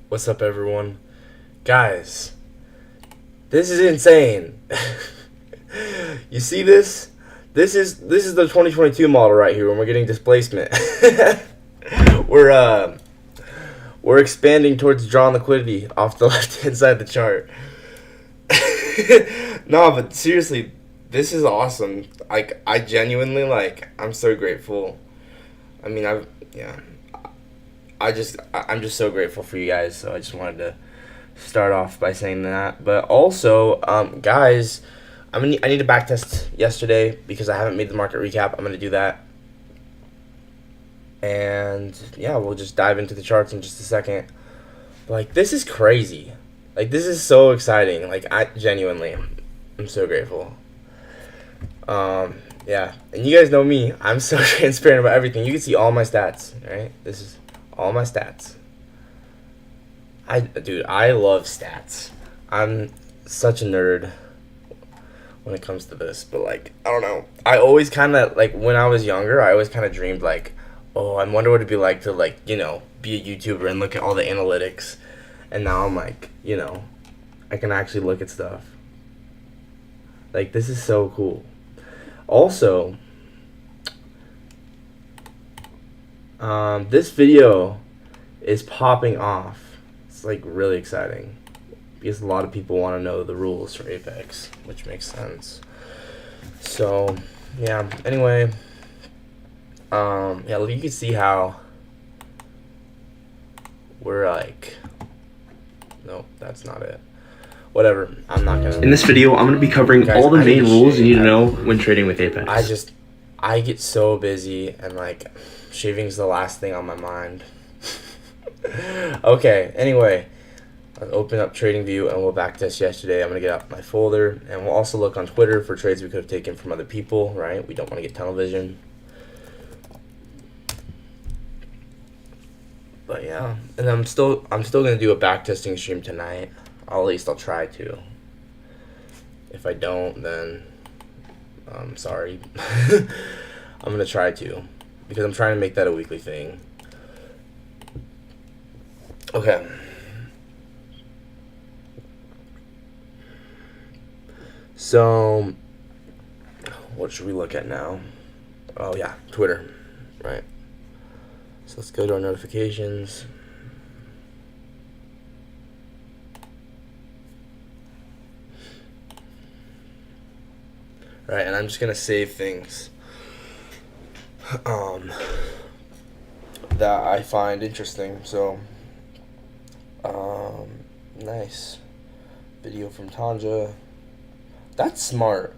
What's up, everyone? Guys, this is insane. You see this? This is the 2022 model right here when we're getting displacement. we're uh we're expanding towards drawn liquidity off the left hand side of the chart. No, but seriously, this is awesome. Like, I genuinely, I'm so grateful. I mean, I'm just so grateful for you guys. So I just wanted to start off by saying that. But also, guys, I need to backtest yesterday because I haven't made the market recap. I'm gonna do that, and yeah, we'll just dive into the charts in just a second. Like, this is crazy. Like, this is so exciting. Like, I genuinely, I'm so grateful. Yeah, and you guys know me. I'm so transparent about everything. You can see all my stats, right? This is all my stats. Dude, I love stats. I'm such a nerd when it comes to this, but like, I don't know. I always kind of like when I was younger, I always kind of dreamed like, oh, I wonder what it'd be like to like, be a YouTuber and look at all the analytics. And now I'm like, I can actually look at stuff. Like, this is so cool. Also, this video is popping off. It's like really exciting because a lot of people want to know the rules for Apex, which makes sense. So, yeah. Anyway, yeah, you can see how we're like. Nope, that's not it. Whatever. I'm not gonna. In this video, I'm going to be covering Guys, all the I main need rules shave. you need to know when trading with Apex. I get so busy and like shaving's the last thing on my mind. Okay, anyway, I'll open up TradingView and we'll backtest yesterday. I'm gonna get out my folder and we'll also look on Twitter for trades we could have taken from other people, right? We don't want to get tunnel vision. But yeah, and I'm still gonna do a backtesting stream tonight. At least I'll try to. If I don't, then I'm sorry. I'm gonna try to, because I'm trying to make that a weekly thing. Okay. So, what should we look at now? Oh yeah, Twitter, right? So let's go to our notifications. Right, and I'm just gonna save things that I find interesting. So, nice video from Tanja. That's smart.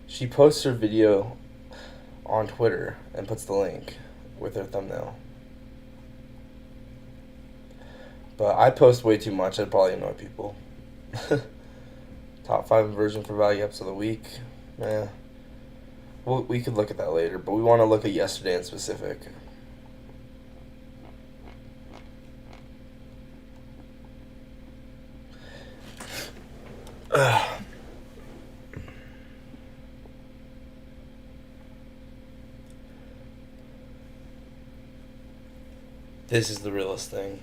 She posts her video on Twitter and puts the link with her thumbnail. But I post way too much. I'd probably annoy people. Top 5 inversion for value ups of the week. Yeah. Well, we could look at that later, but we want to look at yesterday in specific. This is the realest thing.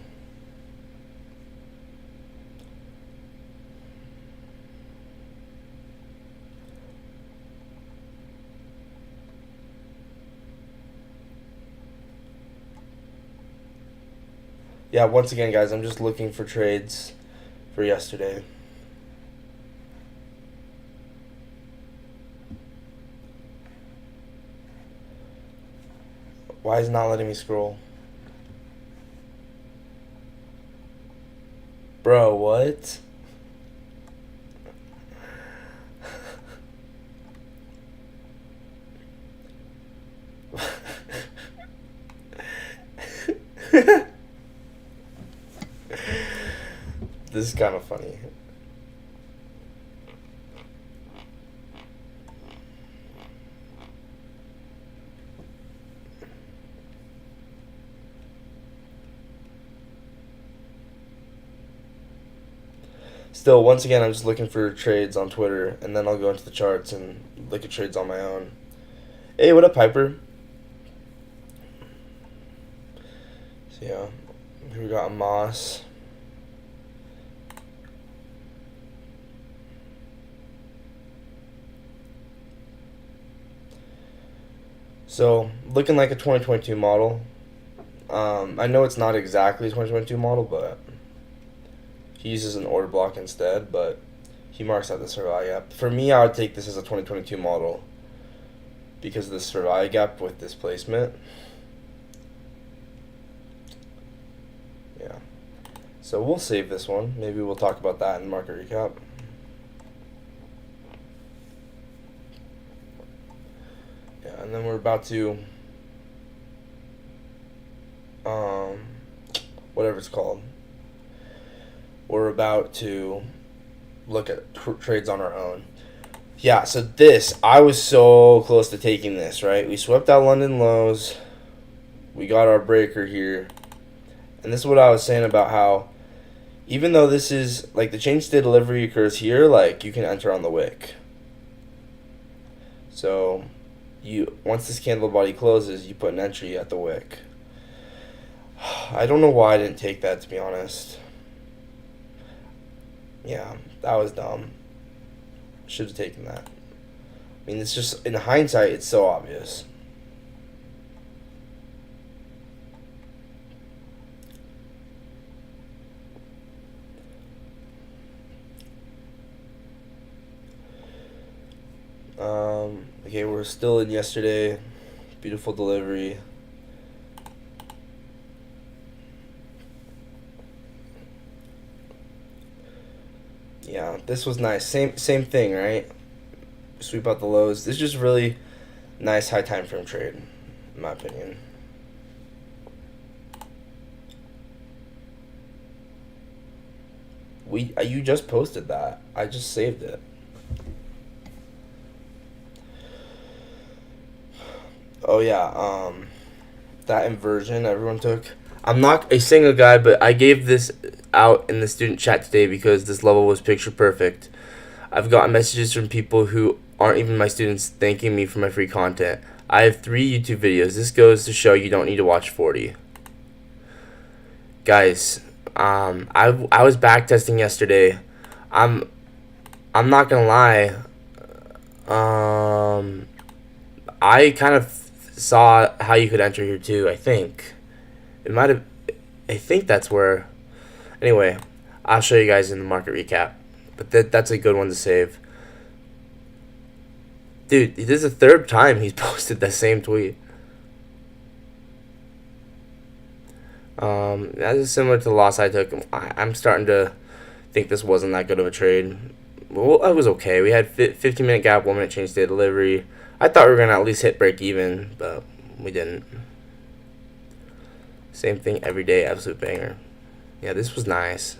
Yeah, once again, guys, I'm just looking for trades for yesterday. Why is it not letting me scroll? Bro, what? This is kind of funny. Still, once again, I'm just looking for trades on Twitter, and then I'll go into the charts and look at trades on my own. Hey, what up, Piper? So, yeah, We got Moss. So, looking like a 2022 model. I know it's not exactly a 2022 model, but he uses an order block instead, but he marks out the survival gap. For me, I would take this as a 2022 model because of the survival gap with displacement. Yeah. So we'll save this one. Maybe we'll talk about that in market recap. Yeah, and then we're about to whatever it's called. We're about to look at trades on our own. Yeah, so this, I was so close to taking this, right? We swept out London lows. We got our breaker here. And this is what I was saying about how even though this is, like, the change state delivery occurs here, like, you can enter on the wick. So, once this candle body closes, you put an entry at the wick. I don't know why I didn't take that, to be honest. Yeah, that was dumb. Should have taken that. I mean, it's just, in hindsight, it's so obvious. Okay, we're still in yesterday. Beautiful delivery. Yeah, this was nice. Same thing, right? Sweep out the lows. This is just really nice high time frame trade, in my opinion. You just posted that. I just saved it. Oh yeah, that inversion everyone took. I'm not a single guy, but I gave this out in the student chat today because this level was picture perfect. I've gotten messages from people who aren't even my students thanking me for my free content. I have 3 YouTube videos. This goes to show you don't need to watch 40. Guys, I was backtesting yesterday. I'm not gonna lie. I kind of saw how you could enter here too. I think that's where. Anyway, I'll show you guys in the market recap. But that's a good one to save. Dude, this is the 3rd time he's posted the same tweet. That is similar to the loss I took. I'm starting to think this wasn't that good of a trade. Well, it was okay. We had 15-minute gap, 1-minute change state delivery. I thought we were going to at least hit break even, but we didn't. Same thing every day, absolute banger. Yeah, this was nice.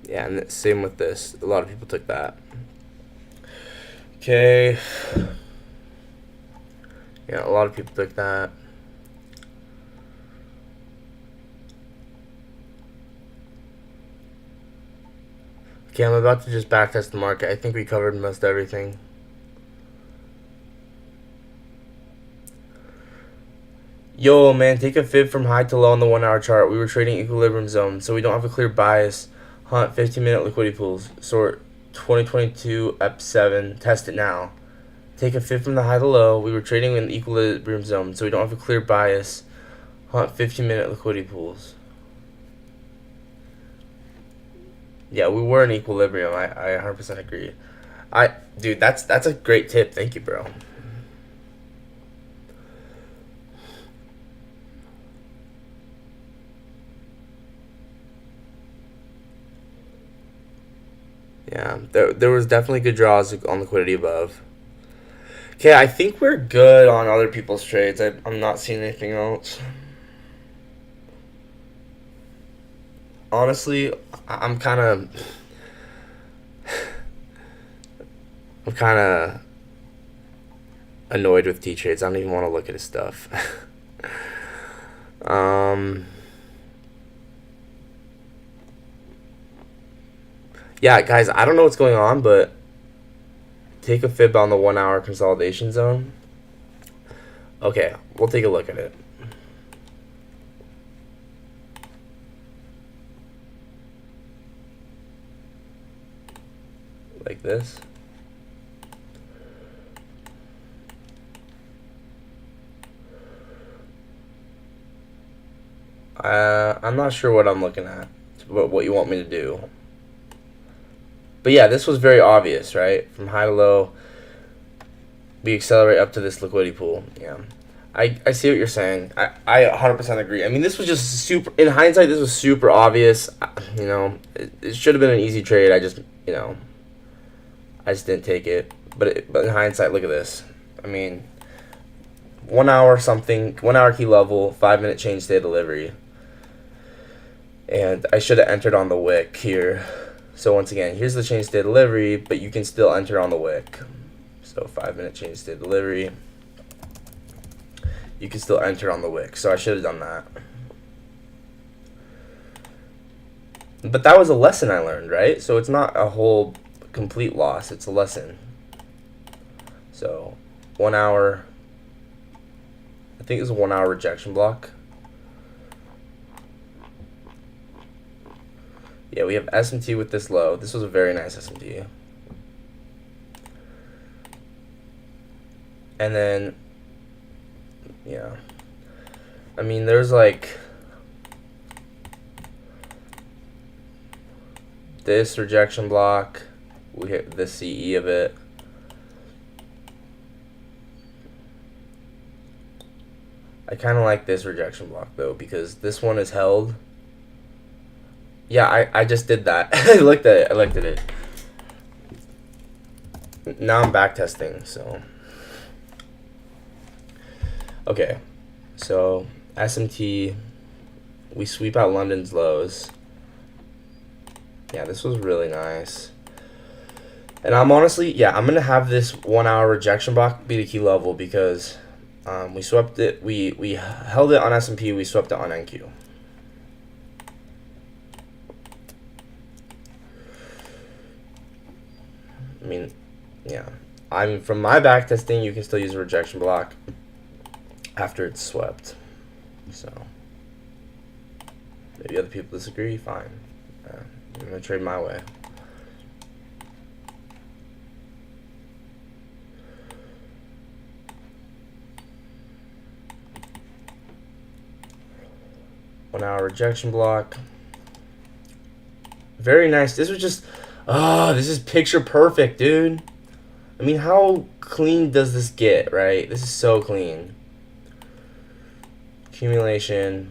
Yeah, and same with this. A lot of people took that. Okay. Yeah, a lot of people took that. Okay, I'm about to just backtest the market. I think we covered most everything. Yo, man, take a fib from high to low on the 1-hour chart. We were trading equilibrium zone, so we don't have a clear bias. Hunt 15-minute liquidity pools. Sort 2022 EP7. Test it now. Take a fib from the high to low. We were trading in the equilibrium zone, so we don't have a clear bias. Hunt 15-minute liquidity pools. Yeah, we were in equilibrium. I 100% agree. Dude, that's a great tip. Thank you, bro. Yeah, there was definitely good draws on liquidity above. Okay, I think we're good on other people's trades. I'm not seeing anything else. Honestly, I'm kind of annoyed with T-Trades. I don't even want to look at his stuff. Yeah, guys, I don't know what's going on, but take a fib on the 1-hour consolidation zone. Okay, we'll take a look at it. like this. I'm not sure what I'm looking at, what you want me to do. But yeah, this was very obvious, right? From high to low, we accelerate up to this liquidity pool. Yeah. I see what you're saying. I 100% agree. I mean, this was just super, in hindsight, this was super obvious. You know, it should have been an easy trade. I just didn't take it. But in hindsight, look at this. I mean, 1 hour something, 1 hour key level, 5-minute change state delivery. And I should have entered on the wick here. So once again, here's the change state delivery, but you can still enter on the wick. So 5-minute change state delivery. You can still enter on the wick. So I should have done that. But that was a lesson I learned, right? So it's not a whole complete loss. It's a lesson. So 1 hour. I think it's a 1 hour rejection block. Yeah, we have SMT with this low. This was a very nice SMT. And then, yeah. I mean, there's like this rejection block. We hit the CE of it. I kind of like this rejection block though, because this one is held. Yeah, I just did that. I looked at it. Now I'm backtesting, so. Okay, so SMT, we sweep out London's lows. Yeah, this was really nice. And I'm honestly, yeah, I'm going to have this 1 hour rejection block be the key level because we swept it, we held it on S&P, we swept it on NQ. I mean, yeah. From my back testing, you can still use a rejection block after it's swept. So maybe other people disagree. Fine. I'm gonna trade my way. One hour rejection block. Very nice. This was just. Oh, this is picture perfect, dude. I mean, how clean does this get, right? This is so clean. Accumulation.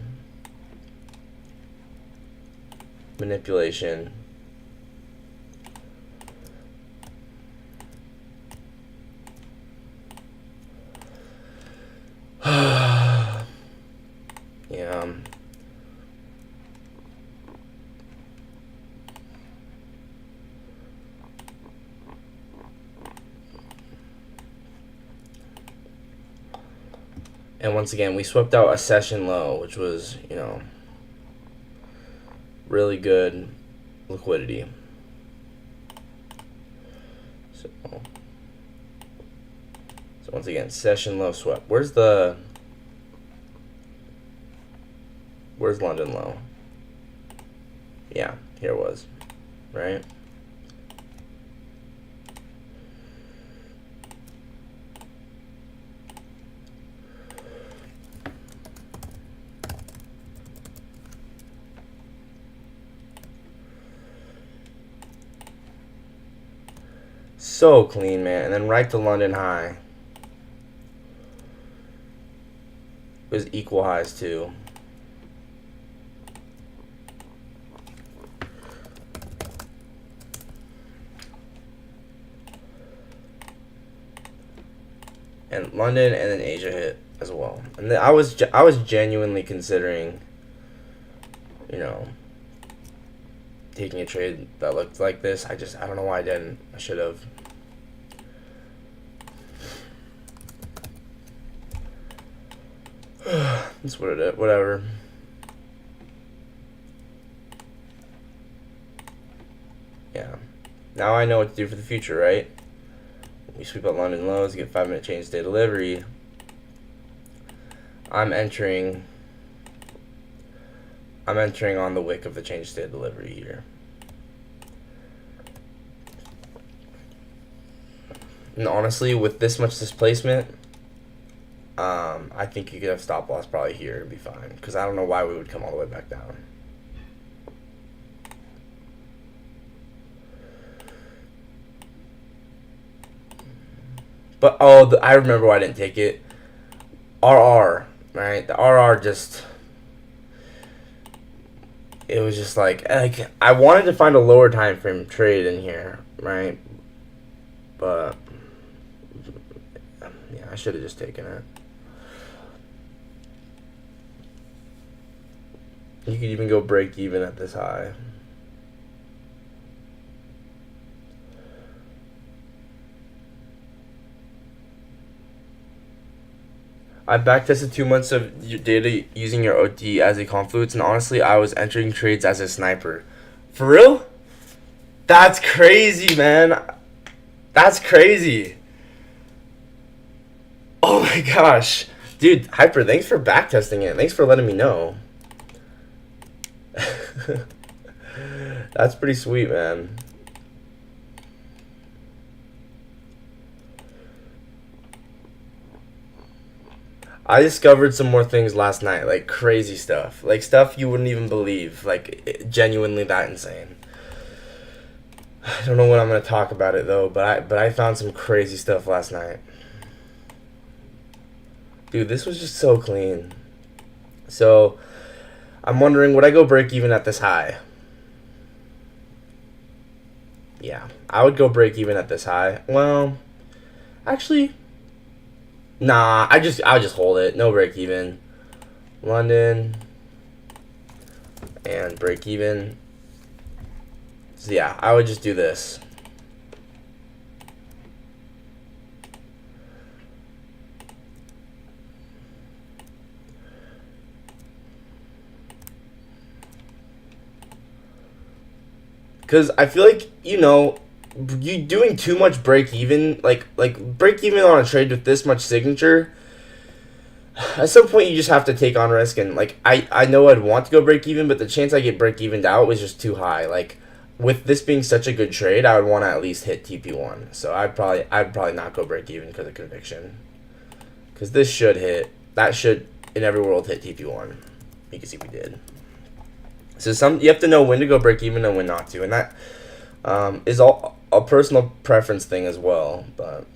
Manipulation. Yeah. And once again, we swept out a session low, which was, really good liquidity. So once again, session low swept. Where's London low? Yeah, here it was, right? So clean, man. And then right to London high. It was equal highs too. And London and then Asia hit as well. And then I was genuinely considering, taking a trade that looked like this. I don't know why I didn't. I should have. That's what it is. Whatever. Yeah. Now I know what to do for the future, right? We sweep out London lows, get 5-minute change day delivery. I'm entering on the wick of the change state delivery here. And honestly, with this much displacement, I think you could have stop loss probably here and be fine. Because I don't know why we would come all the way back down. But, I remember why I didn't take it. RR, right? The RR just... It was just like I wanted to find a lower time frame trade in here, right? But yeah, I should have just taken it. You could even go break even at this high. I backtested 2 months of your data using your OT as a confluence, and honestly, I was entering trades as a sniper. For real? That's crazy, man. That's crazy. Oh my gosh. Dude, Hyper, thanks for backtesting it. Thanks for letting me know. That's pretty sweet, man. I discovered some more things last night, like crazy stuff. Like stuff you wouldn't even believe. Like genuinely that insane. I don't know when I'm going to talk about it though, but I found some crazy stuff last night. Dude, this was just so clean. So, I'm wondering, would I go break even at this high? Yeah, I would go break even at this high. Well, actually, nah, I'll just hold it. No break even. London and break even. So yeah, I would just do this. Because I feel like, you doing too much break even, like break even on a trade with this much signature, at some point you just have to take on risk. And like I know I'd want to go break even, but the chance I get break evened out was just too high. Like with this being such a good trade, I would want to at least hit TP1. So I'd probably not go break even because of conviction. Because this should hit. That should in every world hit TP1. You can see we did. So you have to know when to go break even and when not to, and that is all a personal preference thing as well. But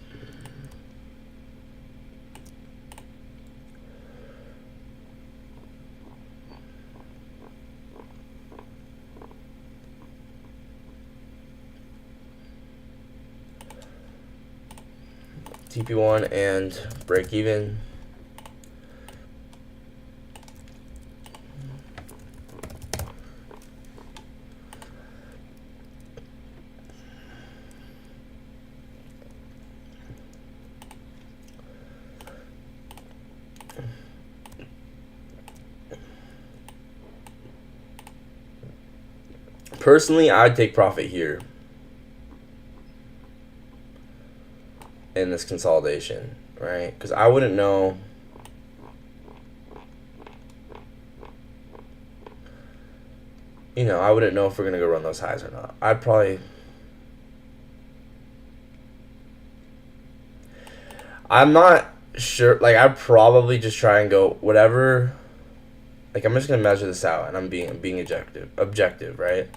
TP1 and break even. Personally, I'd take profit here in this consolidation, right? Because I wouldn't know. I wouldn't know if we're going to go run those highs or not. I'm not sure. Like, I'd probably just try and go whatever. Like, I'm just going to measure this out, and I'm being objective, right?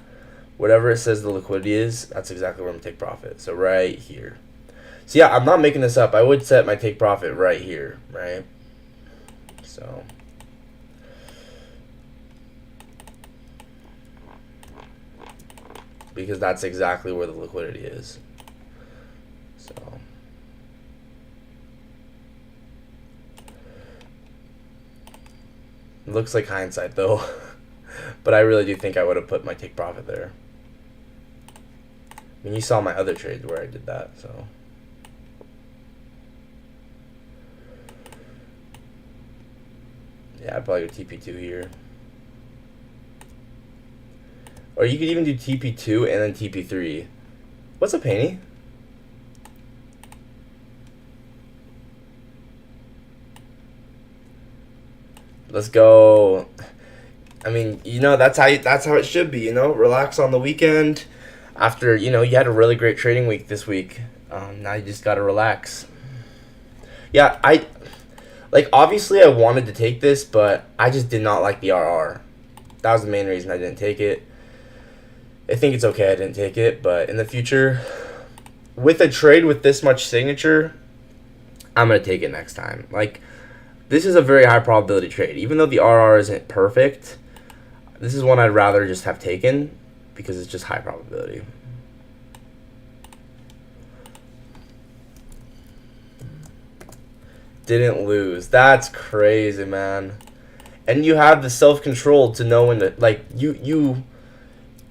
Whatever it says the liquidity is, that's exactly where I'm going to take profit. So right here. So yeah, I'm not making this up. I would set my take profit right here, right? So because that's exactly where the liquidity is. So it looks like hindsight though. But I really do think I would have put my take profit there. I mean, you saw my other trades where I did that, so. Yeah, I'd probably go TP2 here. Or you could even do TP2 and then TP3. What's up, Haney? Let's go. I mean, that's how it should be, Relax on the weekend. After, you had a really great trading week this week. Now you just gotta relax. Yeah, obviously I wanted to take this, but I just did not like the RR. That was the main reason I didn't take it. I think it's okay I didn't take it, but in the future, with a trade with this much signature, I'm going to take it next time. Like, this is a very high probability trade. Even though the RR isn't perfect, this is one I'd rather just have taken because it's just high probability. Didn't lose. That's crazy, man. And you have the self-control to know when to, like, you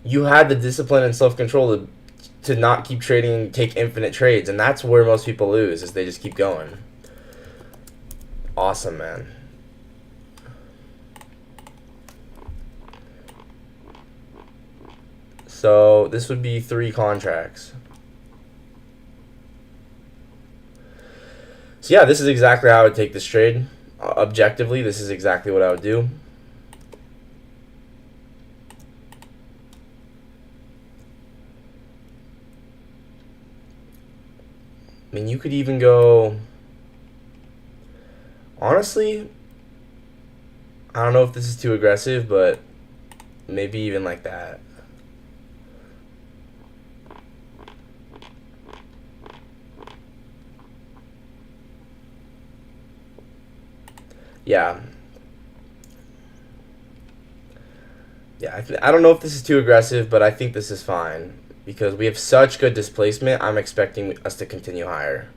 had the discipline and self-control to not keep trading, take infinite trades, and that's where most people lose, is they just keep going. Awesome, man. So this would be 3 contracts. So yeah, this is exactly how I would take this trade. Objectively, this is exactly what I would do. I mean, you could even go... Honestly, I don't know if this is too aggressive, but maybe even like that. Yeah. Yeah, I don't know if this is too aggressive, but I think this is fine. Because we have such good displacement, I'm expecting us to continue higher.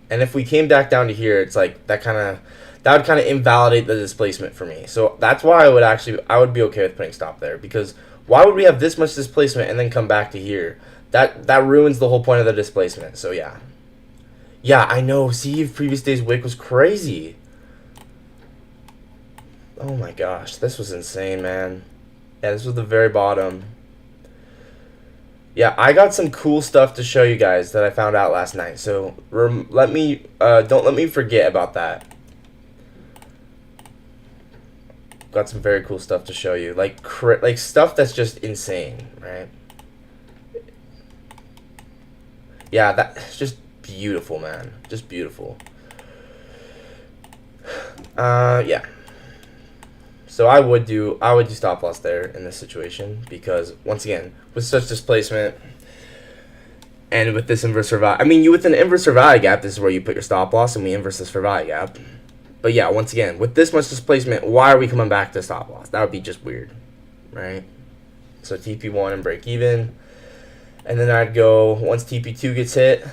And if we came back down to here, it's like that would kind of invalidate the displacement for me. So that's why I would be okay with putting stop there, because why would we have this much displacement and then come back to here? That ruins the whole point of the displacement. So yeah. Yeah, I know. See, previous day's wick was crazy. Oh my gosh, this was insane, man. Yeah, this was the very bottom. Yeah, I got some cool stuff to show you guys that I found out last night. So don't let me forget about that. Got some very cool stuff to show you, like stuff that's just insane, right? Yeah, that's just beautiful, man. Just beautiful. Yeah. So I would do stop loss there in this situation, because once again, with such displacement and with this inverse for value, I mean, with an inverse for value gap, this is where you put your stop loss, and we inverse this for value gap. But yeah, once again, with this much displacement, why are we coming back to stop loss? That would be just weird, right? So TP1 and break even, and then I'd go, once TP2 gets hit,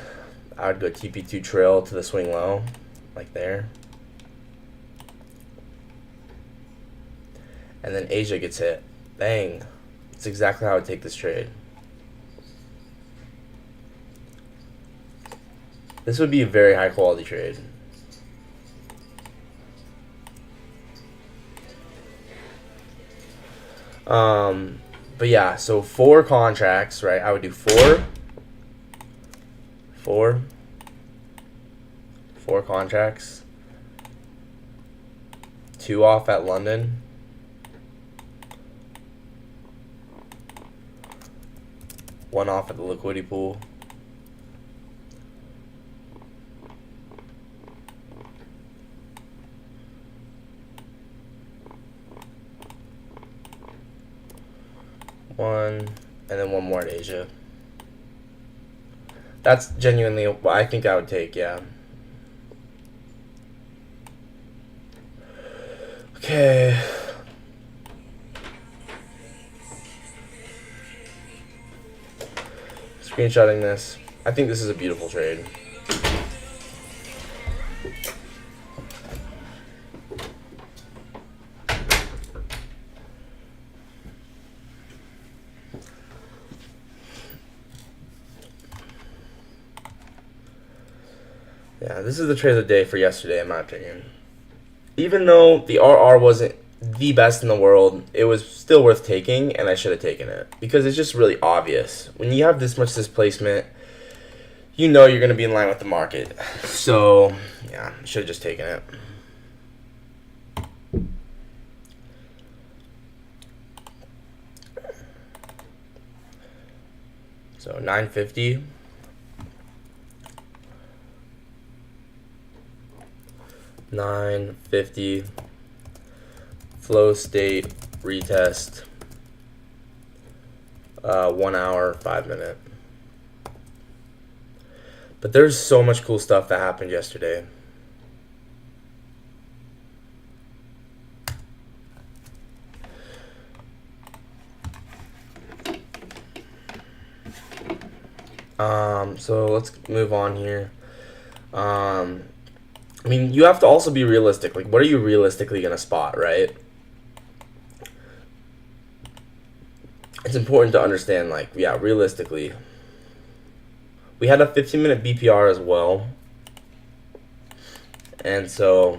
I would go TP2 trail to the swing low, like there. And then Asia gets hit. Bang. That's exactly how I would take this trade. This would be a very high quality trade. But yeah, so 4 contracts, right? I would do 4 contracts. 2 off at London. 1 off at the liquidity pool. One, and then 1 more at Asia. That's genuinely what I think I would take, yeah. Okay. Screenshotting this. I think this is a beautiful trade. Yeah, this is the trade of the day for yesterday, in my opinion. Even though the RR wasn't the best in the world, it was still worth taking, and I should have taken it. Because it's just really obvious. When you have this much displacement, you know you're going to be in line with the market. So, yeah, should have just taken it. So, 950. 950 flow state retest, 1 hour 5 minute. But there's so much cool stuff that happened yesterday. So let's move on here. I mean, you have to also be realistic. Like, what are you realistically going to spot, right? It's important to understand, like, yeah, realistically. We had a 15-minute BPR as well. And so,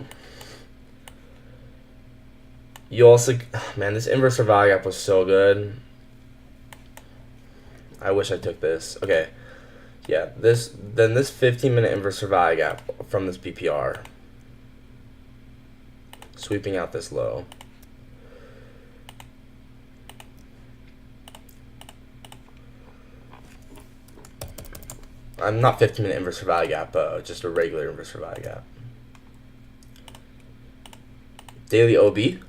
you also, man, this inverse value gap was so good. I wish I took this. Okay. Yeah, this 15-minute inverse value gap from this BPR. Sweeping out this low. I'm not 15-minute inverse value gap, just a regular inverse value gap. Daily OB.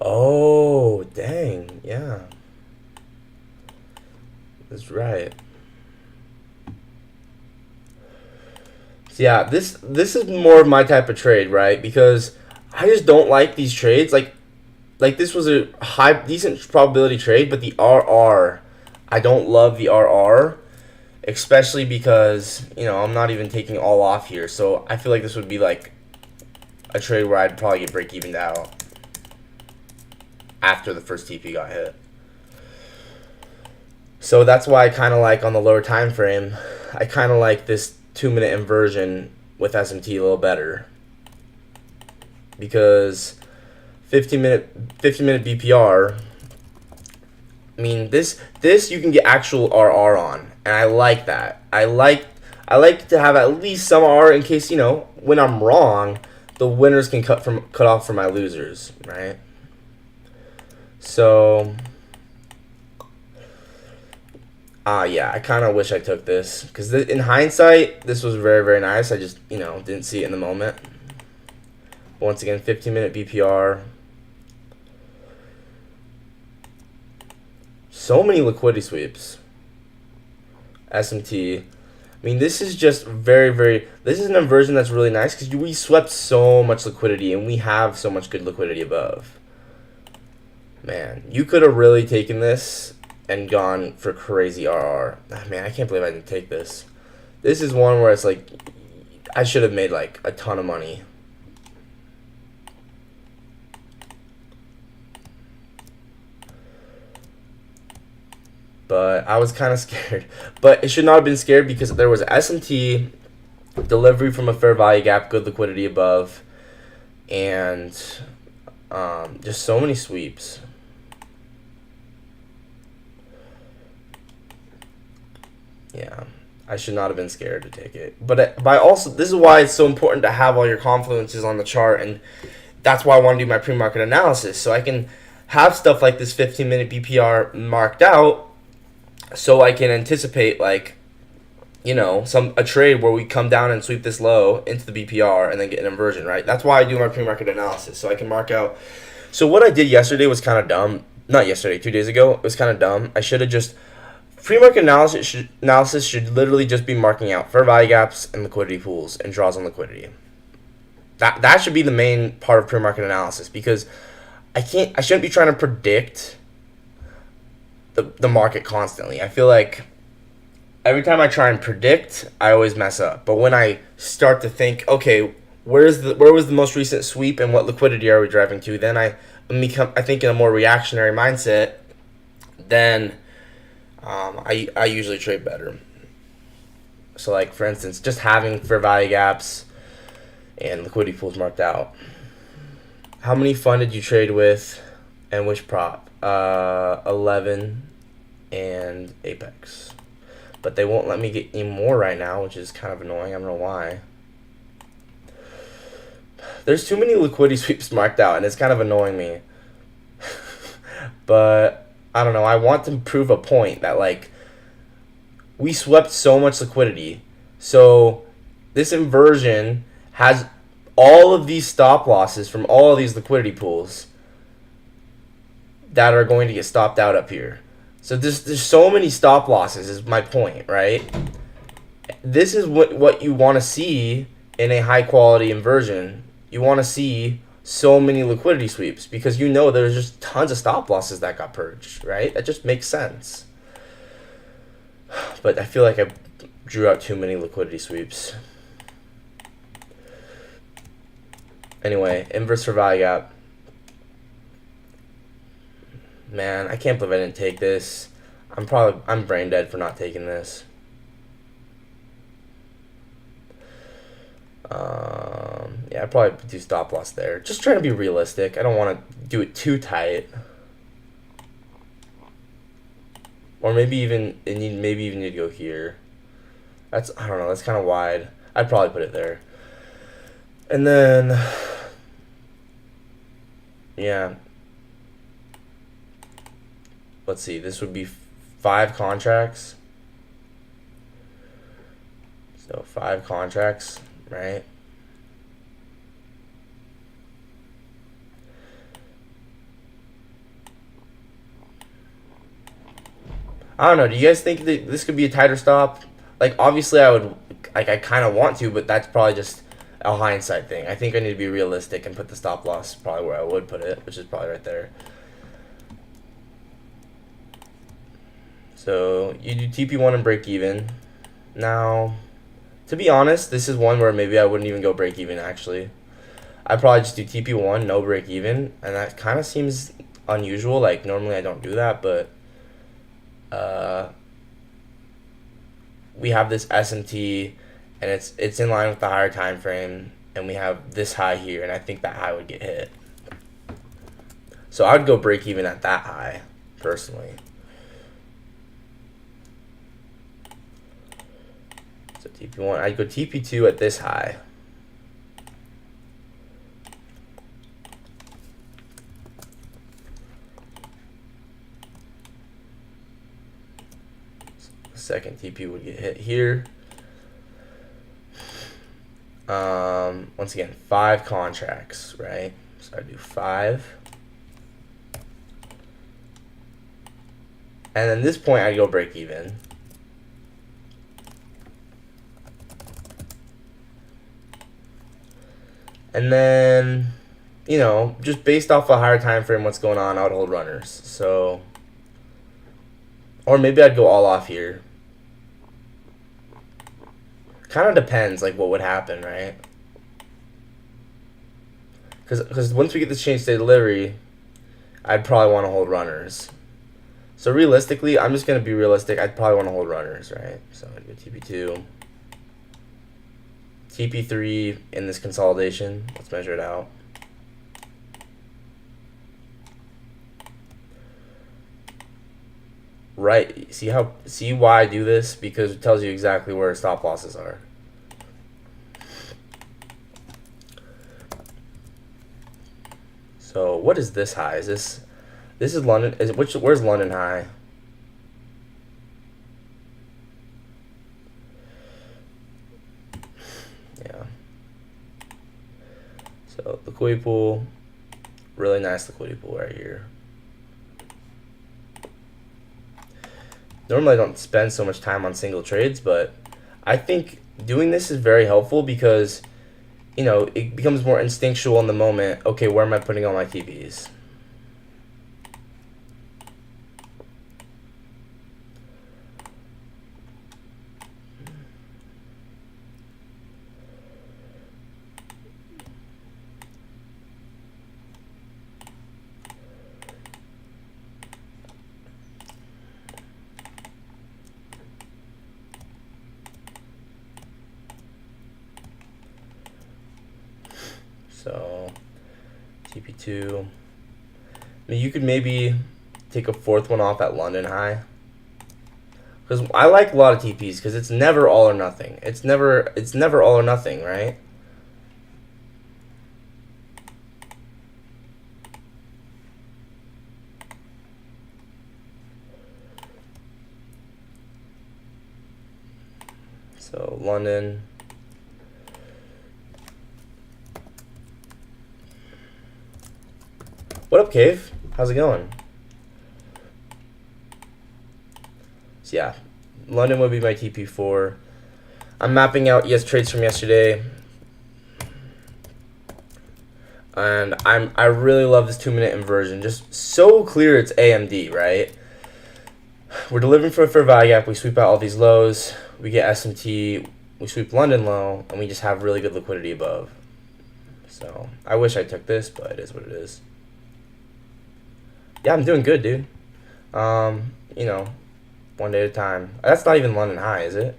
Oh, dang, yeah. That's right. So yeah, this is more of my type of trade, right? Because I just don't like these trades. Like this was a decent probability trade, but the RR, I don't love the RR, especially because, you know, I'm not even taking all off here. So I feel like this would be like a trade where I'd probably get break evened out after the first TP got hit. So that's why I kind of like on the lower time frame, I kind of like this 2-minute inversion with SMT a little better, because 50-minute BPR, I mean, this you can get actual RR on, and I like that. I like to have at least some RR in case, you know, when I'm wrong, the winners can cut off for my losers, right? So yeah, I kind of wish I took this, because in hindsight, this was very, very nice. I just, you know, didn't see it in the moment. But once again, 15-minute BPR. So many liquidity sweeps. SMT. I mean, this is just very, very... This is an inversion that's really nice, because we swept so much liquidity, and we have so much good liquidity above. Man, you could have really taken this and gone for crazy RR. Man, I can't believe I didn't take this. This is one where it's like, I should have made like a ton of money. But I was kind of scared. But it should not have been scared, because there was SMT, delivery from a fair value gap, good liquidity above, and just so many sweeps. Yeah, I should not have been scared to take it. But also, this is why it's so important to have all your confluences on the chart, and that's why I want to do my pre-market analysis, so I can have stuff like this 15-minute BPR marked out, so I can anticipate, like, you know, a trade where we come down and sweep this low into the BPR and then get an inversion, right? That's why I do my pre-market analysis, so I can mark out. So what I did yesterday was kind of dumb. Not yesterday, 2 days ago. It was kind of dumb. I should have just... Pre-market analysis should literally just be marking out fair value gaps and liquidity pools and draws on liquidity. That should be the main part of pre-market analysis, because I shouldn't be trying to predict the market constantly. I feel like every time I try and predict, I always mess up. But when I start to think, okay, where was the most recent sweep and what liquidity are we driving to, then I think in a more reactionary mindset, then I usually trade better. So, like, for instance, just having fair value gaps and liquidity pools marked out. How many fund did you trade with, and which prop? 11 and Apex. But they won't let me get any more right now, which is kind of annoying. I don't know why. There's too many liquidity sweeps marked out, and it's kind of annoying me. But I don't know. I want to prove a point that, like, we swept so much liquidity. So this inversion has all of these stop losses from all of these liquidity pools that are going to get stopped out up here. So there's so many stop losses is my point, right? This is what you want to see in a high quality inversion. You want to see so many liquidity sweeps because you know there's just tons of stop losses that got purged, right? That just makes sense. But I feel like I drew out too many liquidity sweeps. Anyway, inverse for value gap. Man, I can't believe I didn't take this. I'm brain dead for not taking this. Yeah, I'd probably do stop loss there. Just trying to be realistic. I don't want to do it too tight. Or maybe even need to go here. I don't know, that's kind of wide. I'd probably put it there. And then yeah. Let's see. This would be 5 contracts. So 5 contracts, right? I don't know. Do you guys think that this could be a tighter stop? Like, obviously, I kind of want to, but that's probably just a hindsight thing. I think I need to be realistic and put the stop loss probably where I would put it, which is probably right there. So you do TP1 and break even. Now, to be honest, this is one where maybe I wouldn't even go break even actually. I'd probably just do TP1, no break even, and that kind of seems unusual. Like, normally I don't do that, but we have this SMT, and it's in line with the higher time frame, and we have this high here, and I think that high would get hit. So I would go break even at that high, personally. So TP1, I'd go TP2 at this high. Second TP would get hit here. Once again, 5 contracts, right? So I do 5. And then this point, I go break even. And then, you know, just based off a higher time frame, what's going on, I would hold runners. So, or maybe I'd go all off here. Kind of depends, like, what would happen, right? Because once we get this change state delivery, I'd probably want to hold runners. So realistically, I'm just going to be realistic. I'd probably want to hold runners, right? So I'd go TP2. TP3 in this consolidation. Let's measure it out. Right. See why I do this? Because it tells you exactly where stop losses are. So what is this high? This is London. Where's London high? Yeah. So liquidity pool, really nice liquidity pool right here. Normally I don't spend so much time on single trades, but I think doing this is very helpful because, you know, it becomes more instinctual in the moment. Okay, where am I putting all my TPs? So TP2. I mean, you could maybe take a 4th one off at London high. Because I like a lot of TPs because it's never all or nothing. It's never all or nothing, right? So London, What up, Cave? How's it going? So yeah, London would be my TP4. I'm mapping out trades from yesterday. And I really love this 2-minute inversion. Just so clear it's AMD, right? We're delivering for a fair value gap. We sweep out all these lows. We get SMT. We sweep London low, and we just have really good liquidity above. So I wish I took this, but it is what it is. Yeah, I'm doing good, dude. You know, one day at a time. That's not even London high, is it?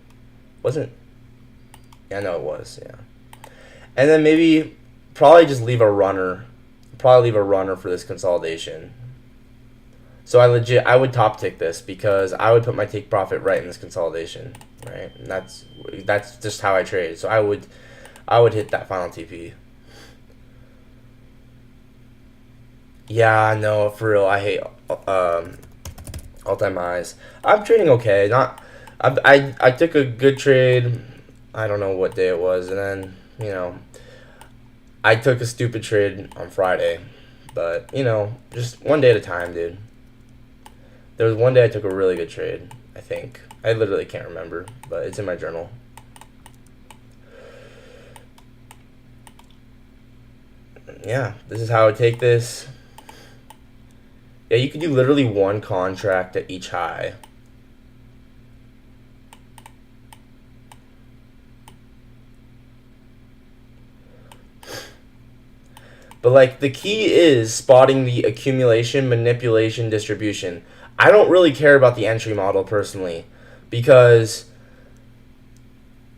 Wasn't? Yeah, no, it was. Yeah. And then maybe probably just leave a runner. Probably leave a runner for this consolidation. So I would top tick this because I would put my take profit right in this consolidation, right? And that's just how I trade. So I would hit that final TP. Yeah, no, for real. I hate all-time highs. I'm trading okay. I took a good trade. I don't know what day it was, and then I took a stupid trade on Friday, but just one day at a time, dude. There was one day I took a really good trade, I think. I literally can't remember, but it's in my journal. Yeah, this is how I take this. Yeah, you could do literally one contract at each high. But like the key is spotting the accumulation, manipulation, distribution. I don't really care about the entry model personally because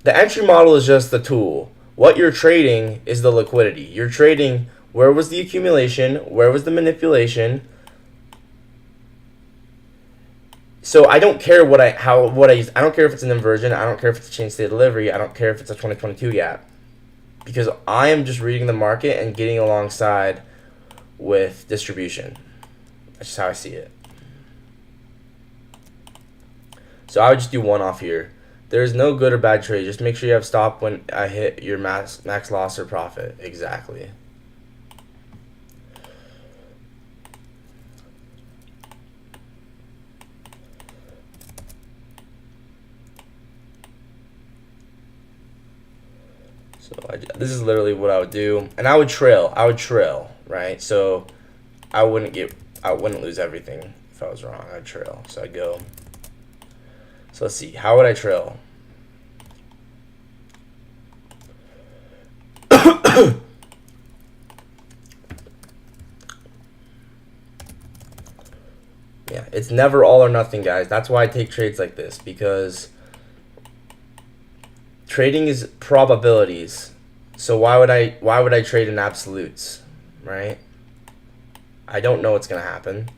the entry model is just the tool. What you're trading is the liquidity. You're trading where was the accumulation, where was the manipulation. So I don't care what I use. I don't care if it's an inversion. I don't care if it's a chain state delivery. I don't care if it's a 2022 gap. Because I am just reading the market and getting alongside with distribution. That's just how I see it. So I would just do one off here. There's no good or bad trade. Just make sure you have stop when I hit your max loss or profit. Exactly. So this is literally what I would do, and I would trail, right? So I wouldn't lose everything if I was wrong. I'd trail, so I'd go. So let's see, how would I trail? Yeah, it's never all or nothing, guys. That's why I take trades like this, because trading is probabilities. So why would I trade in absolutes, right? I don't know what's going to happen.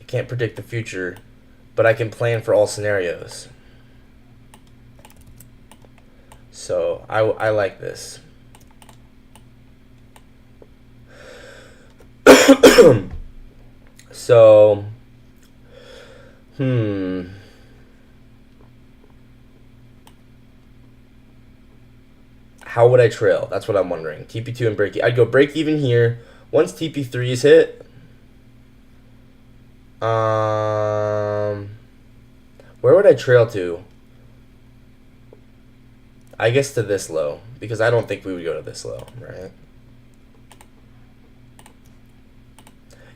I can't predict the future, but I can plan for all scenarios. So I like this. So, how would I trail? That's what I'm wondering. TP2 and break. I'd go break even here. Once TP3 is hit, where would I trail to? I guess to this low, because I don't think we would go to this low, right?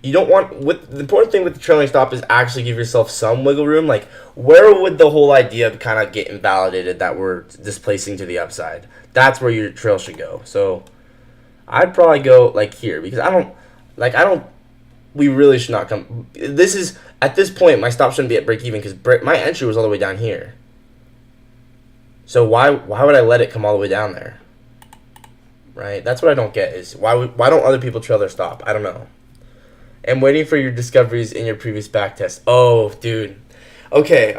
You don't want, the important thing with the trailing stop is actually give yourself some wiggle room. Like, where would the whole idea kind of get invalidated that we're displacing to the upside? That's where your trail should go. So I'd probably go like here, because we really should not come. This is, at this point, my stop shouldn't be at break even, because my entry was all the way down here. So why would I let it come all the way down there? Right? That's what I don't get, is why don't other people trail their stop? I don't know. I'm waiting for your discoveries in your previous backtest. Oh, dude. Okay.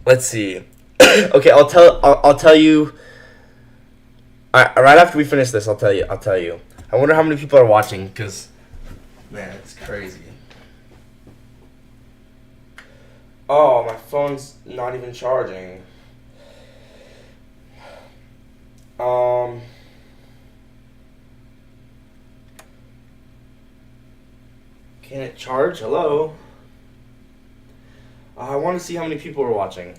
Let's see. Okay, I'll tell you. Right after we finish this, I'll tell you. I wonder how many people are watching, because, man, it's crazy. Oh, my phone's not even charging. Can it charge? Hello? I want to see how many people are watching.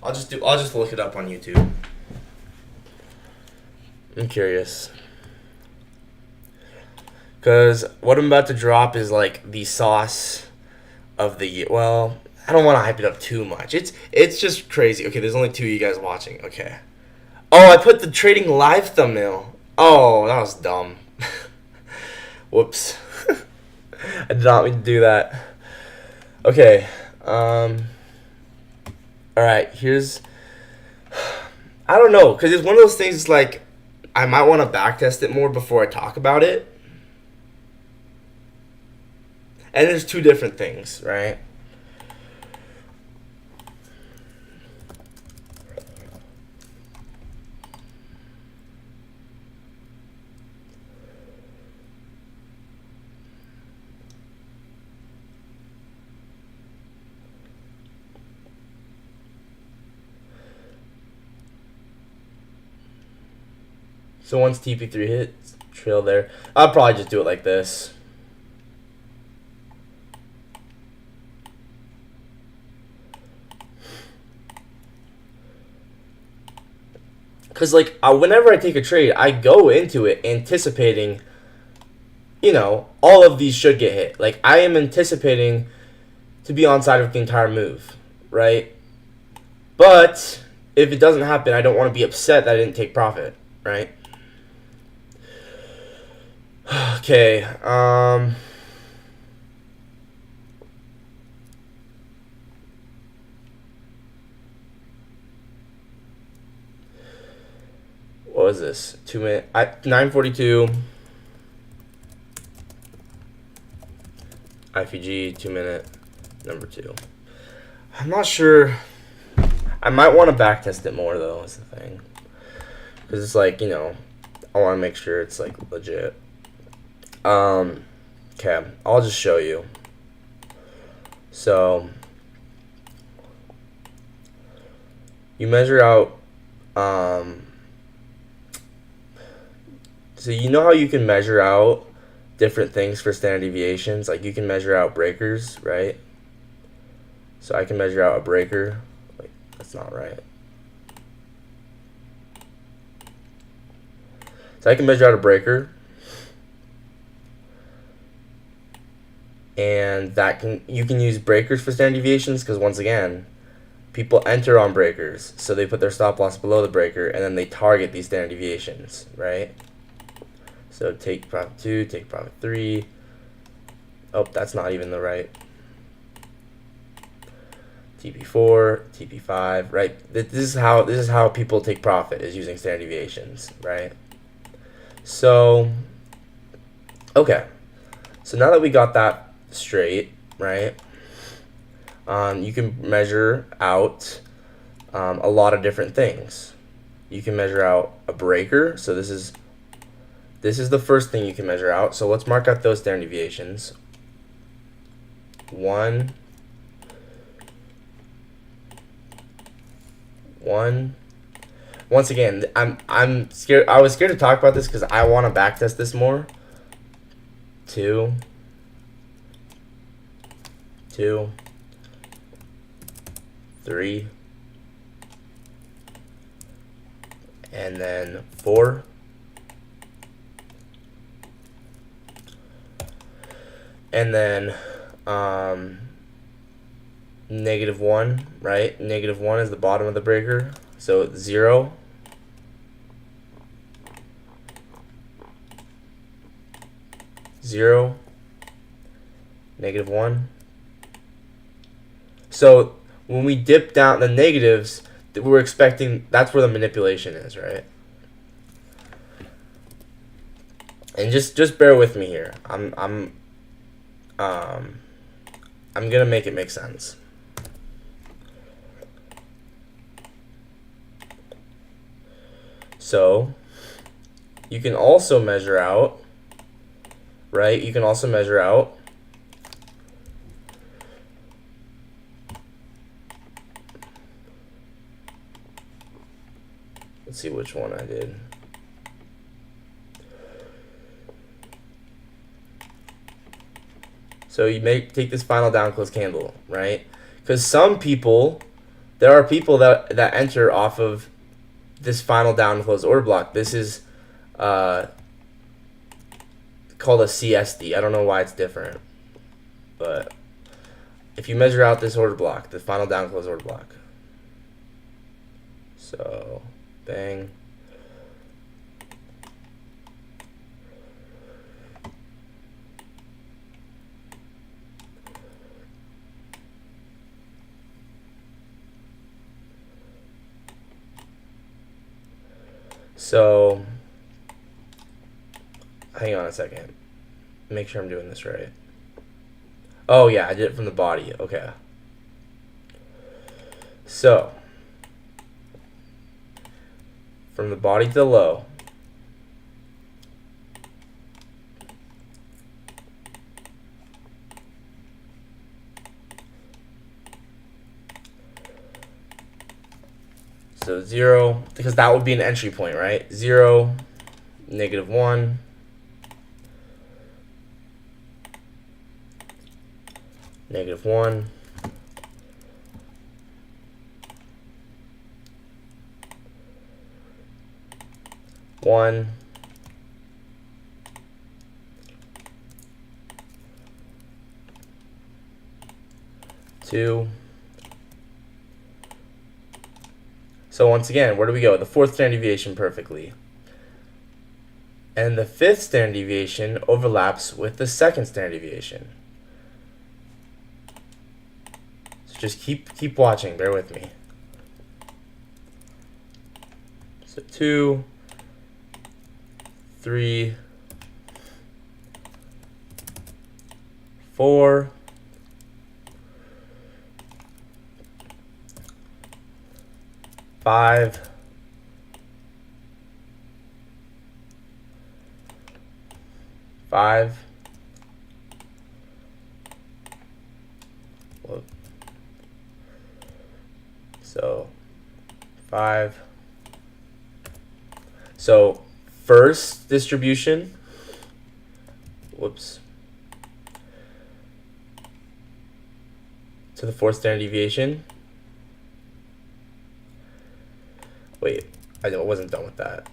I'll just look it up on YouTube. I'm curious. Because what I'm about to drop is like the sauce of the year. Well, I don't want to hype it up too much. It's just crazy. Okay, there's only 2 of you guys watching. Okay. Oh, I put the trading live thumbnail. Oh, that was dumb. Whoops. I did not mean to do that. Okay. Alright, here's... I don't know, because it's one of those things like I might want to backtest it more before I talk about it. And there's 2 different things, right? So once TP3 hits, trail there. I'll probably just do it like this. Because, like, whenever I take a trade, I go into it anticipating, you know, all of these should get hit. Like, I am anticipating to be on side of the entire move, right? But if it doesn't happen, I don't want to be upset that I didn't take profit, right? Okay, what was this? 2 minute, 9:42. IFG 2 minute number 2. I'm not sure. I might want to backtest it more though. Is the thing, because it's like, you know, I want to make sure it's like legit. Okay, I'll just show you. So you measure out. So you know how you can measure out different things for standard deviations? Like you can measure out breakers, right? So I can measure out a breaker. Like, that's not right. So I can measure out a breaker. And you can use breakers for standard deviations because, once again, people enter on breakers. So they put their stop loss below the breaker and then they target these standard deviations, right? So take profit 2, take profit 3. Oh, that's not even the right. TP4, TP5, right? This is how people take profit, is using standard deviations, right? So, okay. So now that we got that straight, right? You can measure out a lot of different things. You can measure out a breaker. So this is the first thing you can measure out. So let's mark out those standard deviations. 1. Once again, I'm scared. I was scared to talk about this because I want to backtest this more. 2. 3. And then 4. And then -1, right? -1 is the bottom of the breaker. So 0. 0. -1. So when we dip down the negatives, we're expecting, that's where the manipulation is, right? And just bear with me here. I'm gonna make it make sense. So you can also measure out, right? You can also measure out let's see which one I did. So you take this final down close candle, right? Because there are people that enter off of this final down close order block. This is called a CSD. I don't know why it's different, but if you measure out this order block, the final down close order block. So, bang. So, hang on a second. Make sure I'm doing this right. Oh yeah, I did it from the body. Okay. So, from the body to the low. So 0, because that would be an entry point, right? 0, -1, -1, 1, 2. So once again, where do we go? The fourth standard deviation perfectly. And the fifth standard deviation overlaps with the second standard deviation. So just keep watching, bear with me. So 2, 3, 4, 5, 5. Whoop. So 5. So first distribution, whoops, to the fourth standard deviation. Wait, I wasn't done with that.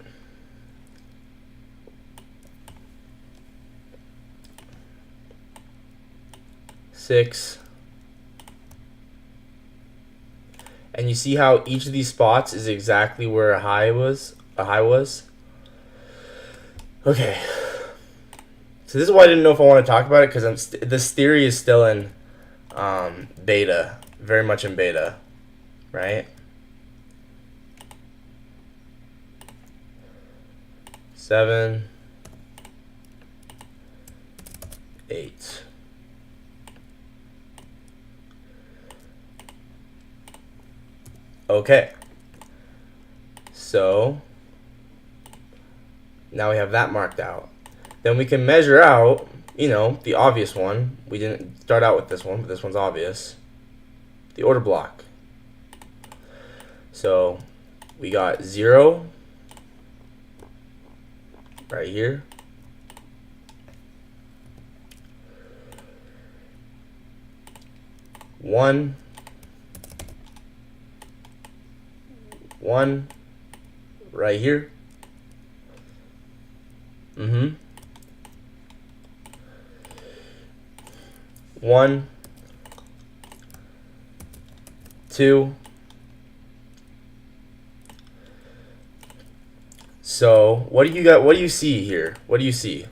Six. And you see how each of these spots is exactly where a high was? Okay. So this is why I didn't know if I want to talk about it, because this theory is still in beta, very much in beta, right? 7, 8. Okay. So now we have that marked out. Then we can measure out, the obvious one. We didn't start out with this one, but this one's obvious. The order block. So we got 0 right here. 1, 1 right here. 1, 2. So what do you got? What do you see here? What do you see?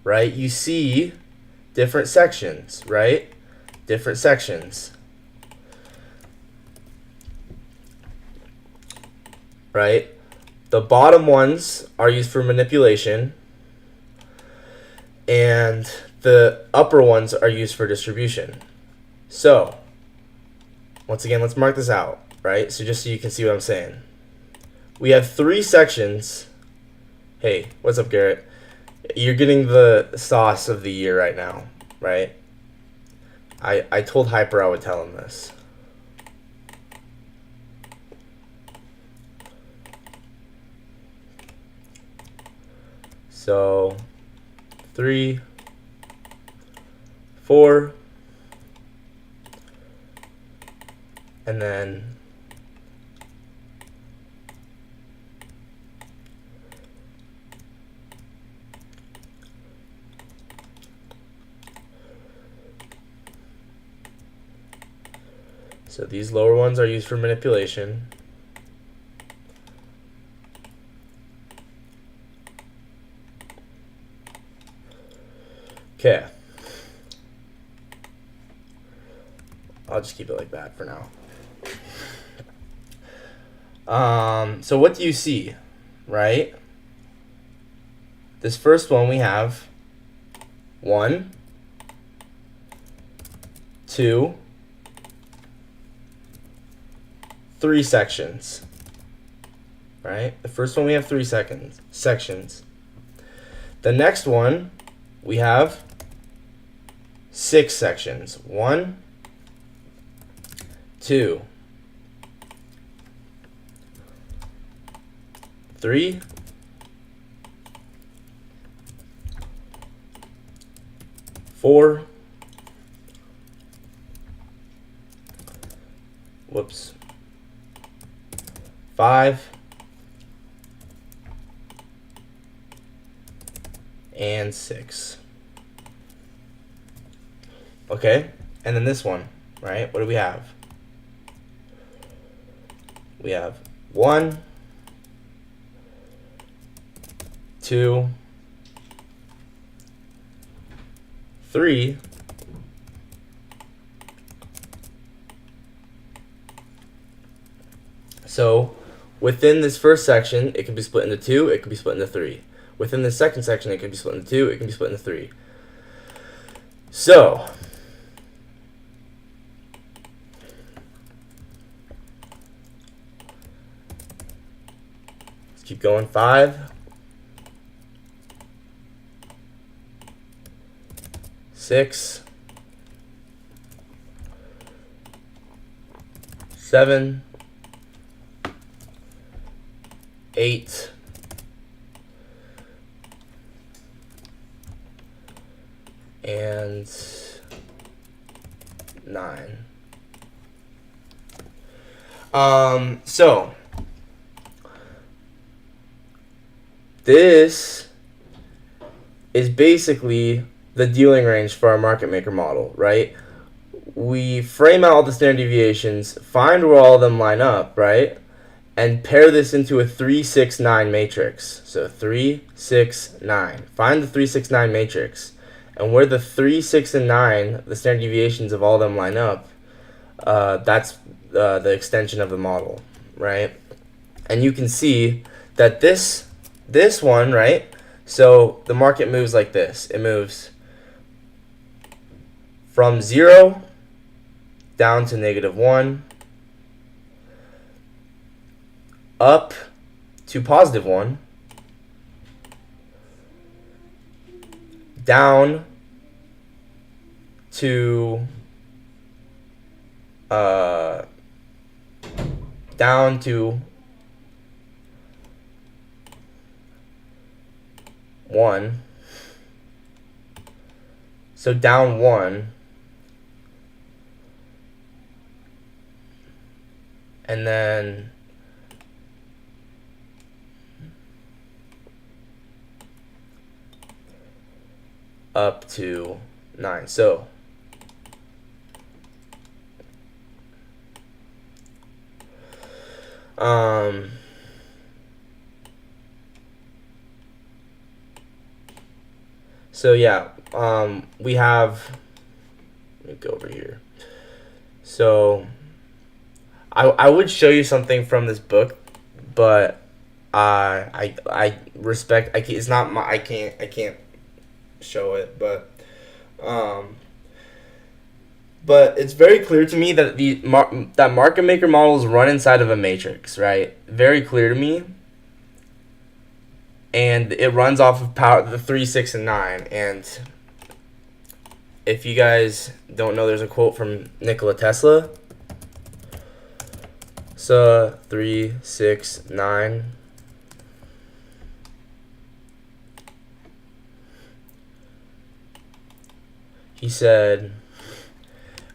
Right? You see different sections, right? Different sections. Right? The bottom ones are used for manipulation, and the upper ones are used for distribution. So, once again, let's mark this out, right? So just so you can see what I'm saying. We have 3 sections. Hey, what's up, Garrett? You're getting the sauce of the year right now, right? I told Hyper I would tell him this. So 3, 4, and then so these lower ones are used for manipulation. Okay. I'll just keep it like that for now. So what do you see, right? This first one we have 1, 2, 3 sections, right? The first one we have 3 sections. The next one we have 6 sections. 1, 2, 3, 4, 5, and 6. Okay, and then this one, right? What do we have? We have 1, 2, 3, 4. Within this first section, it can be split into 2, it can be split into 3. Within the second section, it can be split into 2, it can be split into 3. So, let's keep going. 5, 6, 7, 8, 9. So this is basically the dealing range for our market maker model, right? We frame out all the standard deviations, find where all of them line up, right? And pair this into a 3, 6, 9 matrix. So 3, 6, 9. Find the 3, 6, 9 matrix. And where the 3, 6, and 9, the standard deviations of all of them line up, that's the extension of the model, right? And you can see that this one, right? So the market moves like this. It moves from 0 down to -1, up to +1, down to down to 1. So down 1. And then up to 9. So yeah, we have, let me go over here. So I would show you something from this book, but I respect, it's not my, I can't show it, but it's very clear to me that that market maker models run inside of a matrix, right? Very clear to me. And it runs off of power, the 3, 6, and 9. And if you guys don't know, there's a quote from Nikola Tesla. So 3, 6, 9. He said,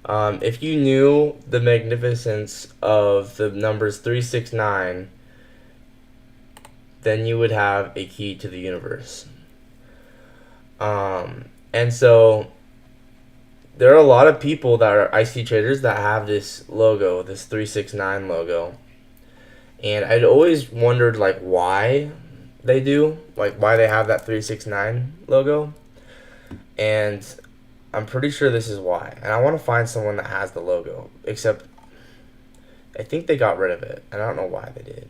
if you knew the magnificence of the numbers 369, then you would have a key to the universe. And so there are a lot of people that are IC traders that have this logo, this 369 logo. And I'd always wondered like why they do, like why they have that 369 logo. And I'm pretty sure this is why. And I want to find someone that has the logo, except I think they got rid of it. And I don't know why they did.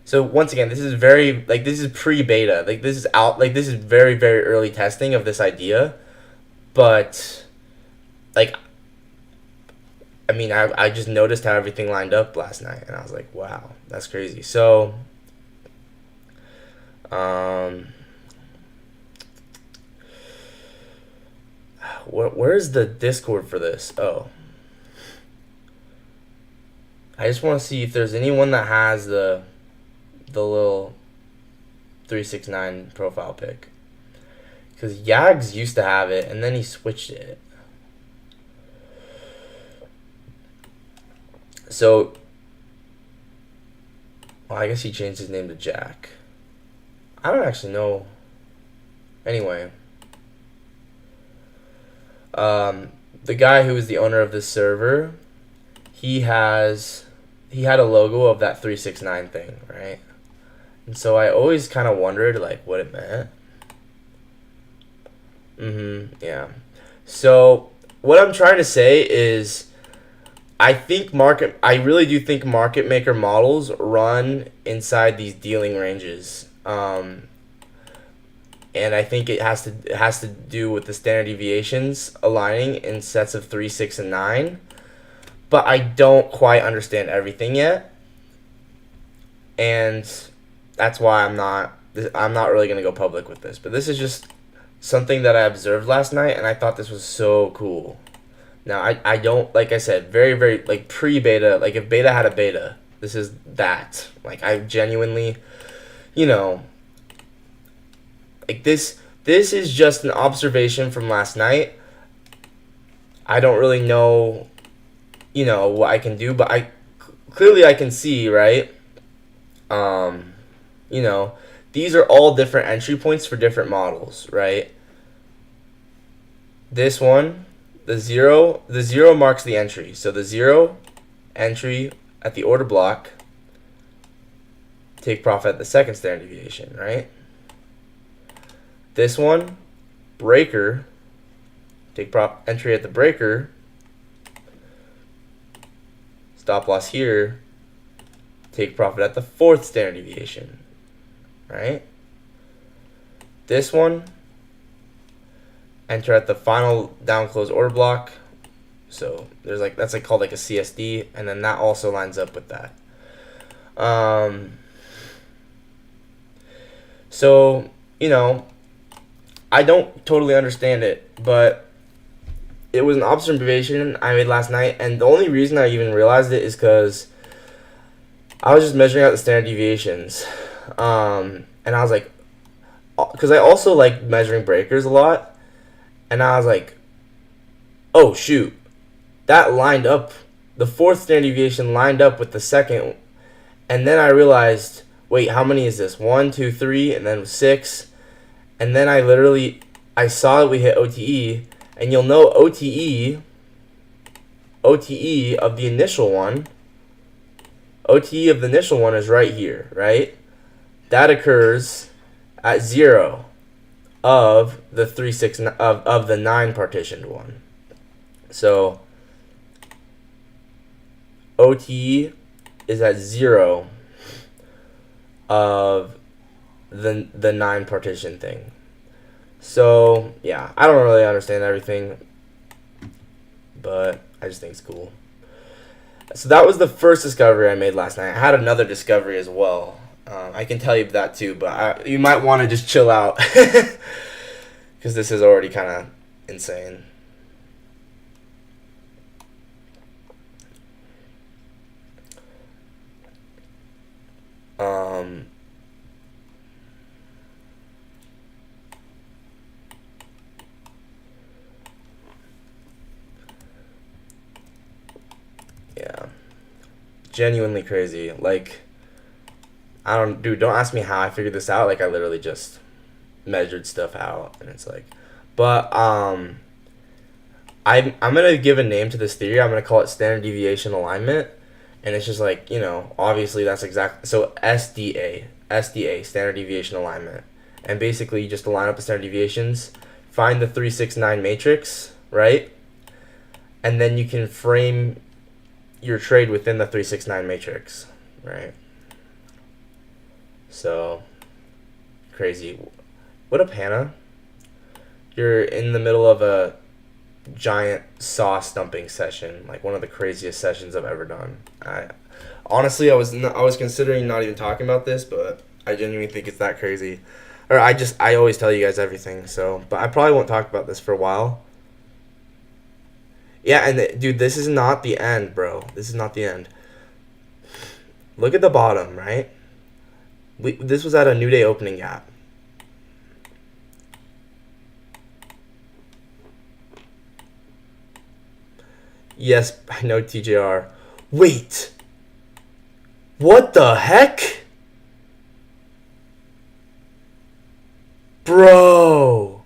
So once again, this is very this is pre-beta. This is out this is very very early testing of this idea. But I mean, I just noticed how everything lined up last night, and I was like, wow, that's crazy. So where's the Discord for this? Oh, I just want to see if there's anyone that has the little 369 profile pic. Because Yags used to have it, and then he switched it. So, well, I guess he changed his name to Jack. I don't actually know. Anyway. The guy who is the owner of this server, he had a logo of that 369 thing, right? And so I always kind of wondered like what it meant. Yeah. So what I'm trying to say is I really do think market maker models run inside these dealing ranges. And I think it has to do with the standard deviations aligning in sets of 3, 6, and 9. But I don't quite understand everything yet. And that's why I'm not really going to go public with this. But this is just something that I observed last night, and I thought this was so cool. Now, I don't, like I said, very, very, like, pre-beta, like, if beta had a beta, this is that. Like, I genuinely, like, this is just an observation from last night. I don't really know, what I can do, but clearly I can see, right? These are all different entry points for different models, right? This one, the zero marks the entry. So the 0 entry at the order block, take profit at the second standard deviation, right? This one, breaker, take entry at the breaker, stop loss here, take profit at the fourth standard deviation, right? This one, enter at the final down close order block. So there's that's called a CSD, and then that also lines up with that. So I don't totally understand it, but it was an observation I made last night, and the only reason I even realized it is because I was just measuring out the standard deviations, and I was like, because I also like measuring breakers a lot, and I was like, oh shoot, that lined up, the fourth standard deviation lined up with the second, and then I realized, wait, how many is this? 1, 2, 3, and then 6. And then I saw that we hit OTE, and you'll know OTE of the initial one is right here, right? That occurs at 0 of the 3, 6 of the 9 partitioned one. So OTE is at 0 of the 9 partition thing. So yeah, I don't really understand everything, but I just think it's cool. So that was the first discovery I made last night. I had another discovery as well. I can tell you that too, but you might want to just chill out because this is already kind of insane. genuinely crazy. Like, don't ask me how I figured this out. Like, I literally just measured stuff out, and it's like, but I'm gonna give a name to this theory. I'm gonna call it standard deviation alignment, and it's just like, obviously that's exactly so SDA standard deviation alignment, and basically you just align up the standard deviations, find the 369 matrix, right, and then you can frame your trade within the 369 matrix, right? So crazy. What up, Hannah? You're in the middle of a giant saw stumping session, like one of the craziest sessions I've ever done. I honestly, I was considering not even talking about this, but I genuinely think it's that crazy. Or I always tell you guys everything, so, but I probably won't talk about this for a while. Yeah, and dude, this is not the end, bro. This is not the end. Look at the bottom, right? This was at a new day opening gap. Yes, I know TJR. Wait. What the heck? Bro.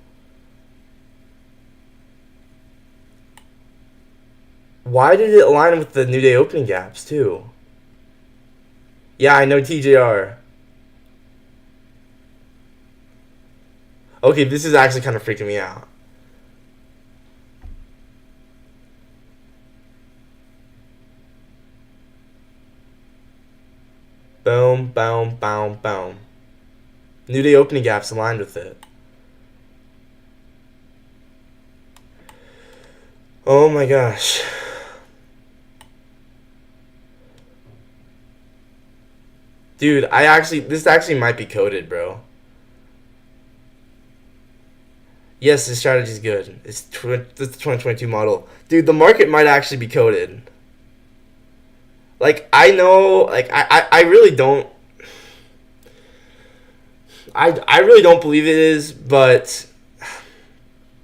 Why did it align with the new day opening gaps too? Yeah, I know TJR. Okay, this is actually kind of freaking me out. Boom, boom, boom, boom. New day opening gaps aligned with it. Oh my gosh. Dude, this actually might be coded, bro. Yes, the strategy's good. It's the 2022 model. Dude, the market might actually be coded. Like, I know, like, I really don't. I really don't believe it is, but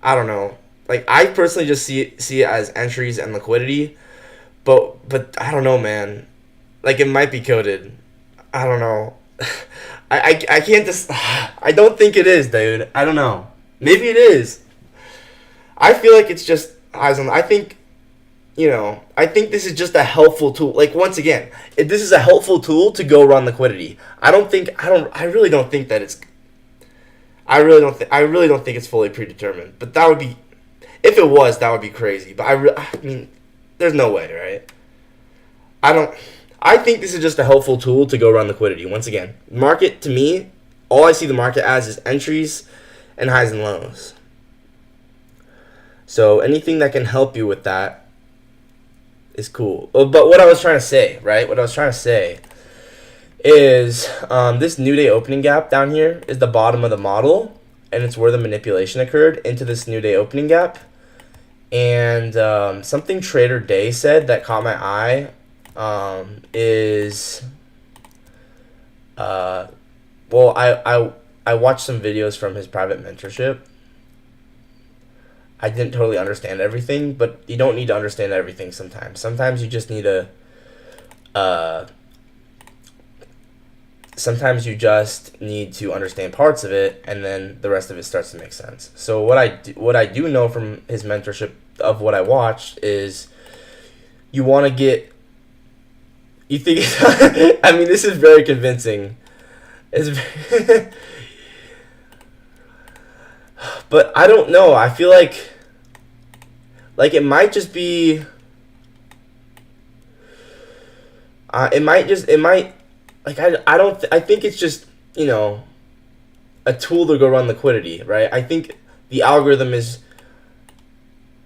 I don't know. Like, I personally just see it as entries and liquidity, but I don't know, man. Like, it might be coded. I don't know. I can't just. I don't think it is, dude. I don't know. Maybe it is. I feel like it's just eyes on. I think this is just a helpful tool. Like, once again, this is a helpful tool to go run liquidity. I really don't think that it's. I really don't think it's fully predetermined. But that would be, if it was, that would be crazy. But I mean, there's no way, right? I think this is just a helpful tool to go run liquidity. Once again, market, to me, all I see the market as is entries and highs and lows. So anything that can help you with that is cool. But what I was trying to say, right? What I was trying to say is this new day opening gap down here is the bottom of the model, and it's where the manipulation occurred into this new day opening gap. And something Trader Day said that caught my eye is well, I watched some videos from his private mentorship. I didn't totally understand everything, but you don't need to understand everything sometimes. Sometimes you just need to understand parts of it, and then the rest of it starts to make sense. So what I do know from his mentorship of what I watched is you want to get. You think? I mean, this is very convincing. But I don't know. I feel like it might just be. It might. Like, I think it's just, a tool to go run liquidity, right? I think the algorithm is,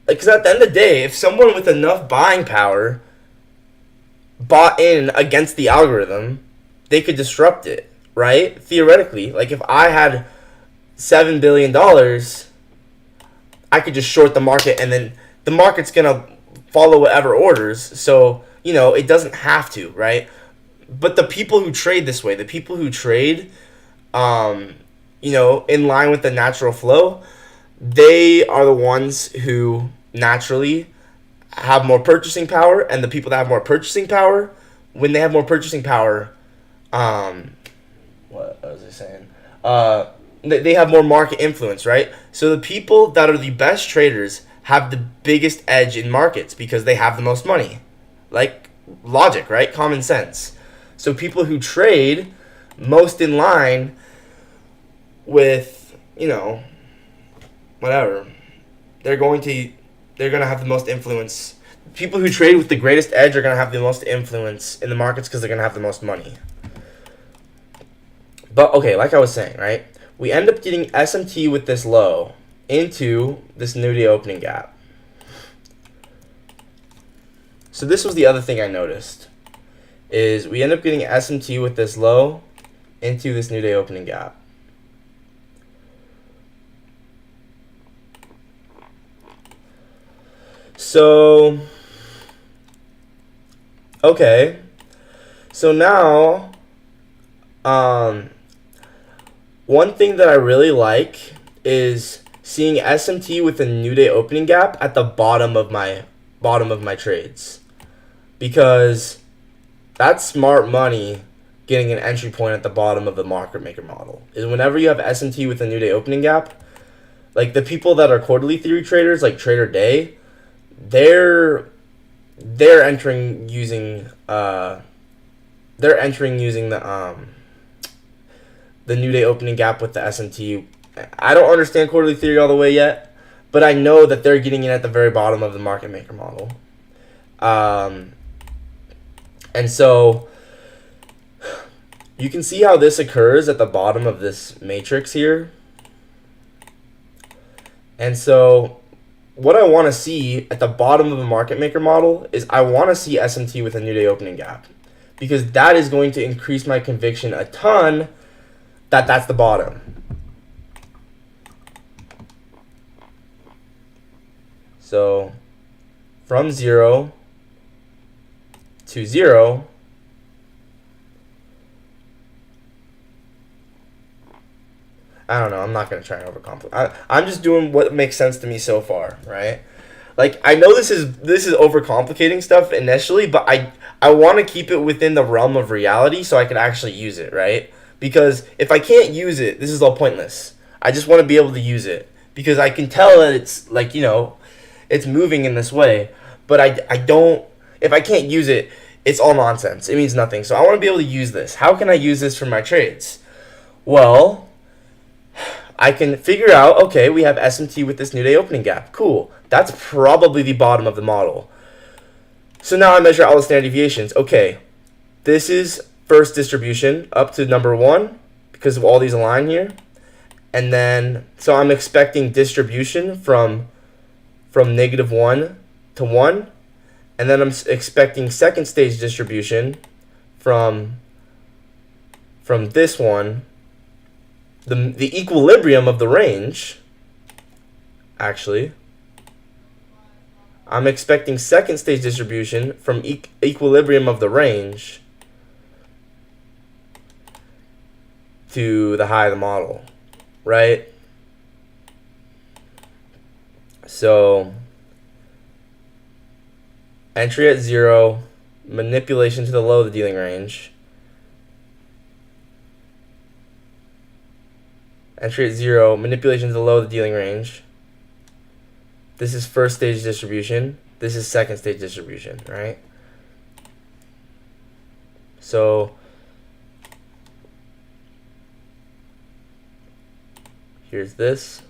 like, because at the end of the day, if someone with enough buying power bought in against the algorithm, they could disrupt it, right? Theoretically, like, if I had $7 billion, I could just short the market, and then the market's gonna follow whatever orders. So, it doesn't have to, right? But the people who trade this way, the people who trade, in line with the natural flow, they are the ones who naturally have more purchasing power, and the people that have more purchasing power when they have more purchasing power, what was I saying? They have more market influence, right? So the people that are the best traders have the biggest edge in markets because they have the most money. Like logic, right? Common sense. So people who trade most in line with, whatever, they're going to have the most influence. People who trade with the greatest edge are going to have the most influence in the markets because they're going to have the most money. But, okay, like I was saying, right? We end up getting SMT with this low into this new day opening gap. So this was the other thing I noticed, is we end up getting SMT with this low into this new day opening gap. So, okay. So now, one thing that I really like is seeing SMT with a new day opening gap at the bottom of my trades, because that's smart money. Getting an entry point at the bottom of the market maker model is whenever you have SMT with a new day opening gap, like the people that are quarterly theory traders, like Trader Day, they're entering using the new day opening gap with the SMT. I don't understand quarterly theory all the way yet, but I know that they're getting in at the very bottom of the market maker model. And so you can see how this occurs at the bottom of this matrix here. And so what I want to see at the bottom of the market maker model is I want to see SMT with a new day opening gap, because that is going to increase my conviction a ton that that's the bottom. So from 0 to 0, I don't know. I'm not going to try and overcomplicate. I'm just doing what makes sense to me so far, right? Like, I know this is overcomplicating stuff initially, but I want to keep it within the realm of reality so I can actually use it, right? Because if I can't use it, this is all pointless. I just want to be able to use it because I can tell that it's like, it's moving in this way, but I don't, if I can't use it, it's all nonsense. It means nothing. So I want to be able to use this. How can I use this for my trades? Well, I can figure out, okay, we have SMT with this new day opening gap. Cool. That's probably the bottom of the model. So now I measure all the standard deviations. Okay, this is first distribution up to number 1 because of all these align here. And then, so I'm expecting distribution from -1 to 1. And then I'm expecting second stage distribution from this one. The equilibrium of the range, actually, I'm expecting second stage distribution from equilibrium of the range to the high of the model, right? So entry at 0, manipulation to the low of the dealing range. Entry at 0, manipulation to the low of the dealing range. This is first stage distribution. This is second stage distribution, right? So here's this.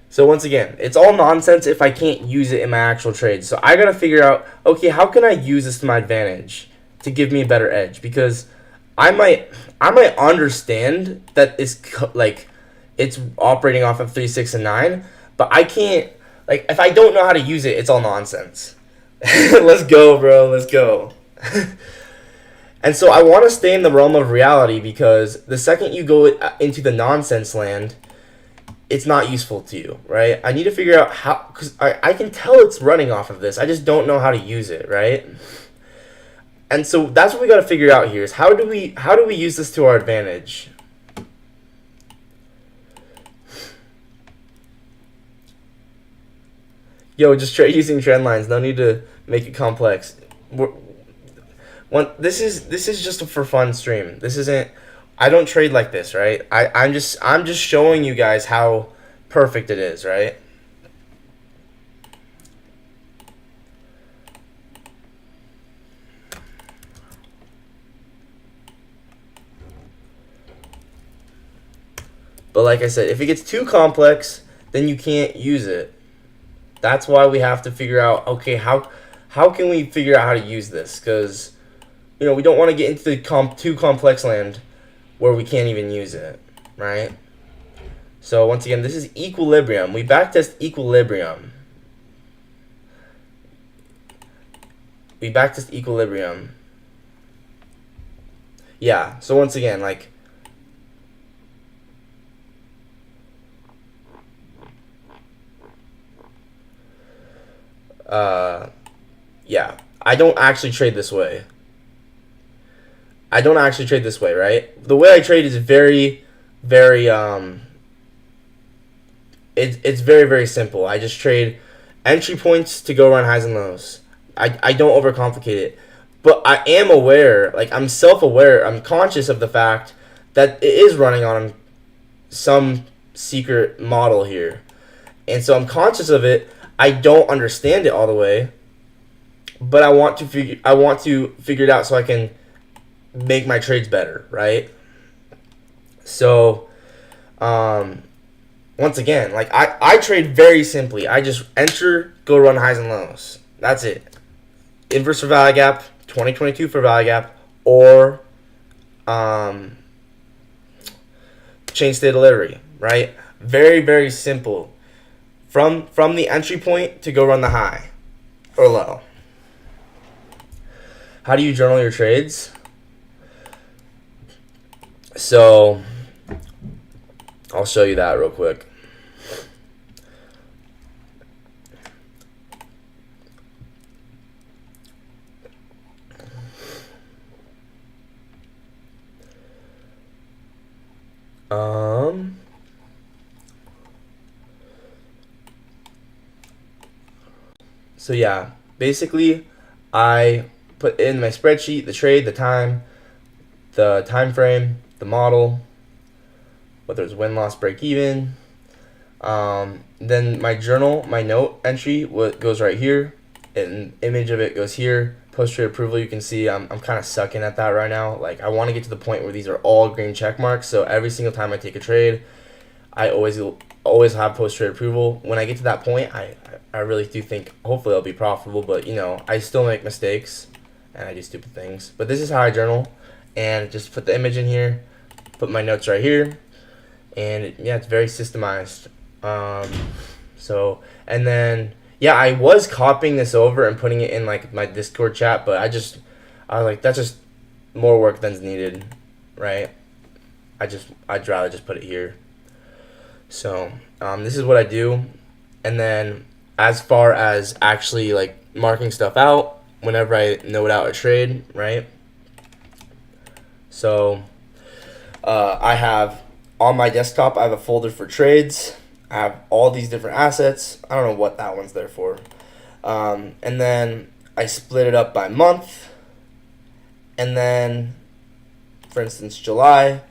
So once again, it's all nonsense if I can't use it in my actual trades. So I gotta figure out, okay, how can I use this to my advantage to give me a better edge? Because I might understand that it's operating off of 3, 6, and 9, but I can't, like, if I don't know how to use it, it's all nonsense. Let's go, bro. Let's go. And so I want to stay in the realm of reality, because the second you go into the nonsense land, it's not useful to you, right? I need to figure out how, because I can tell it's running off of this. I just don't know how to use it, right? And so that's what we got to figure out here, is how do we use this to our advantage? Yo, just try using trend lines. No need to make it complex. This is just a for fun stream. This isn't. I don't trade like this, right? I'm just showing you guys how perfect it is, right? But like I said, if it gets too complex, then you can't use it. That's why we have to figure out, okay, how can we figure out how to use this? Because, we don't want to get into the too complex land where we can't even use it, right? So once again, this is equilibrium. We backtest equilibrium. Yeah, so once again, like, yeah, I don't actually trade this way. Right? The way I trade is very, very, it's very, very simple. I just trade entry points to go run highs and lows. I don't overcomplicate it. But I am aware, like, I'm self-aware, I'm conscious of the fact that it is running on some secret model here. And so I'm conscious of it. I don't understand it all the way, but I want to figure it out so I can make my trades better, right? So, once again, like I trade very simply. I just enter, go run highs and lows. That's it. Inverse for value gap, 2022 for value gap, or chain state delivery, right? Very, very simple. From the entry point to go run the high or low. How do you journal your trades? So I'll show you that real quick. So yeah, basically I put in my spreadsheet the trade, the time frame, the model, whether it's win, loss, break even. Then my journal, my note entry goes right here, and image of it goes here. Post trade approval, you can see I'm kind of sucking at that right now. Like, I want to get to the point where these are all green check marks. So every single time I take a trade, I always have post trade approval. When I get to that point, I really do think hopefully I'll be profitable. But I still make mistakes and I do stupid things. But this is how I journal, and just put the image in here, put my notes right here, and it's very systemized. And then I was copying this over and putting it in like my Discord chat, but I was like, that's just more work than's needed, right? I'd rather just put it here. So this is what I do. And then as far as actually like marking stuff out whenever I note out a trade, right? So I have on my desktop, I have a folder for trades. I have all these different assets. I don't know what that one's there for. And then I split it up by month. And then, for instance, July,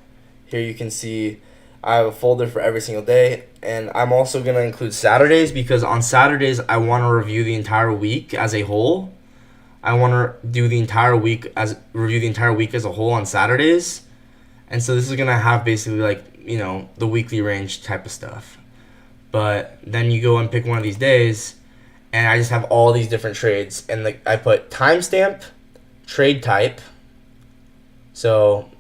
here you can see I have a folder for every single day. And I'm also going to include Saturdays, because on Saturdays, I want to review the entire week as a whole. I want to do review the entire week as a whole on Saturdays. And so this is going to have basically like, the weekly range type of stuff. But then you go and pick one of these days, and I just have all these different trades. And I put timestamp, trade type. So,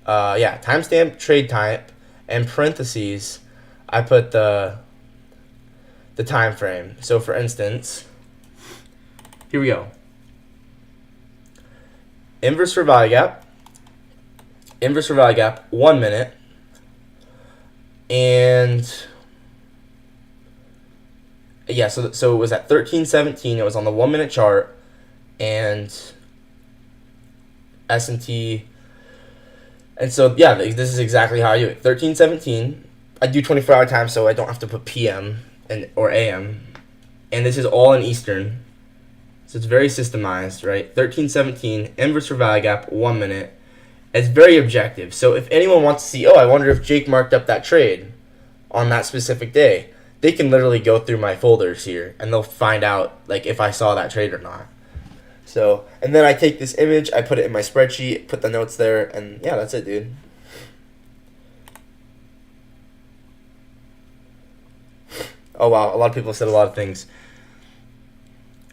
timestamp, trade type, and parentheses, I put the time frame. So, for instance, here we go. Inverse for value gap. 1 minute. And so it was at 13:17. It was on the 1 minute chart, and S&T. And so this is exactly how I do it. 13:17. I do 24-hour time, so I don't have to put PM or AM. and this is all in Eastern. So it's very systemized, right? 13.17, inverse for value gap, 1 minute. It's very objective. So if anyone wants to see, I wonder if Jake marked up that trade on that specific day, they can literally go through my folders here and they'll find out like if I saw that trade or not. So, and then I take this image, I put it in my spreadsheet, put the notes there, and yeah, that's it, dude. Oh wow, a lot of people said a lot of things.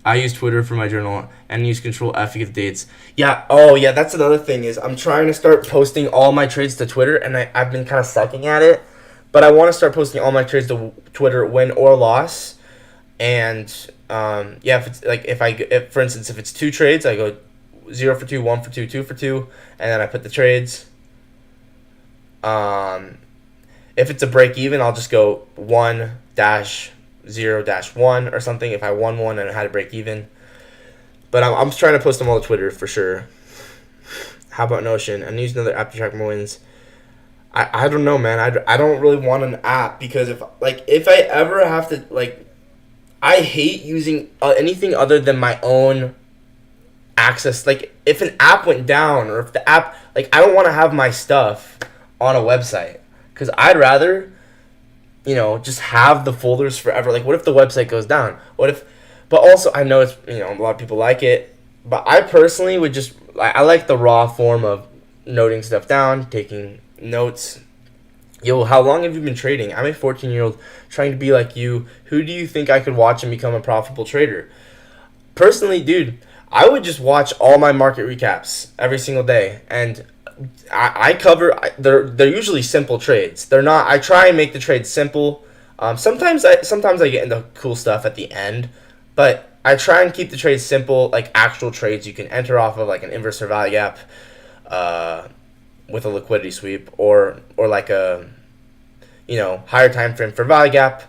I use Twitter for my journal and use Control F to get dates. Yeah, that's another thing is I'm trying to start posting all my trades to Twitter, and I've been kind of sucking at it. But I want to start posting all my trades to Twitter, win or loss. And if it's like if for instance if it's 2 trades, I go 0 for 2, 1 for 2, 2 for 2, and then I put the trades. If it's a break even, I'll just go 1-0-1 or something if I won one and I had a break even. But I'm trying to post them all to Twitter for sure. How about Notion? And use another app to track my wins. I don't know, man. I don't really want an app because if I ever have to I hate using anything other than my own access. Like if an app went down or if the app I don't want to have my stuff on a website because I'd rather just have the folders forever. Like what if the website goes down? But also I know it's a lot of people like it, but I personally would just I like the raw form of noting stuff down, taking notes. Yo, how long have you been trading? I'm a 14-year-old trying to be like you. Who do you think I could watch and become a profitable trader? Personally, dude, I would just watch all my market recaps every single day, and I cover. They're usually simple trades. They're not. I try and make the trades simple. Sometimes I get into cool stuff at the end, but I try and keep the trades simple, like actual trades you can enter off of, like an inverse or value gap. With a liquidity sweep or like a higher time frame for value gap,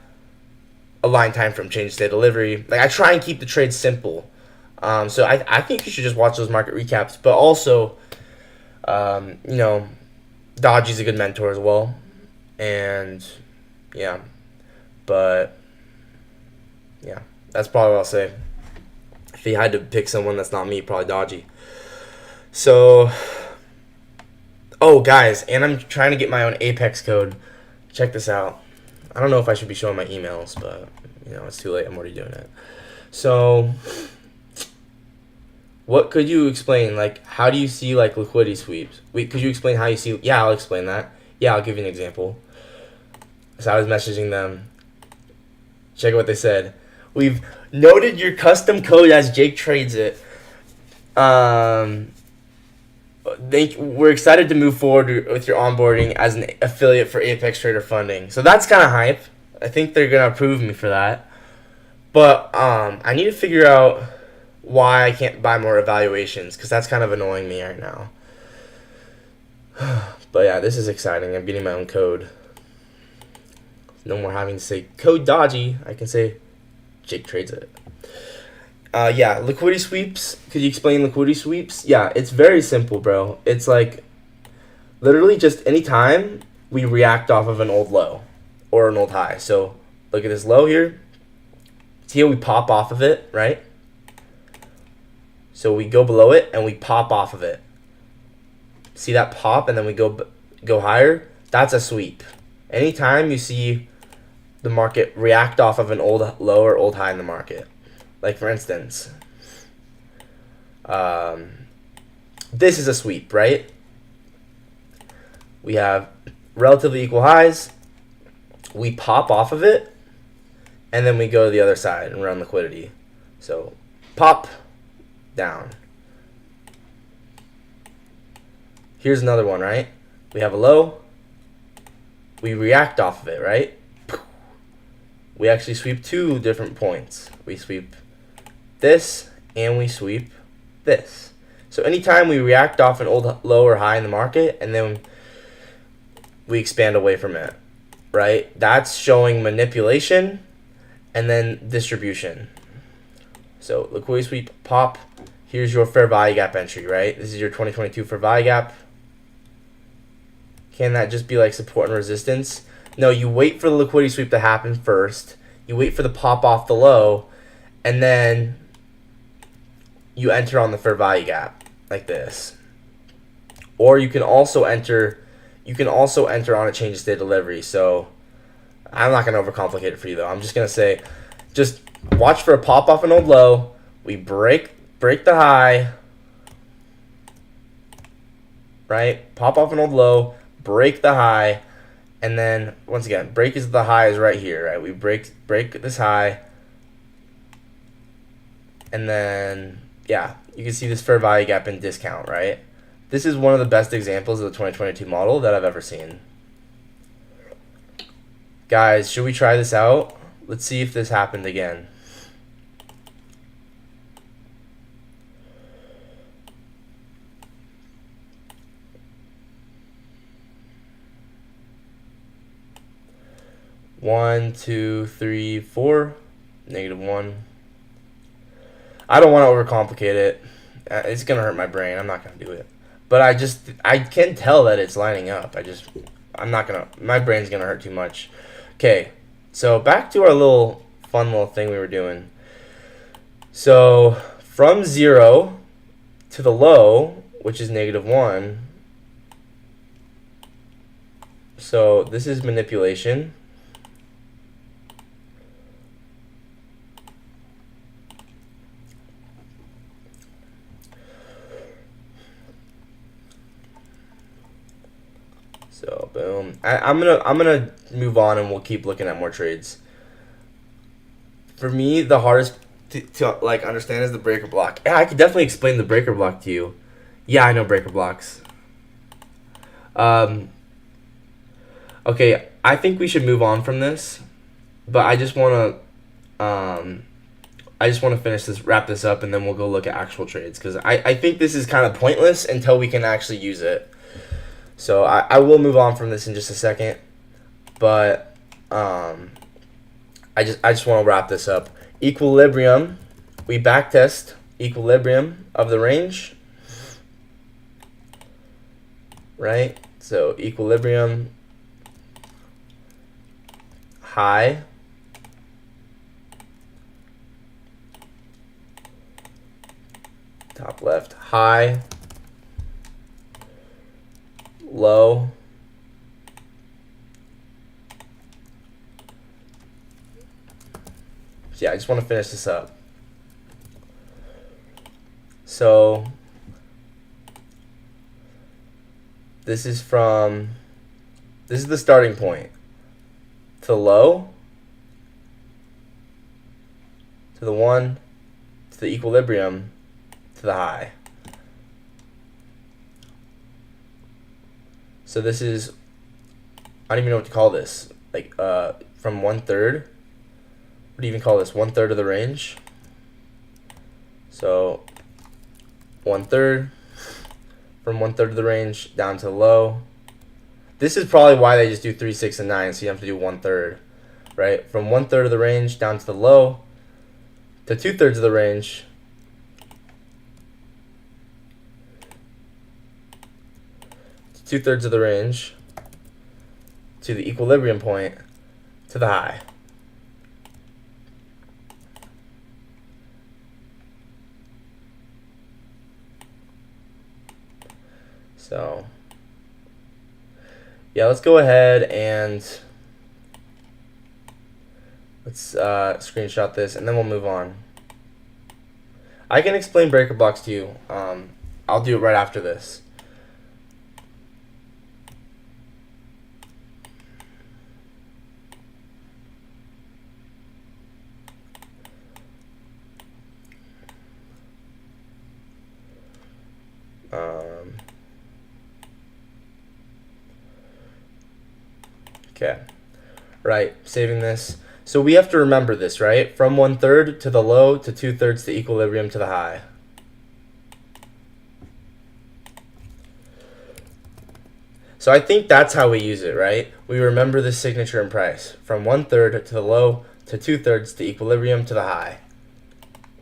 a line time frame change state delivery. Like I try and keep the trades simple. So I think you should just watch those market recaps. But also, Dodgy's a good mentor as well. And yeah, but yeah, that's probably what I'll say. If you had to pick someone that's not me, probably Dodgy. So. Oh, guys, and I'm trying to get my own Apex code. Check this out. I don't know if I should be showing my emails, but, it's too late. I'm already doing it. So, what could you explain? Like, how do you see, liquidity sweeps? Wait, could you explain how you see... Yeah, I'll explain that. Yeah, I'll give you an example. So, I was messaging them. Check out what they said. We've noted your custom code as Jake trades it. We're excited to move forward with your onboarding as an affiliate for Apex Trader Funding. So that's kind of hype. I think they're going to approve me for that. But I need to figure out why I can't buy more evaluations because that's kind of annoying me right now. But yeah, this is exciting. I'm getting my own code. No more having to say code Dodgy. I can say Jake trades it. Liquidity sweeps. Could you explain liquidity sweeps? Yeah, it's very simple, bro. It's literally just any time we react off of an old low or an old high. So look at this low here. See how we pop off of it, right? So we go below it and we pop off of it. See that pop and then we go higher? That's a sweep. Anytime you see the market react off of an old low or old high in the market. Like, for instance, this is a sweep, right? We have relatively equal highs. We pop off of it, and then we go to the other side and run liquidity. So, pop, down. Here's another one, right? We have a low. We react off of it, right? We actually sweep 2 different points. We sweep this and we sweep this. So anytime we react off an old low or high in the market and then we expand away from it, right? That's showing manipulation and then distribution. So liquidity sweep, pop. Here's your fair value gap entry, right? This is your 2022 fair value gap. Can that just be like support and resistance? No, you wait for the liquidity sweep to happen first. You wait for the pop off the low. and then you enter on the fair value gap like this. Or you can also enter on a change of state delivery. So I'm not going to overcomplicate it for you though. I'm just going to say just watch for a pop off an old low. We break the high, right? Pop off an old low, break the high, and then once again, break is the high is right here, right? We break this high, and then yeah, you can see this fair value gap in discount, right? This is one of the best examples of the 2022 model that I've ever seen. Guys, should we try this out? Let's see if this happened again. One, two, three, four, -1. I don't want to overcomplicate it. It's gonna hurt my brain. I'm not gonna do it. But I can tell that it's lining up. I'm not gonna. My brain's gonna hurt too much. Okay, so back to our fun little thing we were doing. So from 0 to the low, which is -1. So this is manipulation. So boom. I'm gonna move on and we'll keep looking at more trades. For me, the hardest to like understand is the breaker block. Yeah, I could definitely explain the breaker block to you. Yeah, I know breaker blocks. Okay, I think we should move on from this, but I just wanna wrap this up, and then we'll go look at actual trades because I think this is kind of pointless until we can actually use it. So I will move on from this in just a second, but I just want to wrap this up. Equilibrium, we backtest equilibrium of the range, right? So equilibrium high, top left, high, low, so yeah, I just want to finish this up. So this is the starting point to the low, to the 1, to the equilibrium, to the high. So this is, I don't even know what to call this, like from 1/3, what do you even call this, 1/3 of the range? So 1/3, from 1/3 of the range down to the low. This is probably why they just do 3, 6, and 9, so you have to do 1/3, right? From 1/3 of the range down to the low, to 2/3 of the range, to 2/3 of the range, to the equilibrium point, to the high. So yeah, let's go ahead and let's screenshot this, and then we'll move on. I can explain breaker blocks to you. I'll do it right after this. Okay, right, saving this. So we have to remember this, right? From 1/3 to the low, to 2/3 to equilibrium, to the high. So I think that's how we use it, right? We remember the signature and price. From 1/3 to the low, to 2/3 to equilibrium, to the high.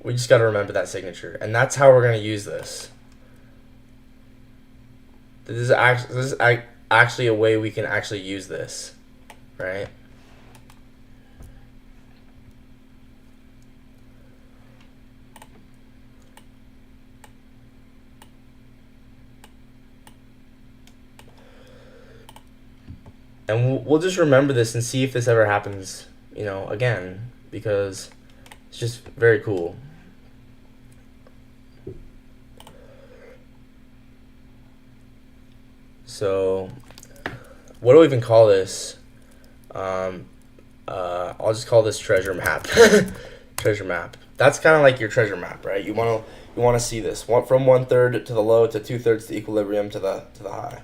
We just got to remember that signature. And that's how we're going to use this. This is actually a way we can actually use this, right? And we'll just remember this and see if this ever happens, you know, again, because it's just very cool. So, what do we even call this? I'll just call this treasure map. Treasure map. That's kind of like your treasure map, right? You want to see this from 1/3 to the low to 2/3 to equilibrium to the high.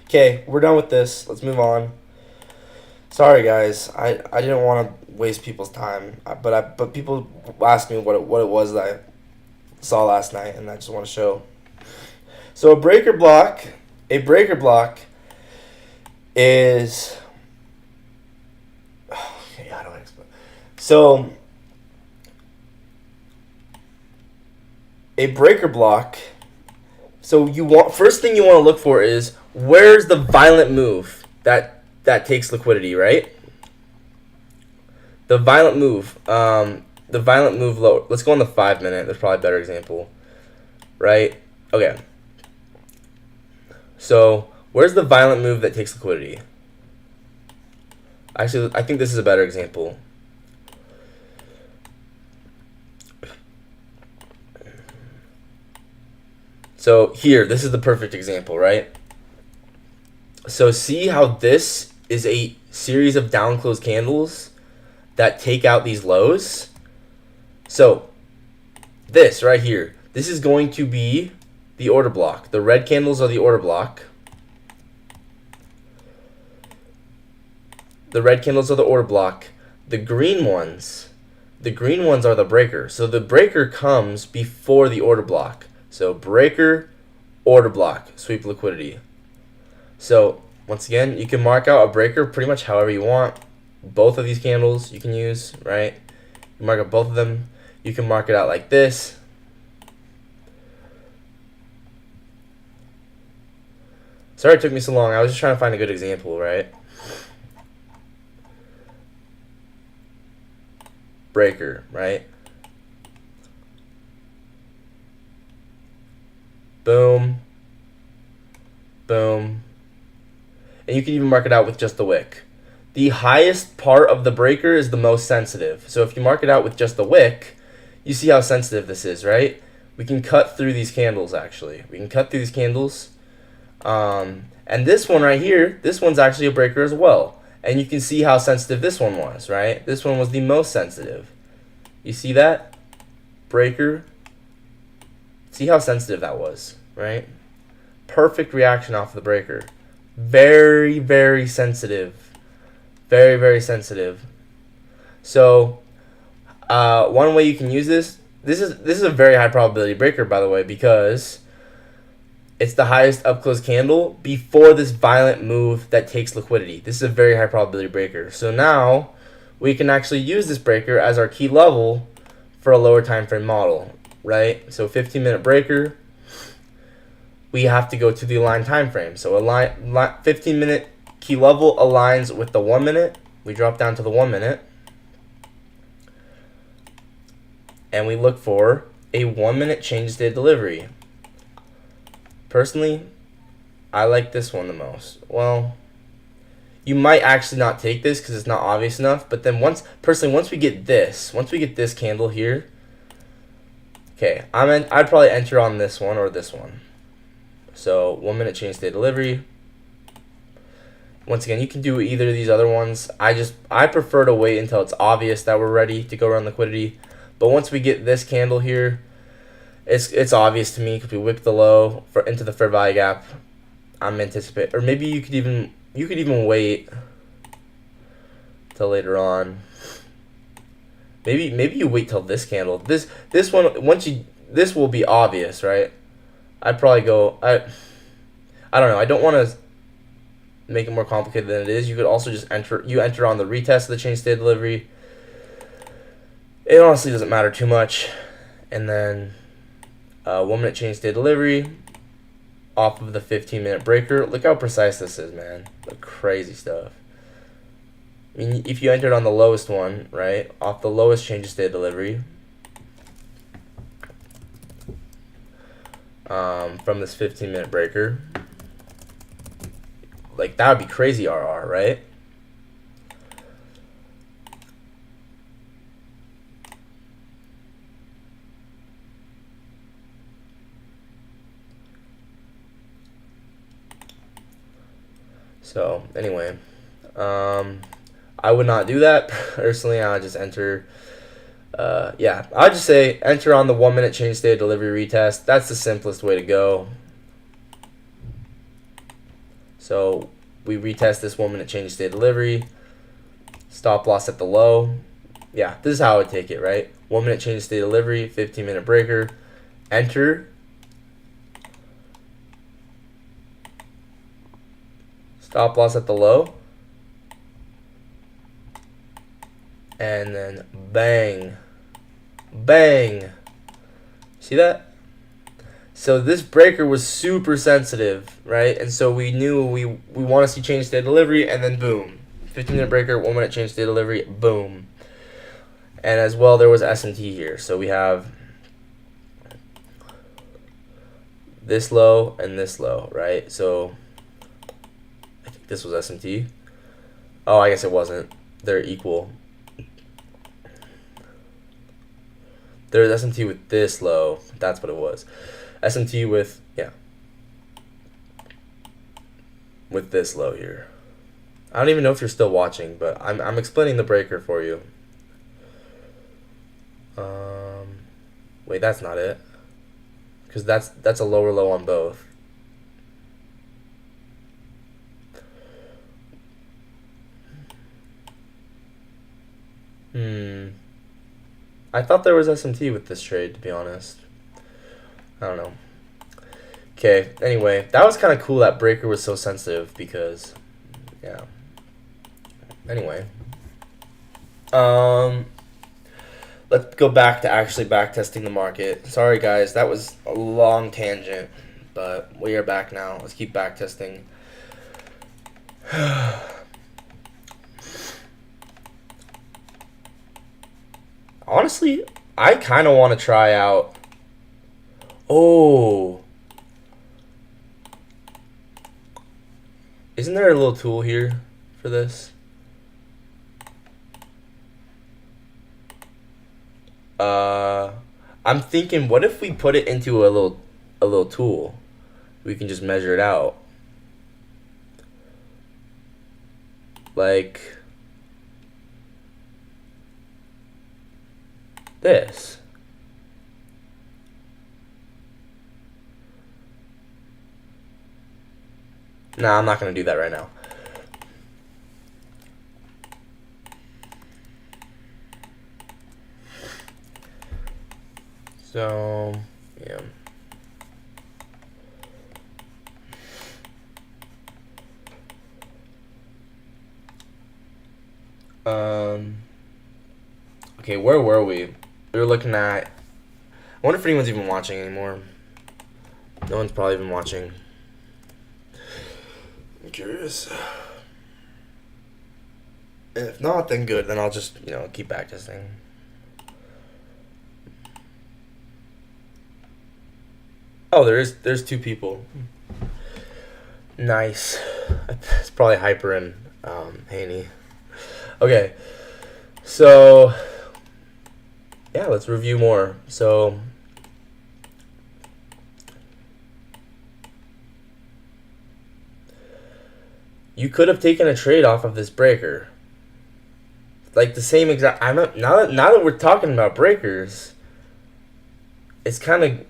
Okay, we're done with this. Let's move on. Sorry guys, I didn't want to waste people's time, but people asked me what it was that I saw last night, and I just want to show. So a breaker block is, okay, how do I explain? So a breaker block. So first thing you want to look for is where's the violent move that takes liquidity, right? The violent move low. Let's go on the 5 minute. There's probably a better example, right? Okay. So where's the violent move that takes liquidity? Actually, I think this is a better example. So here, this is the perfect example, right? So see how this is a series of down close candles that take out these lows? So this right here, this is going to be the order block. The red candles are the order block. The red candles are the order block. The green ones are the breaker. So the breaker comes before the order block. So breaker, order block, sweep liquidity. So once again, you can mark out a breaker pretty much however you want. Both of these candles you can use, right? You mark out both of them. You can mark it out like this. Sorry it took me so long. I was just trying to find a good example, right? Breaker, right? Boom. Boom. And you can even mark it out with just the wick. The highest part of the breaker is the most sensitive. So if you mark it out with just the wick, you see how sensitive this is, right? We can cut through these candles, actually. We can cut through these candles. And this one right here, this one's actually a breaker as well. And you can see how sensitive this one was, right? This one was the most sensitive. You see that? Breaker. See how sensitive that was, right? Perfect reaction off the breaker. Very, very sensitive. Very, very sensitive. So, one way you can use this is a very high probability breaker, by the way, because it's the highest up close candle before this violent move that takes liquidity. This is a very high probability breaker. So now we can actually use this breaker as our key level for a lower time frame model, right? So 15-minute breaker, we have to go to the aligned time frame. So 15-minute key level aligns with the 1 minute. We drop down to the 1 minute. And we look for a 1 minute change state delivery. Personally, I like this one the most. Well, you might actually not take this because it's not obvious enough. But then once we get this candle here, okay, I'd probably enter on this one or this one. So 1 minute change state delivery. Once again, you can do either of these other ones. I prefer to wait until it's obvious that we're ready to go around liquidity. But once we get this candle here, it's obvious to me because we wick the low into the fair value gap. I'm anticipating, or maybe you could even wait till later on. Maybe you wait till this candle. This one this will be obvious, right? I'd probably go. I don't know. I don't want to make it more complicated than it is. You could also just enter on the retest of the change state delivery. It honestly doesn't matter too much. And then 1 minute change state delivery off of the 15-minute breaker. Look how precise this is, man. Like crazy stuff. I mean, if you entered on the lowest one, right, off the lowest change of state delivery, from this 15-minute breaker. Like, that would be crazy RR, right? So, anyway, I would not do that. Personally, I would just enter, yeah, I would just say enter on the 1 minute change state of delivery retest. That's the simplest way to go. So, we retest this 1 minute change state of delivery, stop loss at the low. Yeah, this is how I would take it, right? 1 minute change state of delivery, 15-minute breaker, enter. Stop loss at the low. And then bang. Bang. See that? So this breaker was super sensitive, right? And so we knew we want to see change state of delivery, and then boom. 15-minute breaker, 1 minute change state of delivery, boom. And as well, there was SMT here. So we have this low and this low, right? So I think this was SMT. Oh, I guess it wasn't. They're equal. There's SMT with this low. That's what it was. SMT with, yeah, with this low here. I don't even know if you're still watching, but I'm explaining the breaker for you. Wait, that's not it. Because that's a lower low on both. I thought there was SMT with this trade, to be honest. I don't know. Okay, anyway, that was kind of cool that breaker was so sensitive because, yeah. Anyway. Let's go back to actually backtesting the market. Sorry, guys, that was a long tangent, but we are back now. Let's keep backtesting. Honestly, I kind of want to try out. Oh. Isn't there a little tool here for this? I'm thinking, what if we put it into a little tool? We can just measure it out. Like this. Nah, I'm not gonna do that right now. So, yeah. Okay, where were we? We were looking at. I wonder if anyone's even watching anymore. No one's probably even watching. I'm curious. And if not, then good. Then I'll just, keep backtesting. Oh, there's two people. Nice. It's probably Hyper and Haney. Okay. So yeah, let's review more. So you could have taken a trade off of this breaker. Like the same exact. Now that we're talking about breakers, it's kind of,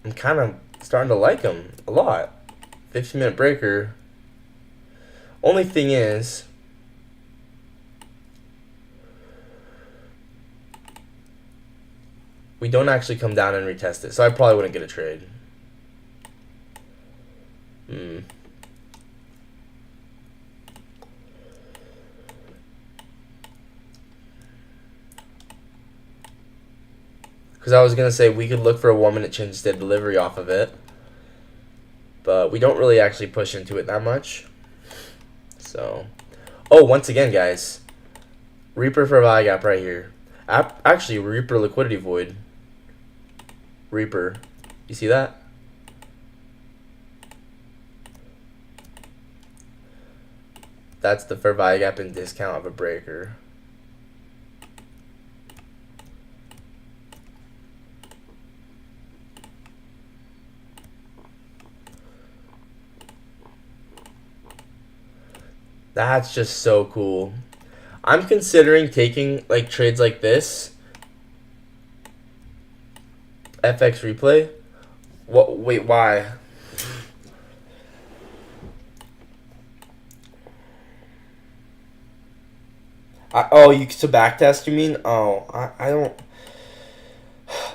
I'm kind of starting to like them a lot. 15-minute breaker. Only thing is, we don't actually come down and retest it, so I probably wouldn't get a trade. Because I was going to say we could look for a 1 minute change state delivery off of it. But we don't really actually push into it that much. So, once again, guys. Reaper for value gap right here. Actually, Reaper liquidity void. Reaper. You see that? That's the fair value gap and discount of a breaker. That's just so cool. I'm considering taking like trades like this. FX replay. What? Wait, why? You to backtest? You mean? Oh, I don't.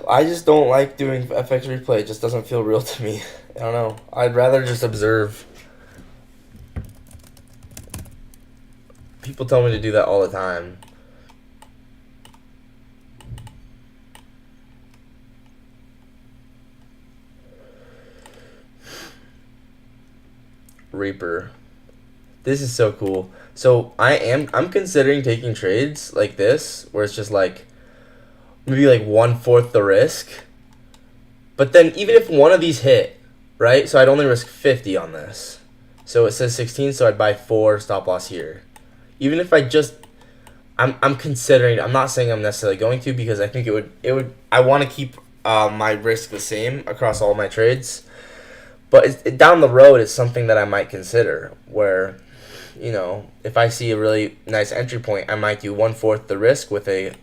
I just don't like doing FX replay. It just doesn't feel real to me. I don't know. I'd rather just observe. People tell me to do that all the time. Reaper. This is so cool. So I'm considering taking trades like this where it's just like maybe like 1/4 the risk. But then even if one of these hit, right? So I'd only risk 50 on this. So it says 16, so I'd buy 4 stop loss here. Even if I just I'm considering, I'm not saying I'm necessarily going to, because I think it would I want to keep my risk the same across all my trades. But down the road, it's something that I might consider where, you know, if I see a really nice entry point, I might do 1/4 the risk with a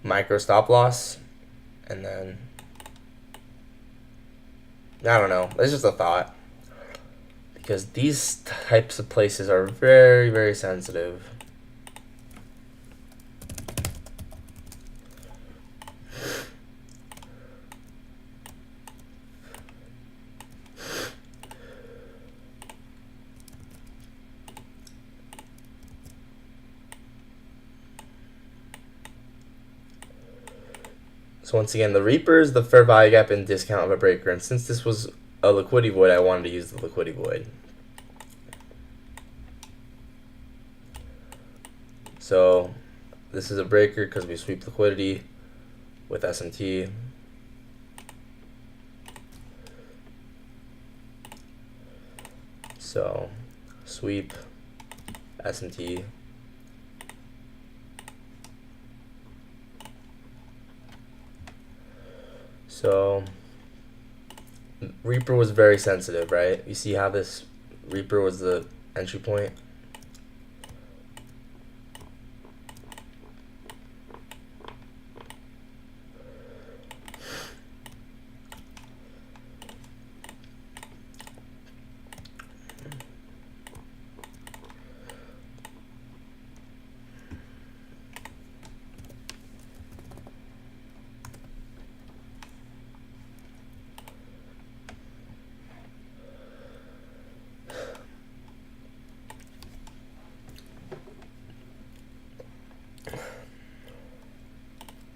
micro stop loss. And then, I don't know. It's just a thought. Because these types of places are very, very sensitive. So once again, the Reaper is the fair value gap and discount of a breaker. And since this was a liquidity void, I wanted to use the liquidity void. So this is a breaker because we sweep liquidity with SMT. So sweep SMT. So Reaper was very sensitive, right? You see how this Reaper was the entry point?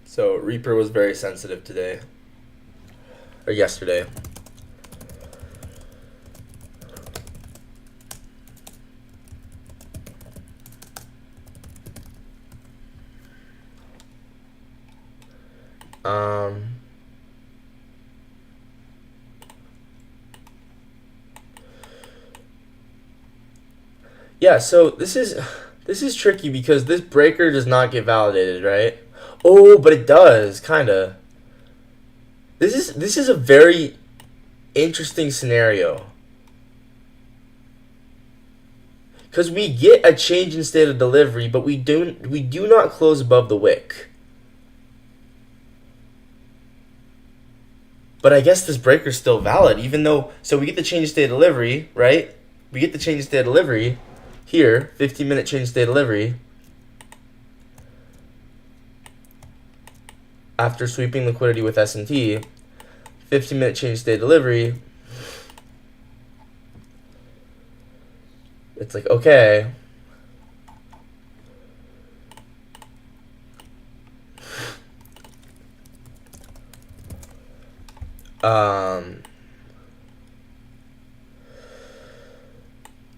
So Reaper was very sensitive today, or yesterday. Yeah, so this is tricky because this breaker does not get validated, right? Oh, but it does, kind of. This is a very interesting scenario. Because we get a change in state of delivery, but we do not close above the wick. But I guess this breaker is still valid, even though, so we get the change in state of delivery, right? We get the change in state of delivery here, 15-minute change in state of delivery. After sweeping liquidity with S&T, 15-minute change state delivery. It's like, okay.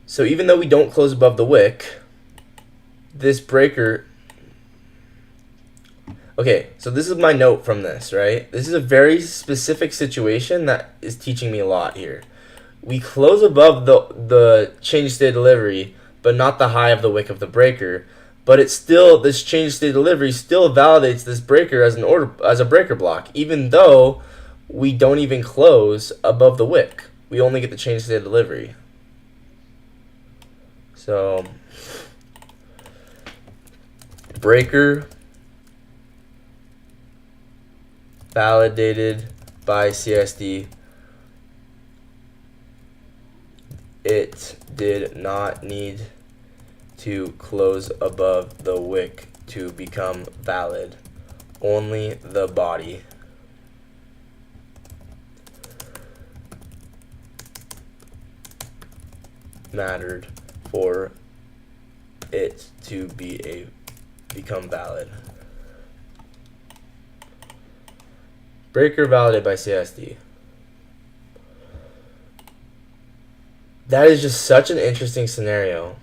So even though we don't close above the wick, this breaker, Okay, so this is my note from this, right? This is a very specific situation that is teaching me a lot here. We close above the change state delivery, but not the high of the wick of the breaker. But it's still, this change state delivery still validates this breaker as a breaker block, even though we don't even close above the wick. We only get the change state delivery. So breaker validated by CSD. It did not need to close above the wick to become valid. Only the body. Mattered for it to become valid. Breaker validated by CSD. That is just such an interesting scenario.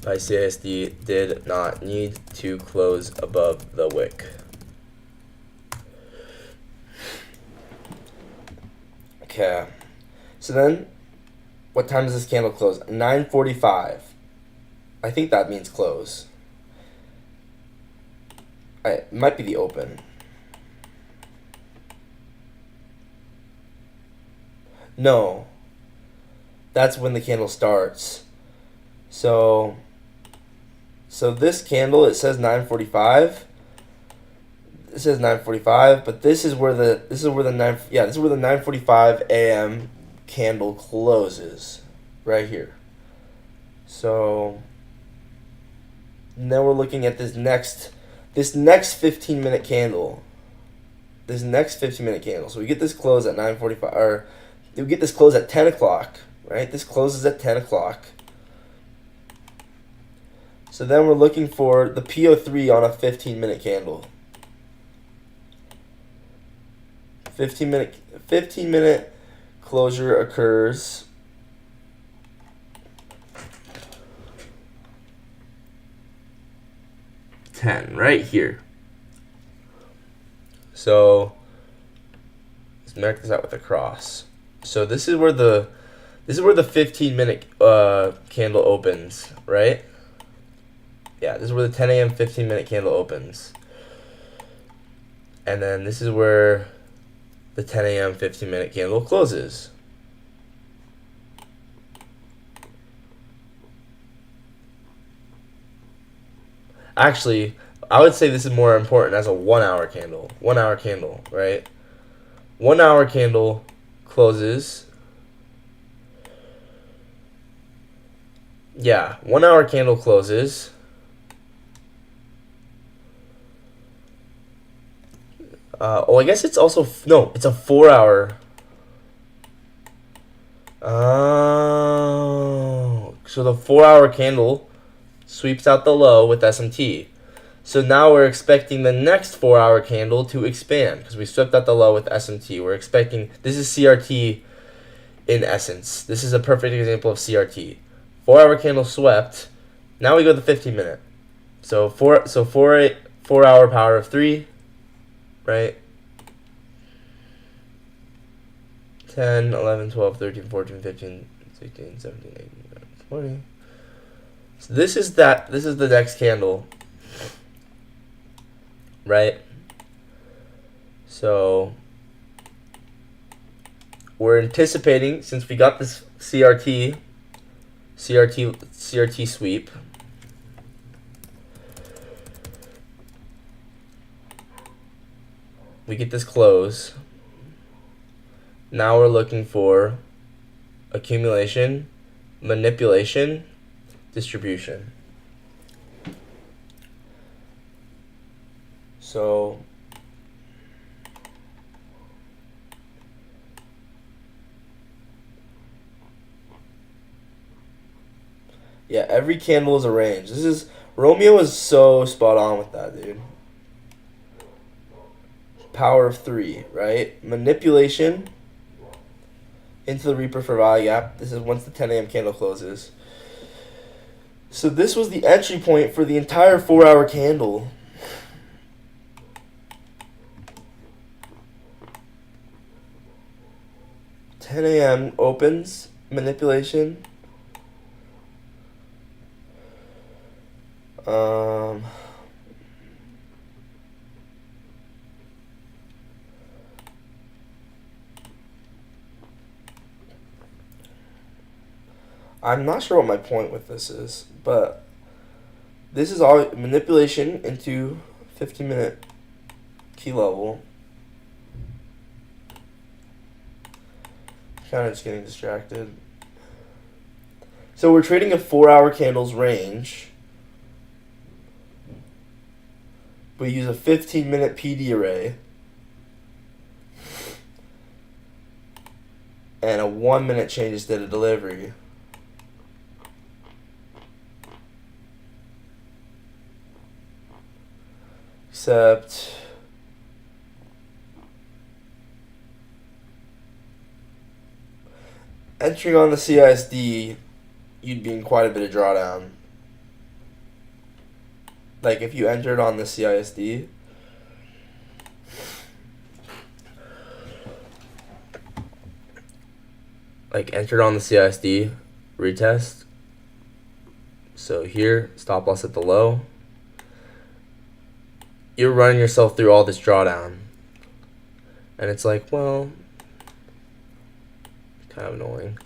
By CSD did not need to close above the wick. Okay, so then what time does this candle close? 9:45. I think that means close. It might be the open. No, that's when the candle starts. So this candle, it says 9:45. It says 9:45, but this is where the 9:45 a.m. candle closes, right here. So now we're looking at this next 15-minute candle. This next 15-minute candle. So we get this close at 9:45, or we get this close at 10 o'clock, right? This closes at 10 o'clock. So then we're looking for the PO3 on a 15-minute candle. 15-minute closure occurs right here. So let's mark this out with a cross. So this is where the 15-minute candle opens, right? Yeah, this is where the 10 a.m. 15-minute candle opens. And then this is where the 10 a.m. 15-minute candle closes. Actually, I would say this is more important as a 1 hour candle. 1 hour candle, right? 1 hour candle closes. Yeah, 1 hour candle closes. I guess it's also, no, it's a 4 hour. Oh, so the 4 hour candle sweeps out the low with SMT. So now we're expecting the next 4 hour candle to expand because we swept out the low with SMT. We're expecting, this is CRT in essence. This is a perfect example of CRT. 4 hour candle swept. Now we go to the 15-minute. So 4 hour power of 3. Right? 10, 11, 12, 13, 14, 15, 16, 17, 18, 19, 20. So this is the next candle. Right? So we're anticipating, since we got this CRT sweep, we get this close. Now we're looking for accumulation, manipulation, distribution. So Yeah, every candle is a range. Romeo is so spot on with that, dude. Power of 3, right? Manipulation into the Reaper for value gap. This is once the 10 a.m. candle closes. So this was the entry point for the entire 4-hour candle. $10 a.m. opens, manipulation. I'm not sure what my point with this is, but this is all manipulation into 15-minute key level. Kind of just getting distracted. So we're trading a 4-hour candles range. We use a 15-minute PD array and a 1-minute change of state of delivery. Except entering on the CISD, you'd be in quite a bit of drawdown. Like if you entered on the CISD, retest. So here, stop loss at the low. You're running yourself through all this drawdown. And it's like, well, kind of annoying.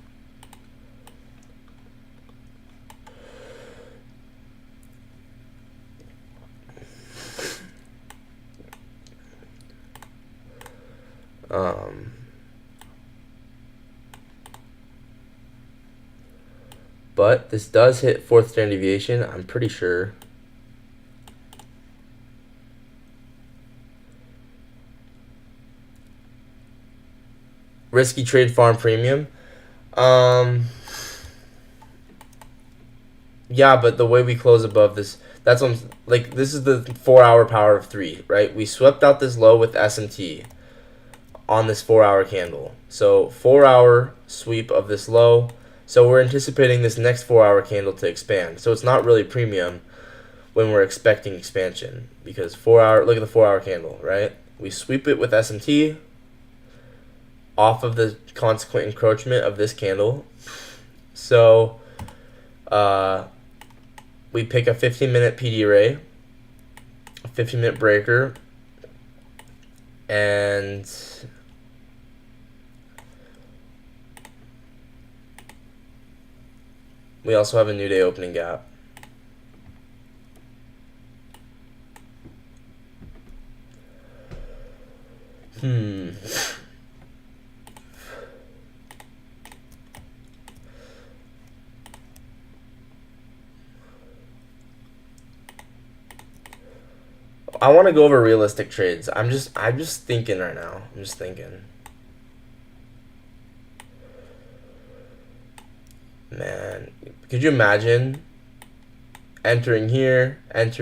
But this does hit 4th standard deviation, I'm pretty sure. Risky trade farm premium. Yeah, but the way we close above this, that's what this is the 4-hour power of 3, right? We swept out this low with SMT on this 4-hour candle. So 4-hour sweep of this low. So we're anticipating this next 4-hour candle to expand. So it's not really premium when we're expecting expansion, because look at the 4-hour candle, right? We sweep it with SMT off of the consequent encroachment of this candle. So we pick a 15-minute PD array, a 15-minute breaker, and we also have a new day opening gap. I want to go over realistic trades. I'm just thinking right now. I'm just thinking. Man, could you imagine entering here, and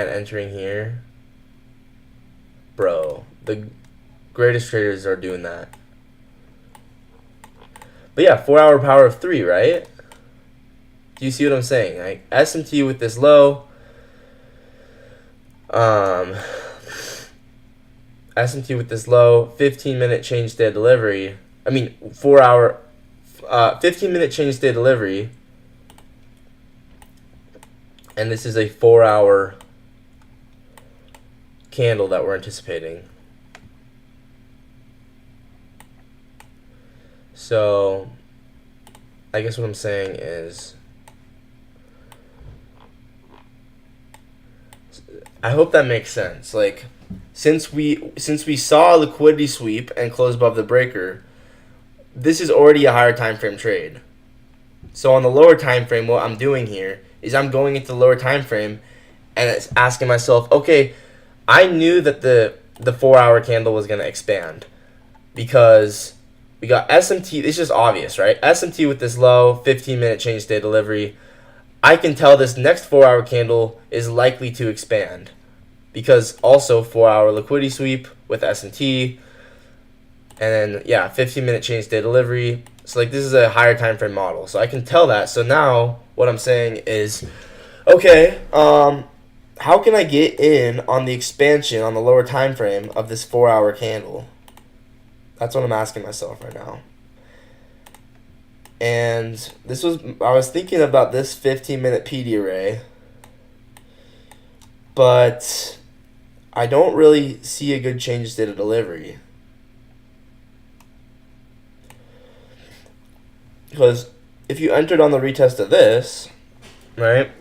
entering here? Bro, the greatest traders are doing that. But yeah, 4-hour power of 3, right? Do you see what I'm saying? Like SMT with this low. SMT with this low, 15-minute change day delivery. 15-minute change day delivery. And this is a 4-hour candle that we're anticipating. So, I guess what I'm saying is, I hope that makes sense. Like, since we saw a liquidity sweep and close above the breaker, this is already a higher time frame trade. So on the lower time frame, what I'm doing here is I'm going into the lower time frame and it's asking myself, okay, I knew that the 4-hour candle was going to expand because We got SMT. It's just obvious, right? SMT with this low 15-minute change day delivery. I can tell this next 4-hour candle is likely to expand because also 4-hour liquidity sweep with SMT. And then, yeah, 15-minute change day delivery. So, like, this is a higher time frame model. So I can tell that. So now what I'm saying is, okay, how can I get in on the expansion on the lower time frame of this 4-hour candle? That's what I'm asking myself right now. And I was thinking about this 15-minute PD array, but I don't really see a good change state of delivery. Because if you entered on the retest of this, right?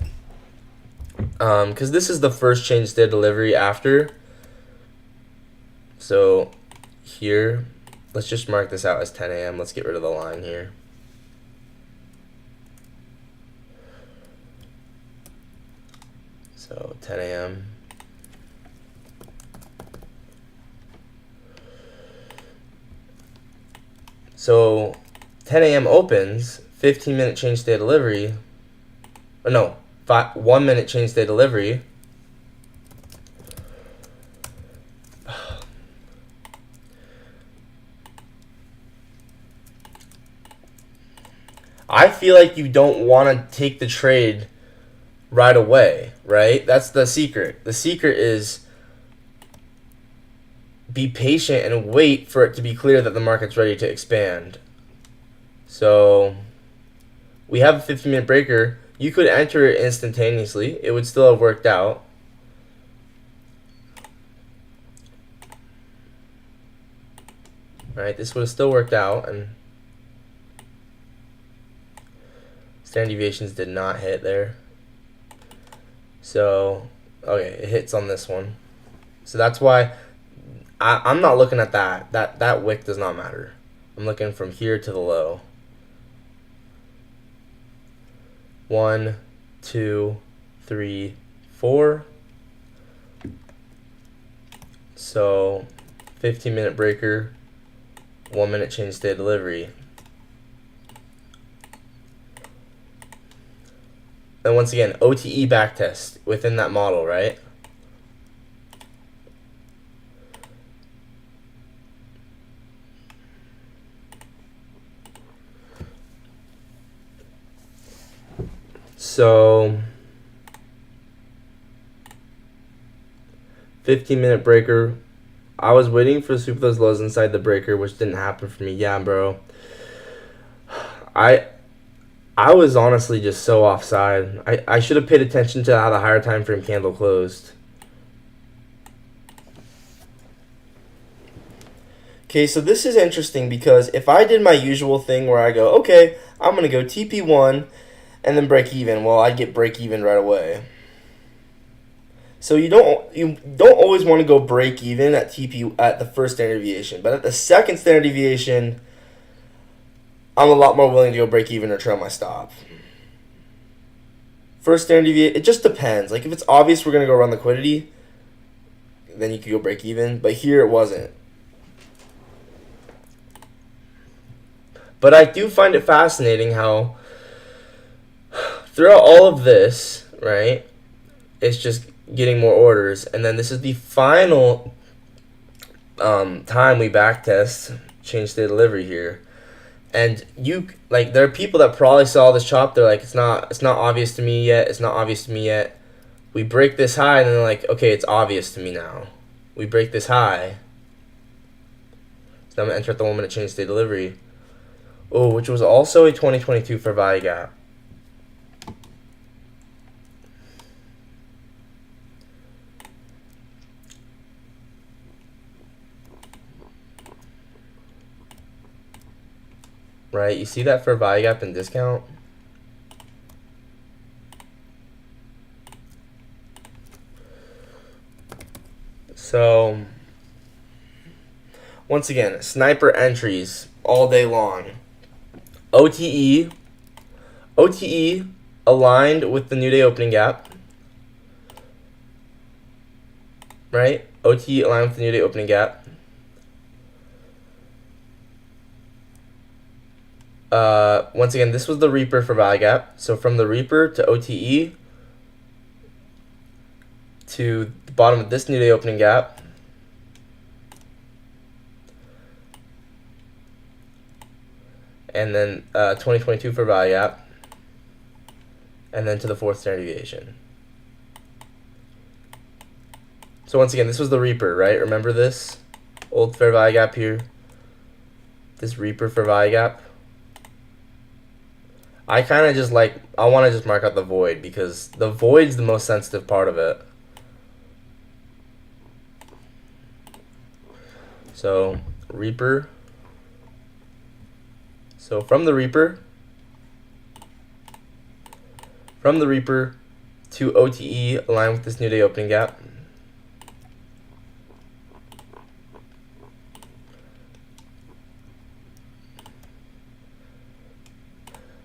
Because this is the first change state of delivery after. So here, let's just mark this out as 10 a.m. Let's get rid of the line here. So 10 a.m. So 10 a.m. opens, 15-minute change state delivery. Or no, 1-minute change state delivery. I feel like you don't want to take the trade right away, right? That's the secret. The secret is be patient and wait for it to be clear that the market's ready to expand. So we have a 15-minute breaker. You could enter it instantaneously. It would still have worked out. All right, this would have still worked out, and standard deviations did not hit there. So, okay, it hits on this one. So that's why I'm not looking at that. That wick does not matter. I'm looking from here to the low. 1, 2, 3, 4. So 15-minute breaker, 1-minute change state delivery. And once again, OTE backtest within that model, right? So 15-minute breaker. I was waiting for the sweep of those lows inside the breaker, which didn't happen for me. Yeah, bro. I was honestly just so offside. I should have paid attention to how the higher time frame candle closed. Okay, so this is interesting because if I did my usual thing where I go, okay, I'm going to go TP1 and then break even, well, I'd get break even right away. So you don't always want to go break even at TP at the first standard deviation, but at the second standard deviation, I'm a lot more willing to go break even or trail my stop. First standard deviation, it just depends. Like if it's obvious we're gonna go run liquidity, then you could go break even. But here it wasn't. But I do find it fascinating how throughout all of this, right, it's just getting more orders, and then this is the final time we backtest change state delivery here. And there are people that probably saw this chop. They're like, it's not obvious to me yet. It's not obvious to me yet. We break this high, and then they're like, okay, it's obvious to me now. We break this high. So I'm gonna enter at the 1-minute change state delivery. Oh, which was also a 2022 for value gap. Right, you see that for value gap and discount? So, once again, sniper entries all day long. OTE aligned with the new day opening gap. Right? OTE aligned with the new day opening gap. Once again, this was the Reaper for value gap. So from the Reaper to OTE to the bottom of this new day opening gap. And then 2022 for value gap. And then to the fourth standard deviation. So once again, this was the Reaper, right? Remember this? Old fair value gap here. This Reaper for value gap. I kind of just like, I want to just mark out the void because the void's the most sensitive part of it. So, Reaper. So from the Reaper to OTE align with this new day opening gap.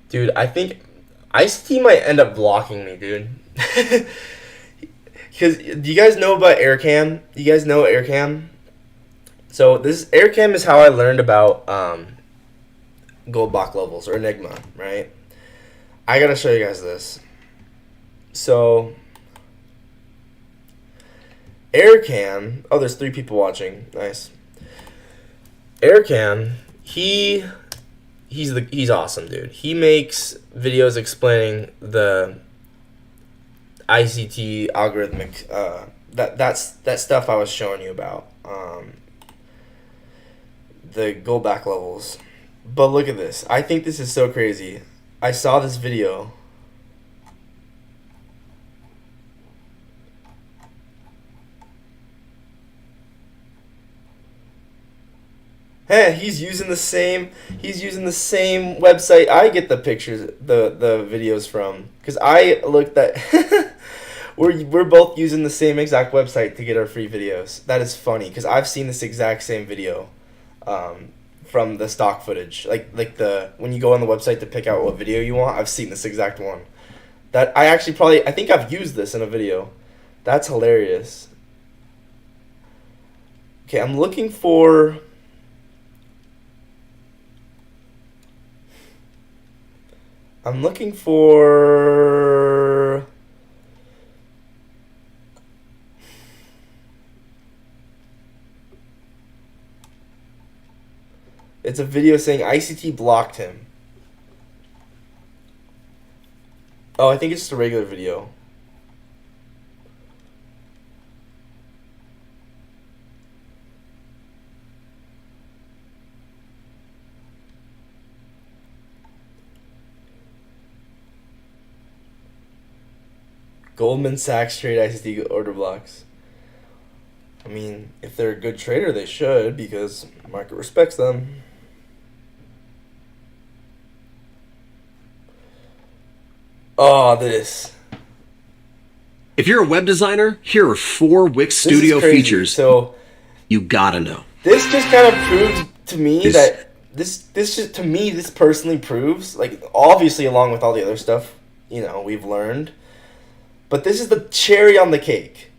Dude, I think ICT might end up blocking me, dude. Because do you guys know about AirCam? You guys know AirCam? So this AirCam is how I learned about gold block levels or Enigma, right? I gotta show you guys this. So AirCam, oh, there's 3 people watching. Nice. AirCam, he's awesome, dude. He makes videos explaining the ICT algorithmic that stuff I was showing you about, the gold back levels. But look at this. I think this is so crazy. I saw this video. Hey, he's using the same website I get the pictures, the videos from, because I looked at we're both using the same exact website to get our free videos. That is funny because I've seen this exact same video from the stock footage, like the when you go on the website to pick out what video you want. I've seen this exact one. That I think I've used this in a video. That's hilarious. Okay, I'm looking for. It's a video saying ICT blocked him. Oh, I think it's just a regular video. Goldman Sachs trade ICT order blocks. I mean, if they're a good trader, they should, because the market respects them. Oh, this. If you're a web designer, here are 4 Wix Studio features so you gotta know. This just kind of proves to me that this personally proves, like, obviously along with all the other stuff, we've learned. But this is the cherry on the cake.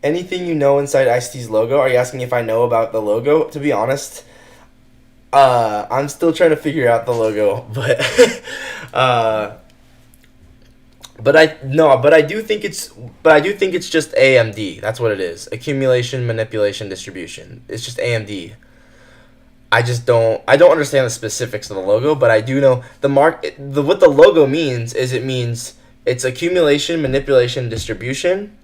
Anything you know inside ICT's logo? Are you asking if I know about the logo? To be honest, I'm still trying to figure out the logo, but I do think it's just AMD. That's what it is. Accumulation, manipulation, distribution. It's just AMD. I don't understand the specifics of the logo, but I do know what the logo means is it's accumulation, manipulation, distribution,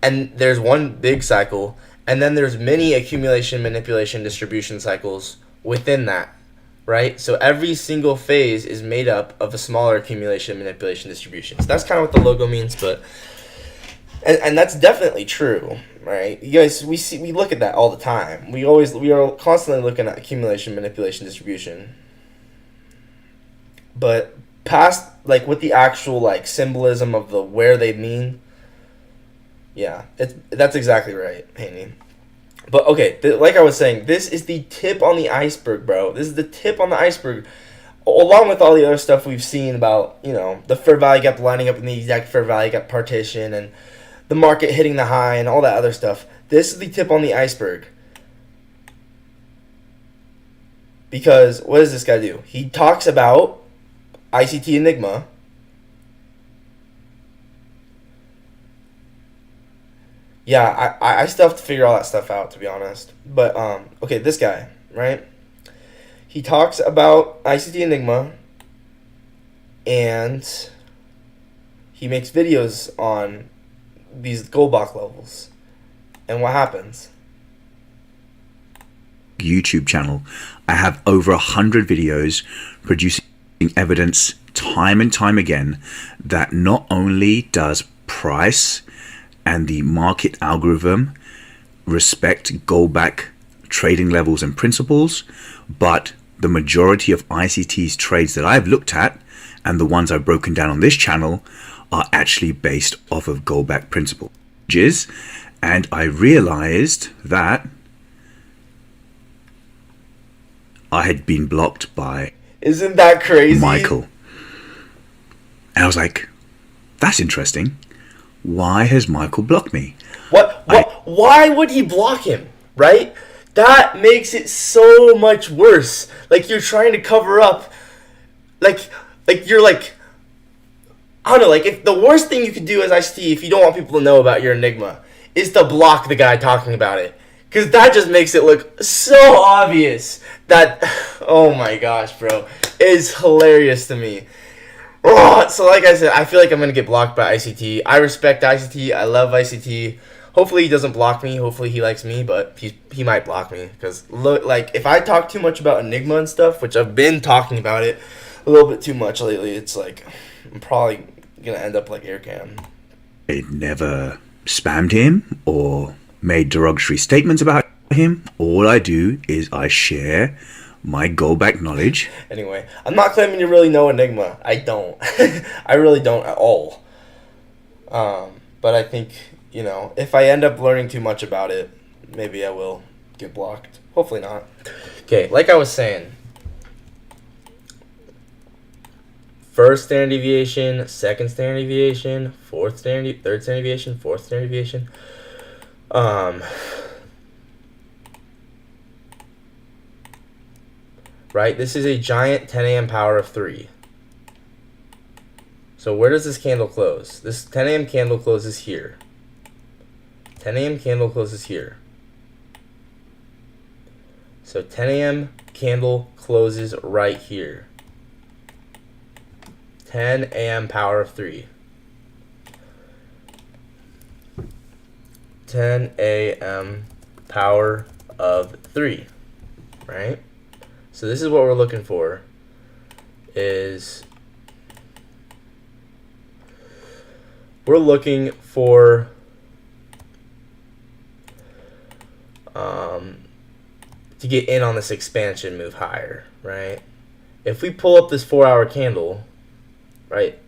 and there's one big cycle, and then there's many accumulation, manipulation, distribution cycles within that, right? So every single phase is made up of a smaller accumulation, manipulation, distribution. So that's kind of what the logo means, but and that's definitely true, right? You guys, we look at that all the time. We are constantly looking at accumulation, manipulation, distribution. But past, like, with the actual, like, symbolism of the where they mean, yeah, that's exactly right, Haney. But okay, like I was saying, this is the tip on the iceberg, bro. This is the tip on the iceberg, along with all the other stuff we've seen about, the fair value gap lining up in the exact fair value gap partition and the market hitting the high and all that other stuff. This is the tip on the iceberg. Because what does this guy do? He talks about ICT Enigma. Yeah, I still have to figure all that stuff out, to be honest. But, okay, this guy, right? He talks about ICT Enigma, and he makes videos on these Goldbach levels. And what happens? YouTube channel. I have over 100 videos producing evidence time and time again that not only does price and the market algorithm respect Goldbach trading levels and principles, but the majority of ICT's trades that I've looked at and the ones I've broken down on this channel are actually based off of Goldbach principles. And I realized that I had been blocked by Isn't that crazy? Michael. And I was like, that's interesting. Why has Michael blocked me? Why would he block him, right? That makes it so much worse. Like, you're trying to cover up, like you're like, I don't know, like, if the worst thing you could do as ICT, if you don't want people to know about your Enigma, is to block the guy talking about it. Because that just makes it look so obvious that, oh my gosh, bro, it's hilarious to me. Oh, so like I said, I feel like I'm going to get blocked by ICT. I respect ICT. I love ICT. Hopefully he doesn't block me. Hopefully he likes me, but he might block me. Because, look, like, if I talk too much about Enigma and stuff, which I've been talking about it a little bit too much lately, it's like, I'm probably going to end up like Aircam. I never spammed him or made derogatory statements about him. All I do is I share my Goldbach knowledge. Anyway, I'm not claiming to really know Enigma. I don't. I really don't at all. But I think, you know, if I end up learning too much about it, maybe I will get blocked. Hopefully not. Okay, like I was saying, first standard deviation, second standard deviation, third standard deviation, fourth standard deviation. Right, this is a giant 10 a.m. power of 3. So where does this candle close? This 10 a.m. candle closes here. 10 a.m. candle closes here. So 10 a.m. candle closes right here. 10 a.m. power of 3. 10 a.m. power of 3. Right? So this is what we're looking for, is we're looking for to get in on this expansion move higher, right? If we pull up this 4-hour candle, right?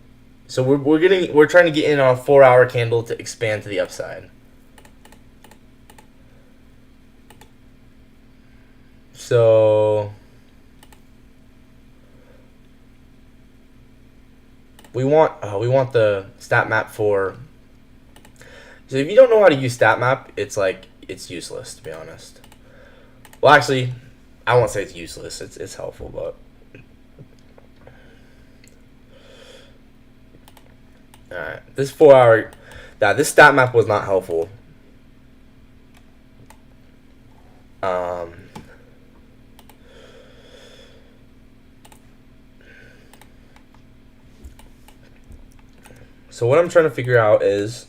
So we're trying to get in on a 4-hour candle to expand to the upside. So we want the stat map for. So if you don't know how to use stat map, it's useless, to be honest. Well, actually, I won't say it's useless. It's helpful, but all right. This 4-hour, this stat map was not helpful. So what I'm trying to figure out is,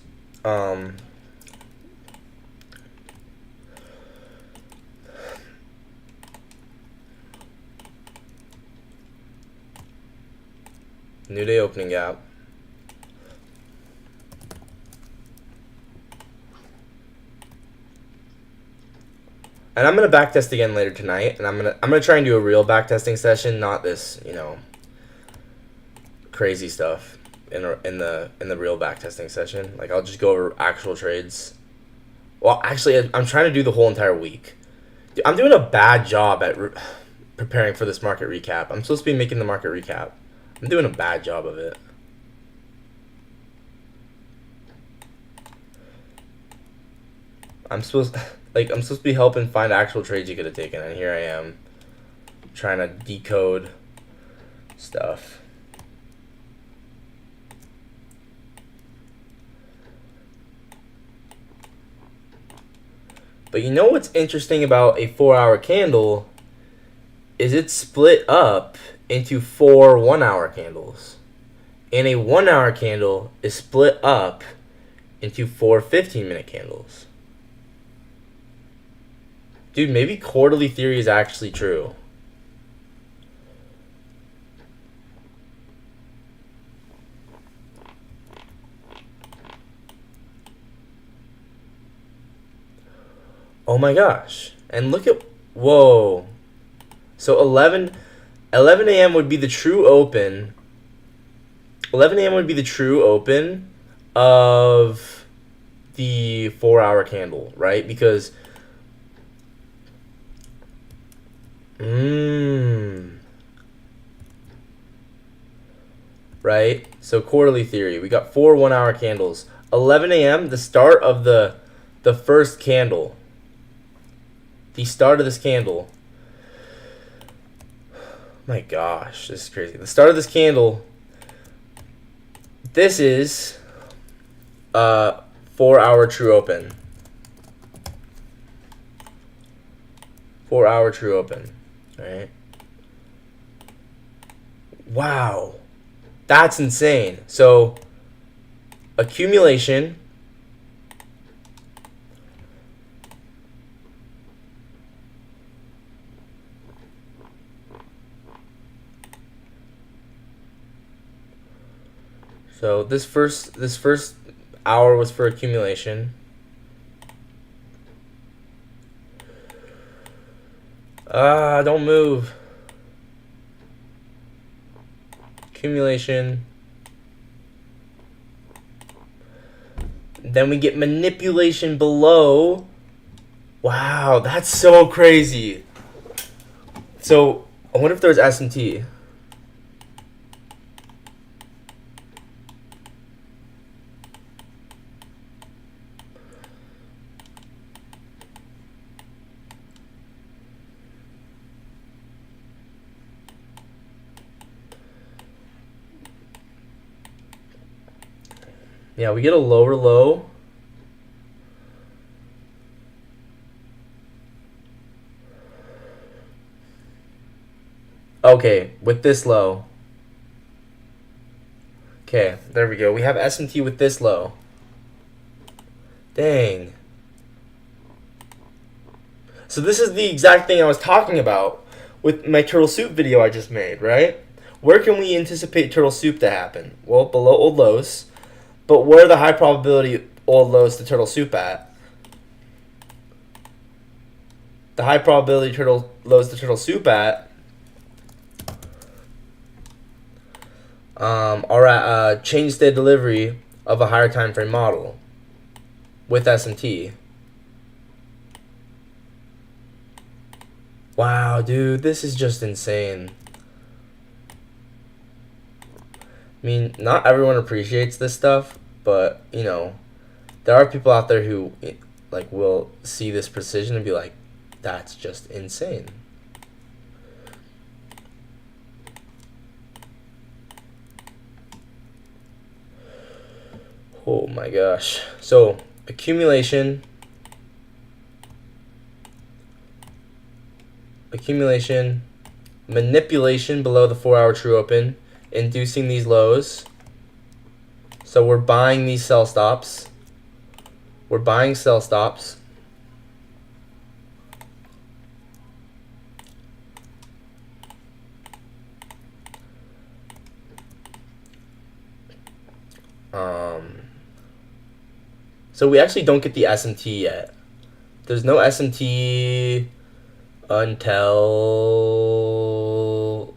new day opening gap. And I'm gonna backtest again later tonight, and I'm gonna try and do a real backtesting session, not this, crazy stuff in the real backtesting session. Like, I'll just go over actual trades. Well, actually, I'm trying to do the whole entire week. Dude, I'm doing a bad job at preparing for this market recap. I'm supposed to be making the market recap. I'm doing a bad job of it. I'm supposed to be helping find actual trades you could have taken, and here I am trying to decode stuff. But you know what's interesting about a 4-hour candle is it's split up into 4 1-hour candles. And a 1-hour candle is split up into 4 15-minute candles. Dude, maybe quarterly theory is actually true. Oh my gosh. And look at... Whoa. So 11 a.m. would be the true open. 11 a.m. would be the true open of the 4-hour candle, right? Because... Right? So quarterly theory. We got 4 1-hour candles. 11 a.m., the start of the first candle. The start of this candle. My gosh, this is crazy. The start of this candle. This is 4-hour true open. 4-hour true open. Alright. Wow. That's insane. So, accumulation. So this first hour was for accumulation. Don't move. Accumulation. Then we get manipulation below. Wow, that's so crazy. So I wonder if there's S&T. Yeah, we get a lower low. Okay, with this low. Okay, there we go. We have S&T with this low. Dang. So this is the exact thing I was talking about with my turtle soup video I just made, right? Where can we anticipate turtle soup to happen? Well, below old lows. But where are the high probability old lows to turtle soup at? The high probability turtle lows to turtle soup at are at change state delivery of a higher time frame model with S&T. Wow, dude, this is just insane. I mean, not everyone appreciates this stuff, but, you know, there are people out there who, like, will see this precision and be like, that's just insane. Oh my gosh. So, accumulation, manipulation below the 4-hour true open, inducing these lows. So we're buying these sell stops. We're buying sell stops. So we actually don't get the S&T yet. There's no S&T until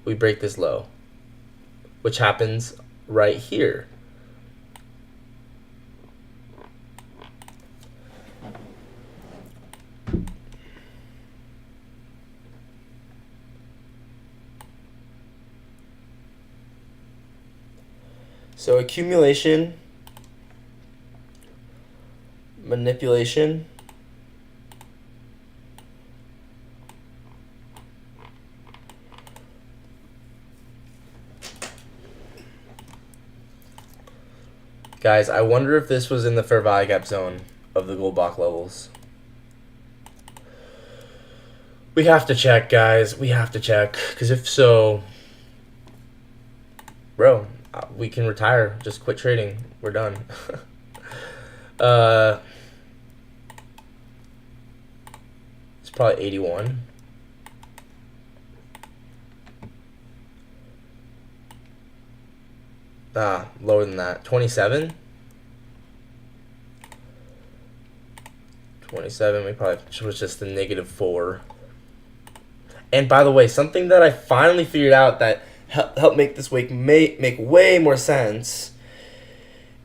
we break this low, which happens right here. So accumulation, manipulation, Guys, I wonder if this was in the fair value gap zone of the gold block levels. We have to check, guys. We have to check. Because if so, bro, we can retire. Just quit trading. We're done. It's probably 81. Lower than that. 27? 27, we probably was just a -4. And by the way, something that I finally figured out that helped make this week make way more sense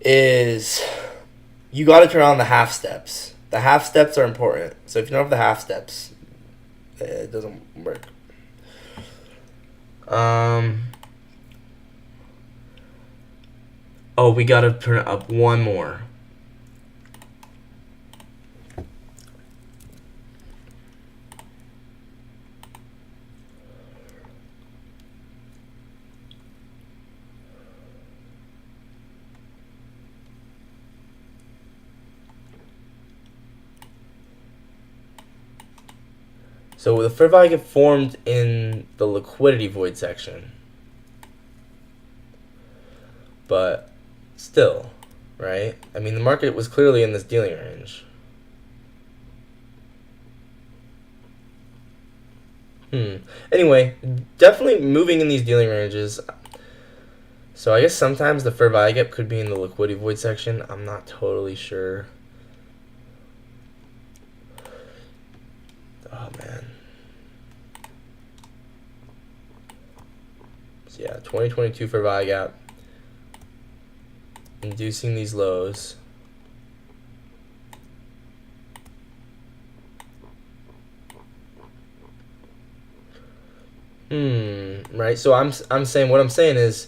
is you got to turn on the half steps. The half steps are important. So if you don't have the half steps, it doesn't work. Oh, we got to turn it up one more. So the fair value get formed in the liquidity void section. But still, right? I mean, the market was clearly in this dealing range. Anyway, definitely moving in these dealing ranges. So I guess sometimes the fair value gap could be in the liquidity void section. I'm not totally sure. Oh, man. So yeah, 2022 fair value gap. Inducing these lows. Right. So I'm saying what I'm saying is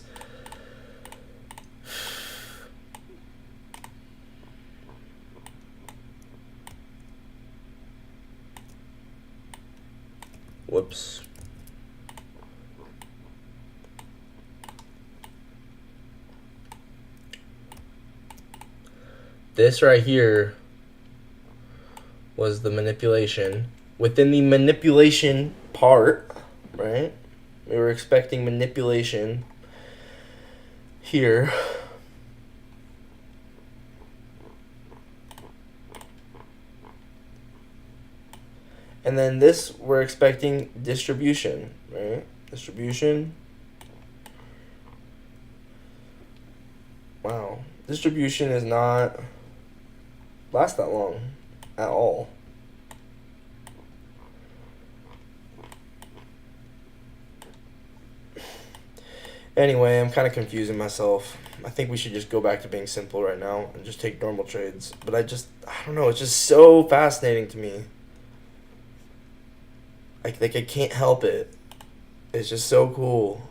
whoops. This right here was the manipulation. Within the manipulation part, right? We were expecting manipulation here. And then this, we're expecting distribution, right? Distribution. Wow. Distribution is not last that long at all. Anyway, I'm kind of confusing myself. I think we should just go back to being simple right now and just take normal trades. But I don't know, it's just so fascinating to me. Like I can't help it. It's just so cool.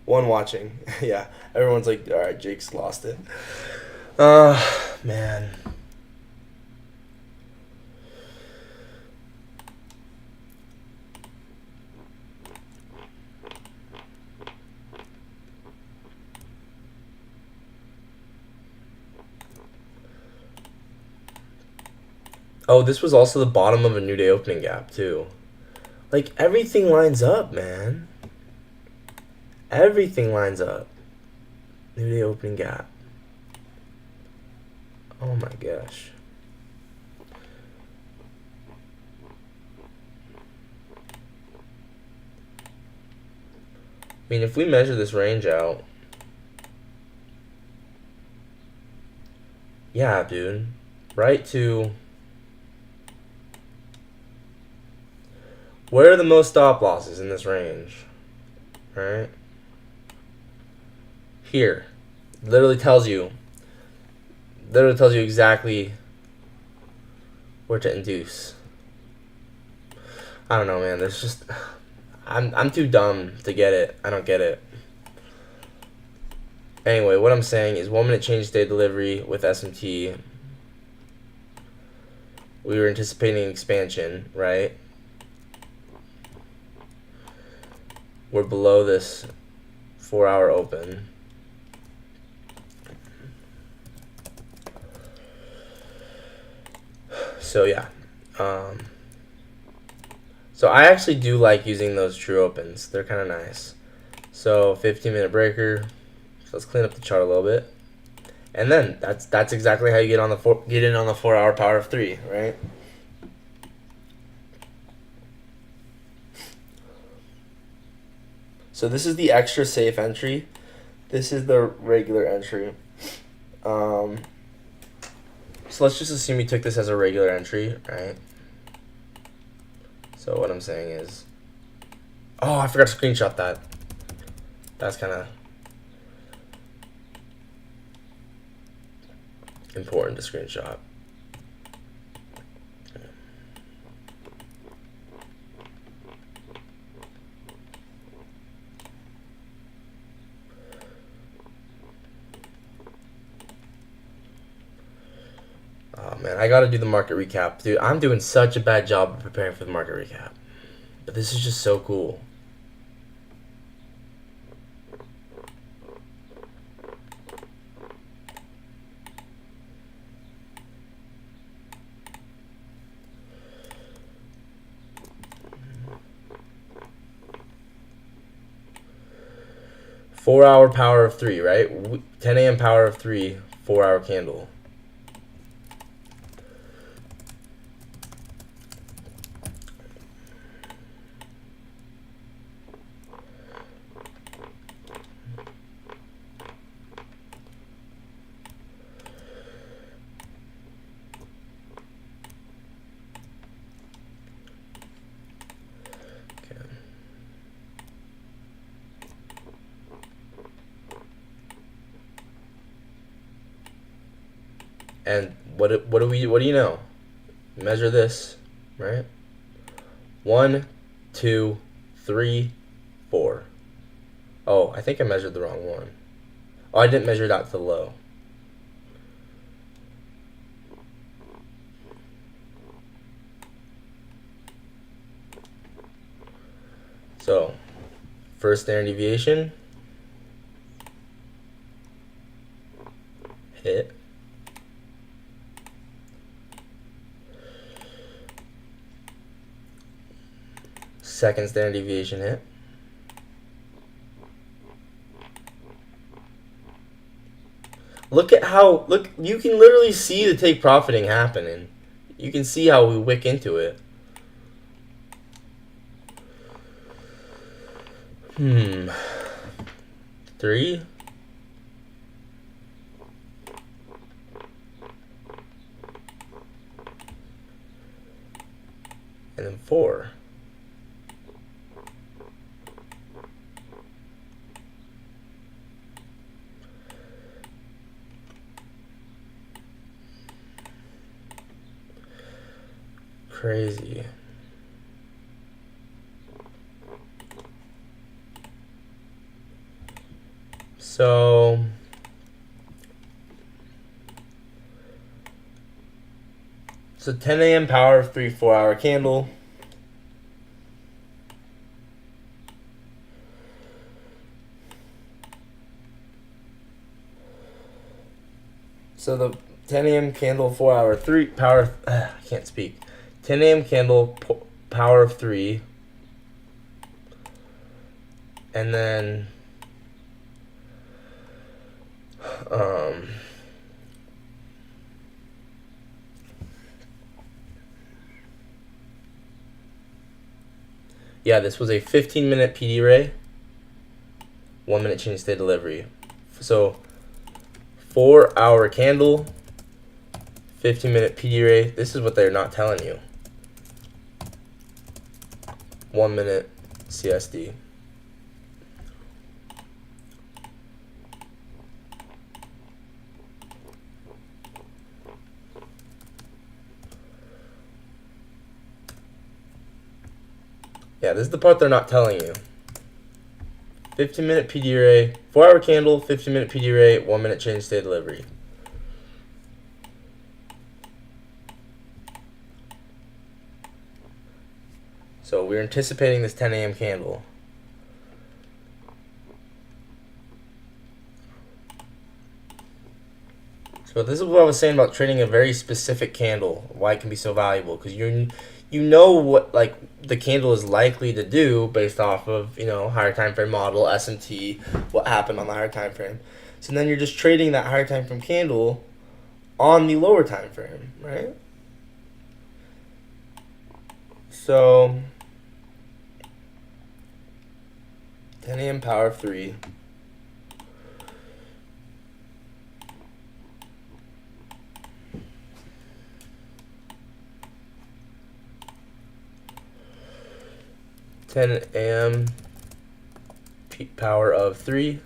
One watching. Yeah, everyone's like, all right, Jake's lost it. Man. Oh, this was also the bottom of a new day opening gap, too. Like, everything lines up, man. Everything lines up. New day opening gap. Oh my gosh. I mean, if we measure this range out. Yeah, dude. Right to. Where are the most stop losses in this range? Alright. Here. Literally tells you exactly where to induce. I don't know, man. There's just I'm too dumb to get it. I don't get it. Anyway, what I'm saying is 1 minute change day delivery with SMT. We were anticipating expansion, right? We're below this 4-hour open. So yeah. So I actually do like using those true opens. They're kind of nice. So 15-minute breaker. So let's clean up the chart a little bit. And then that's exactly how you get in on the 4-hour power of 3, right? So this is the extra safe entry. This is the regular entry. So let's just assume we took this as a regular entry, right? So what I'm saying is, oh, I forgot to screenshot that. That's kind of important to screenshot. Oh man, I gotta do the market recap. Dude, I'm doing such a bad job of preparing for the market recap. But this is just so cool. Four-hour power of 3, right? 10 a.m. power of 3, 4-hour candle. And what do you know? Measure this, right? 1, 2, 3, 4. Oh, I think I measured the wrong one. Oh, I didn't measure it out to the low. So, first standard deviation, hit. Second standard deviation hit. Look, you can literally see the take profiting happening. You can see how we wick into it. 3. And then 4. Crazy. So So 10 a.m. power of 3 4-hour candle. So the 10 a.m. candle 4-hour 3 power. I can't speak. 10 a.m. candle power of 3, and then yeah, this was a 15-minute PD ray, 1-minute change state delivery. So 4-hour candle, 15-minute PD ray. This is what they're not telling you. 1-minute CSD. Yeah, this is the part they're not telling you. 15-minute PD ray, 4-hour candle, 15-minute PD ray, 1-minute change state delivery. So we're anticipating this 10 a.m. candle. So this is what I was saying about trading a very specific candle, why it can be so valuable, because you know what like the candle is likely to do based off of higher time frame model, SMT, what happened on the higher time frame. So then you're just trading that higher time frame candle on the lower time frame, right? So 10 a.m. power of 3. (10 a.m.) peak power of 3.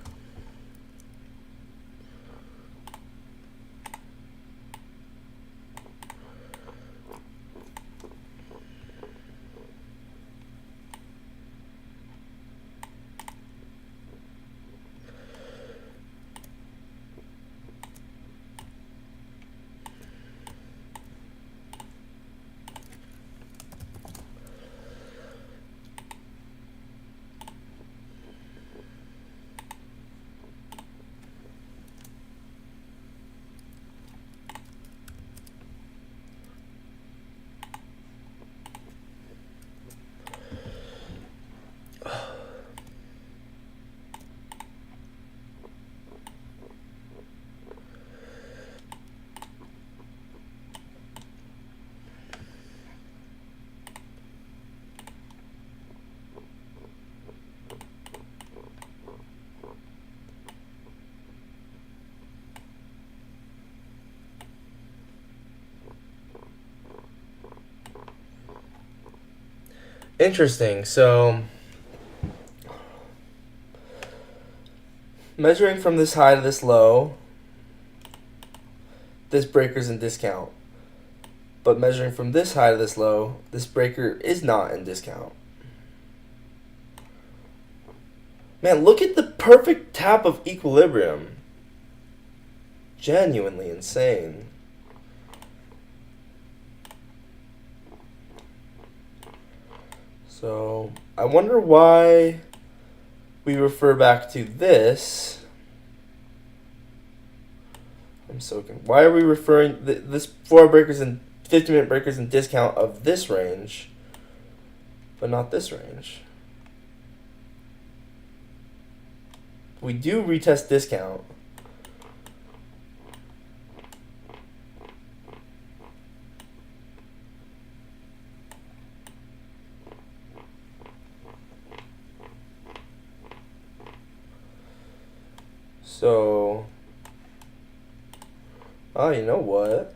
Interesting. So measuring from this high to this low, this breaker's in discount. But measuring from this high to this low, this breaker is not in discount. Man, look at the perfect tap of equilibrium. Genuinely insane. So I wonder why we refer back to this. Why are we referring this 4 breakers and 50-minute breakers in discount of this range, but not this range? We do retest discount. So, oh, you know what?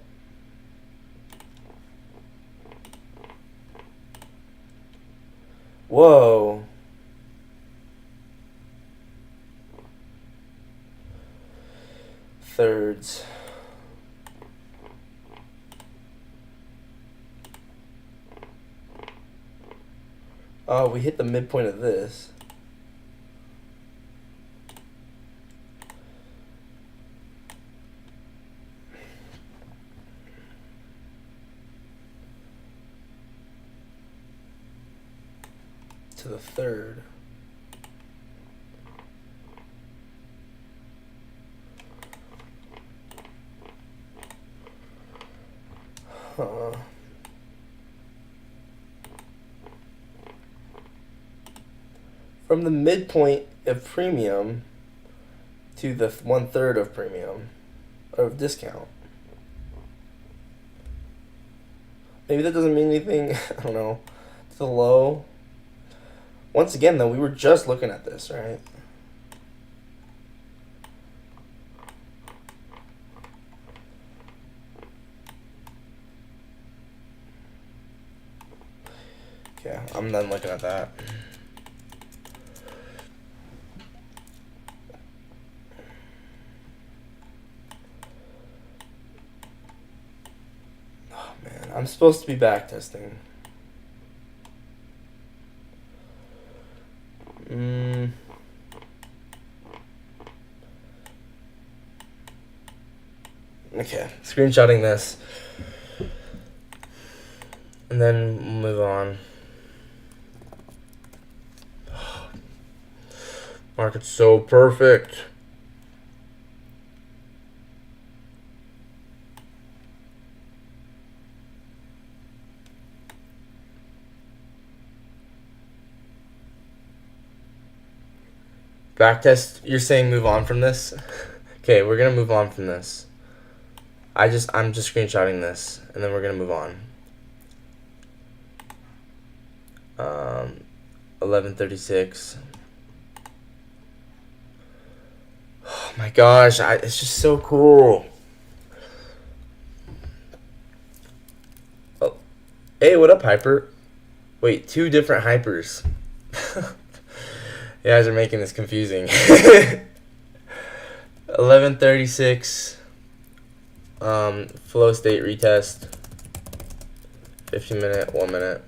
Whoa. Thirds. Oh, we hit the midpoint of this. To the third. Huh. From the midpoint of premium to the 1/3 of premium of discount. Maybe that doesn't mean anything. I don't know. To the low. Once again, though, we were just looking at this, right? Okay, I'm done looking at that. Oh, man. I'm supposed to be backtesting. Okay, screenshotting this. And then move on. Market's so perfect. Backtest, you're saying move on from this? Okay, we're gonna move on from this. I'm just screenshotting this, and then we're gonna move on. 1136. Oh my gosh, it's just so cool. Oh, hey, what up, Hyper? Wait, 2 different Hypers. You guys are making this confusing. 1136. Flow state retest. 15-minute, 1 minute.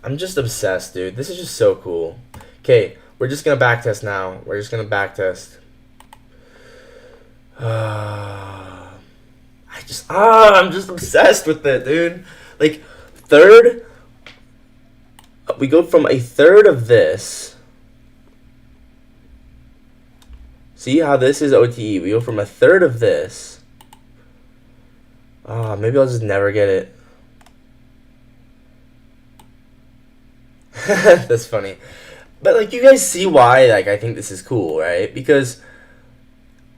I'm just obsessed, dude. This is just so cool. Okay, we're just gonna backtest now. We're just gonna backtest. I'm just obsessed with it, dude. Like, third, we go from a third of this. See how this is OTE? We go from a third of this. Maybe I'll just never get it. That's funny. But, like, you guys see why, like, I think this is cool, right? Because,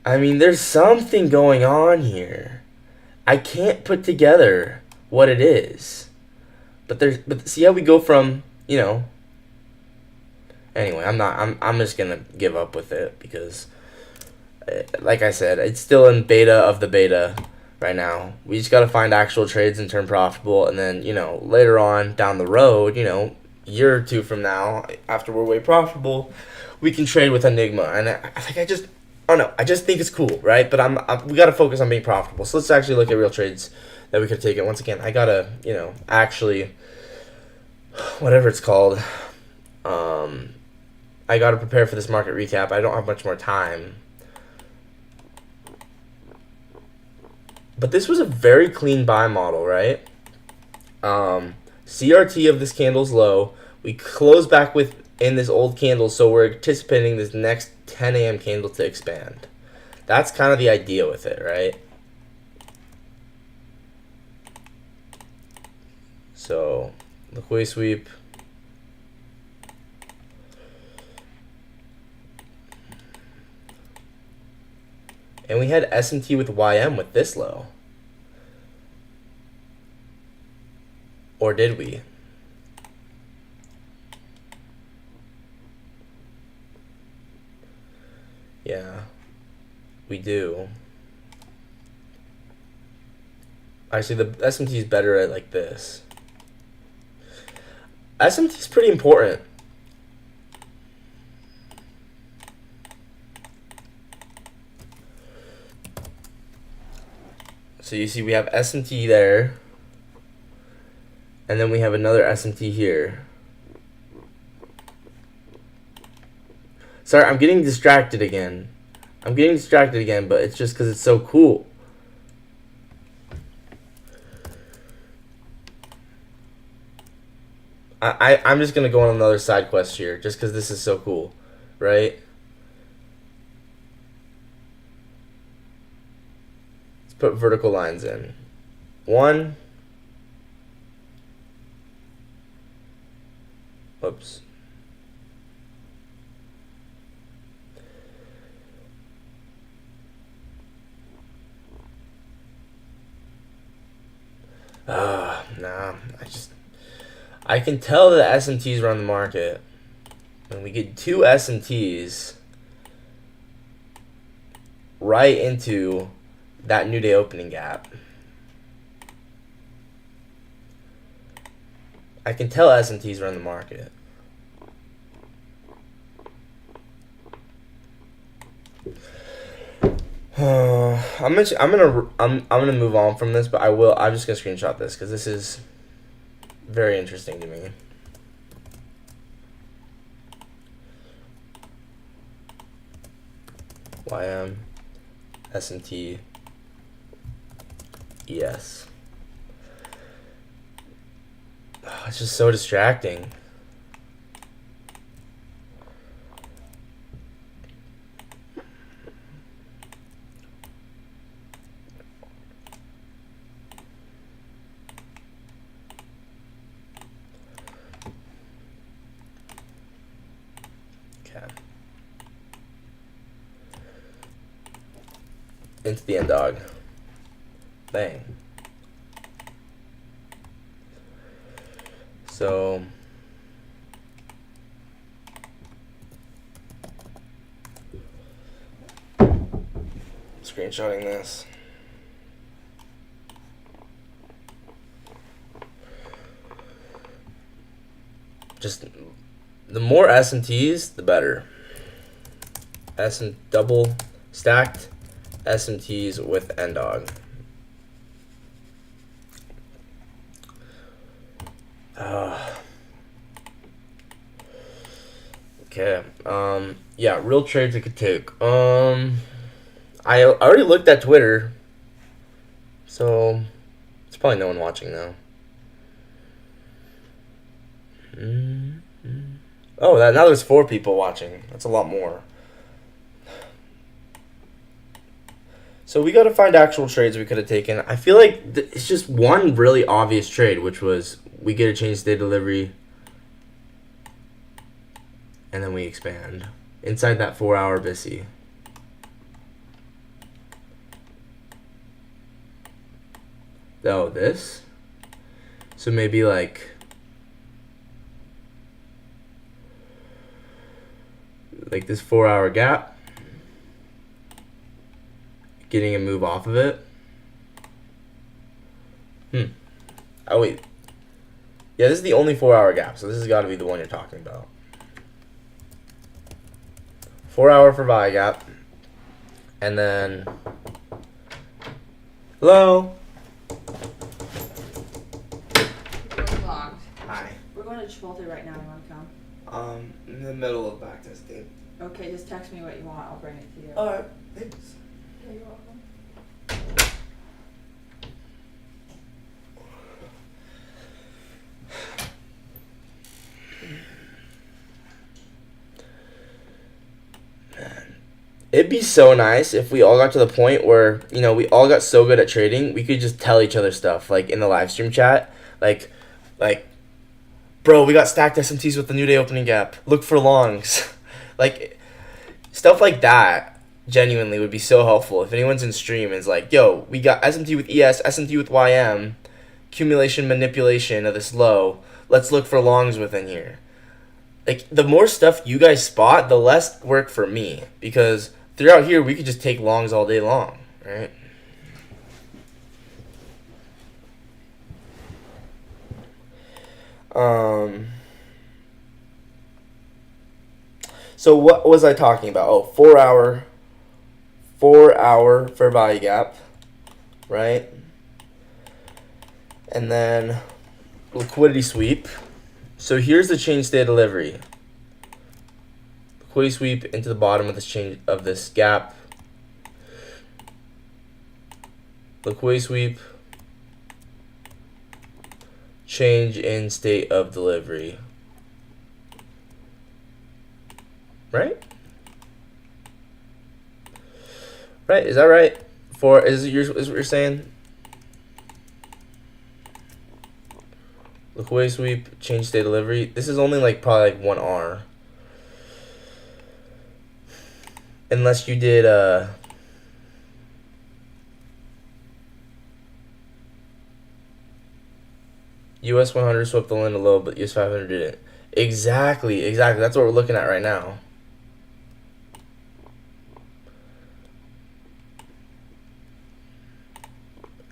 I mean, there's something going on here. I can't put together what it is. But see how we go from, you know. Anyway, I'm just gonna give up with it because, like I said, it's still in beta of the beta right now. We just gotta find actual trades and turn profitable, and then, you know, later on down the road, you know, year or two from now, after we're way profitable, we can trade with Enigma. And I don't know. I just think it's cool, right? But we gotta focus on being profitable. So let's actually look at real trades that we could take it. Once again, I gotta, you know, actually, whatever it's called, I gotta prepare for this market recap. I don't have much more time. But this was a very clean buy model, right? CRT of this candle's low. We close back within this old candle, so we're anticipating this next 10 a.m. candle to expand. That's kind of the idea with it, right? So, liquidity sweep. And we had SMT with YM with this low. Or did we? Yeah, we do. Actually, the SMT is better at like this. SMT is pretty important. So you see we have SMT there. And then we have another SMT here. Sorry, I'm getting distracted again. But it's just because it's so cool. I'm just going to go on another side quest here, just because this is so cool, right? Let's put vertical lines in. 1. Oops. Nah. I can tell that SMTs run the market. When we get 2 SMTs right into that new day opening gap. I can tell SMTs run the market. I'm gonna move on from this, but I'm just gonna screenshot this because this is very interesting to me. YM SMT ES. Oh, it's just so distracting. Okay. into the end dog. Bang. So screenshotting this. Just the more SMTs, the better. Double stacked SMTs with NDOG. Okay. Yeah, real trades I could take. I already looked at Twitter, so it's probably no one watching now. Oh, now there's 4 people watching. That's a lot more. So we got to find actual trades we could have taken. I feel like it's just one really obvious trade, which was we get a change state delivery, and then we expand inside that 4-hour BISI. Oh, this? So maybe like this 4-hour gap, getting a move off of it. Oh wait, yeah, this is the only 4-hour gap, so this has got to be the one you're talking about. 4-hour for buy gap, and then hello. Logged. Hi. We're going to Chipotle right now. You want to come? In the middle of backtesting. Okay, just text me what you want. I'll bring it to you. Alright, thanks. Yeah, you're welcome. It'd be so nice if we all got to the point where, we all got so good at trading, we could just tell each other stuff, like in the live stream chat. Like, bro, we got stacked SMTs with the new day opening gap. Look for longs. Like, stuff like that genuinely would be so helpful. If anyone's in stream and is like, yo, we got SMT with ES, SMT with YM, accumulation manipulation of this low. Let's look for longs within here. Like, the more stuff you guys spot, the less work for me. Because throughout here, we could just take longs all day long, right? So what was I talking about? Oh, 4-hour fair value gap, right? And then liquidity sweep. So here's the change state delivery. Liquidity sweep into the bottom of this gap. Liquidity sweep. Change in state of delivery. Right? Right? Is that right? Is what you're saying? Liquidity sweep, change state delivery. This is only probably 1R. Unless you did US 100 swept the line to low, but US 500 didn't. Exactly. That's what we're looking at right now.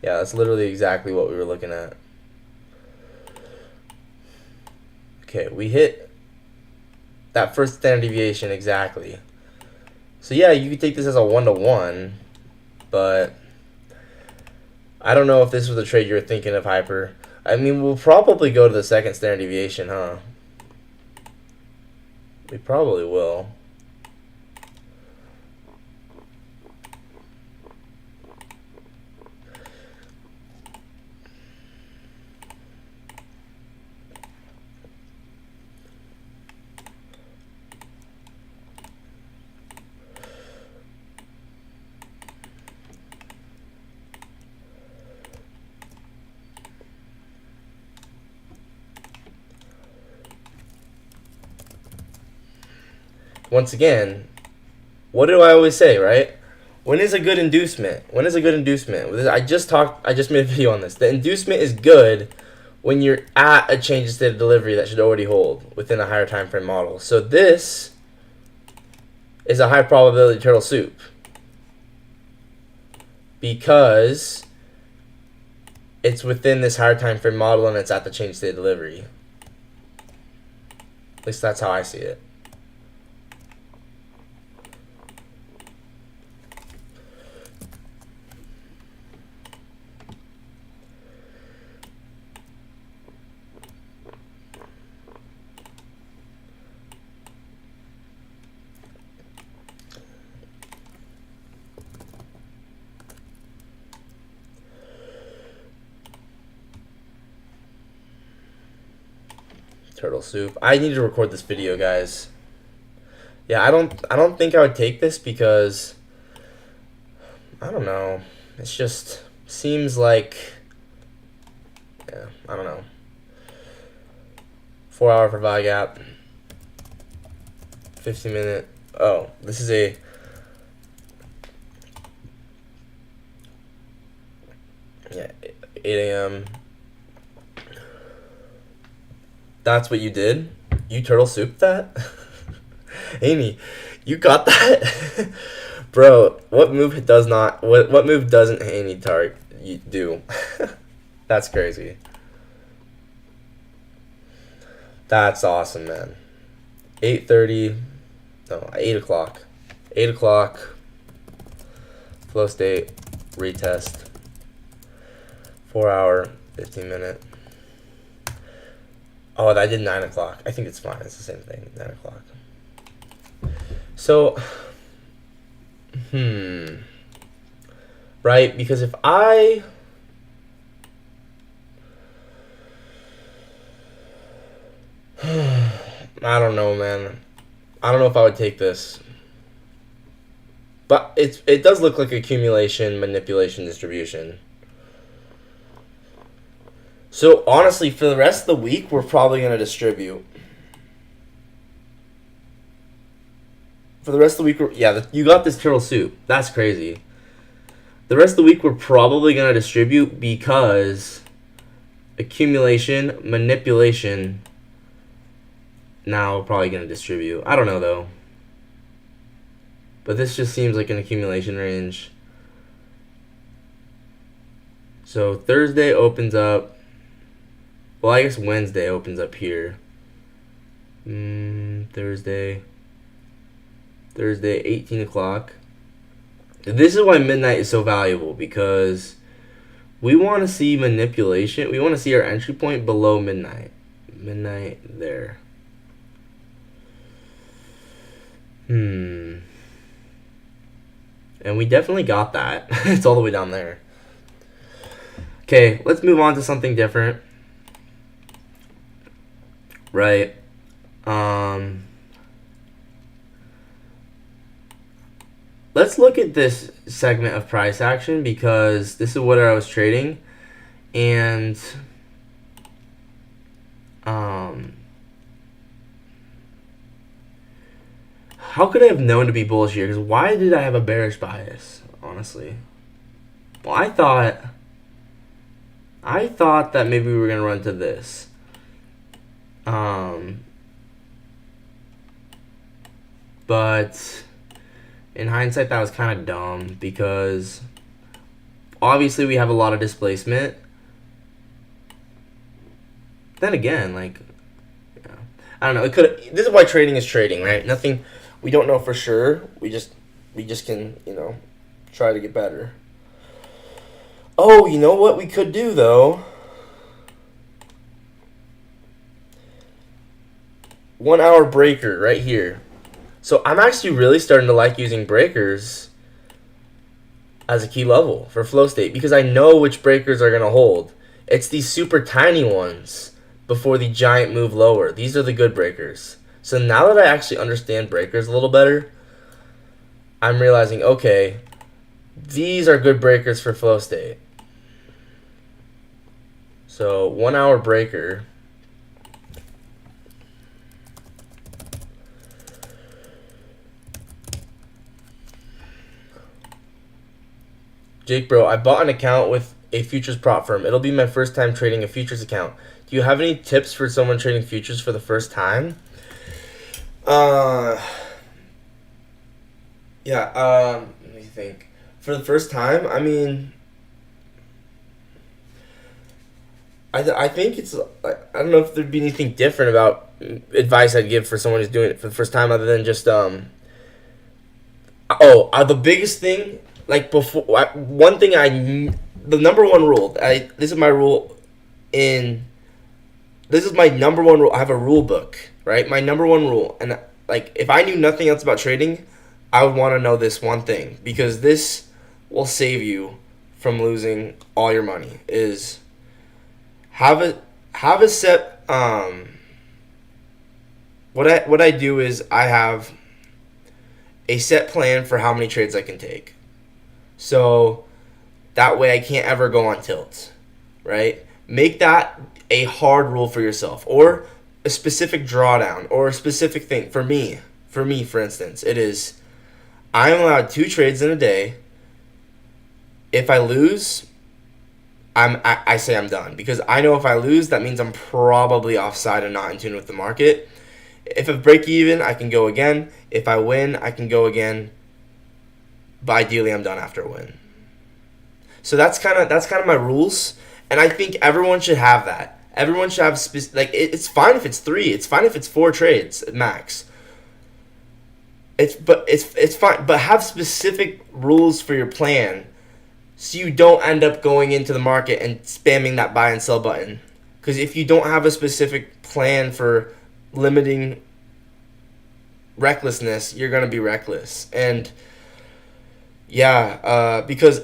Yeah, that's literally exactly what we were looking at. Okay, we hit that first standard deviation exactly. So yeah, you could take this as a 1-to-1, but I don't know if this was the trade you were thinking of, Hyper. I mean, we'll probably go to the second standard deviation, huh? We probably will. Once again, what do I always say, right? When is a good inducement? When is a good inducement? I just made a video on this. The inducement is good when you're at a change in state of delivery that should already hold within a higher time frame model. So this is a high probability turtle soup because it's within this higher time frame model and it's at the change state of delivery. At least that's how I see it. Turtle soup. I need to record this video, guys. Yeah, I don't think I would take this because I don't know. It's just seems like, yeah, I don't know. 4 hour for value gap. 50-minute. Oh, this is a yeah, 8 a.m. That's what you did? You turtle souped that? Amy, you got that? Bro, what move does not what move doesn't Amy target you do? That's crazy. That's awesome, man. 8:30, no, 8 o'clock. 8 o'clock. Flow state, retest. 4 hour, 15-minute. Oh, I did 9 o'clock. I think it's fine. It's the same thing. 9 o'clock. So, right? Because if I don't know, man. I don't know if I would take this. But it does look like accumulation, manipulation, distribution. So, honestly, for the rest of the week, we're probably going to distribute. For the rest of the week, you got this turtle soup. That's crazy. The rest of the week, we're probably going to distribute because accumulation, manipulation, now we're probably going to distribute. I don't know, though. But this just seems like an accumulation range. So, Thursday opens up. Well, I guess Wednesday opens up here. Thursday, 18 o'clock. This is why midnight is so valuable, because we want to see manipulation. We want to see our entry point below midnight. Midnight there. And we definitely got that. It's all the way down there. Okay, let's move on to something different. Right. Let's look at this segment of price action because this is what I was trading, and how could I have known to be bullish here? Because why did I have a bearish bias? Honestly, well, I thought that maybe we were gonna run to this. But in hindsight, that was kind of dumb because obviously we have a lot of displacement. Then again, like, yeah, I don't know. It could. This is why trading is trading, right? Nothing. We don't know for sure. We just can, try to get better. Oh, you know what we could do though? 1 hour breaker right here. So I'm actually really starting to like using breakers as a key level for flow state because I know which breakers are going to hold. It's these super tiny ones before the giant move lower. These are the good breakers. So now that I actually understand breakers a little better, I'm realizing, okay, these are good breakers for flow state. So 1 hour breaker. Jake, bro, I bought an account with a futures prop firm. It'll be my first time trading a futures account. Do you have any tips for someone trading futures for the first time? Let me think. For the first time, I mean, I think it's, I don't know if there'd be anything different about advice I'd give for someone who's doing it for the first time other than just, the biggest thing, like before, one thing the number one rule, this is my rule this is my number one rule. I have a rule book, right? My number one rule. And like, if I knew nothing else about trading, I would want to know this one thing, because this will save you from losing all your money, is have a set, what I do is I have a set plan for how many trades I can take. So that way I can't ever go on tilt, right? Make that a hard rule for yourself, or a specific drawdown, or a specific thing. For me, for instance, it is I'm allowed 2 trades in a day. If I lose, I say I'm done, because I know if I lose, that means I'm probably offside and not in tune with the market. If I break even, I can go again. If I win, I can go again. But ideally, I'm done after a win. So that's kind of my rules, and I think everyone should have that. Everyone should have it's fine if it's 3. It's fine if it's 4 trades at max. It's fine, but have specific rules for your plan, so you don't end up going into the market and spamming that buy and sell button. Because if you don't have a specific plan for limiting recklessness, you're gonna be reckless. And because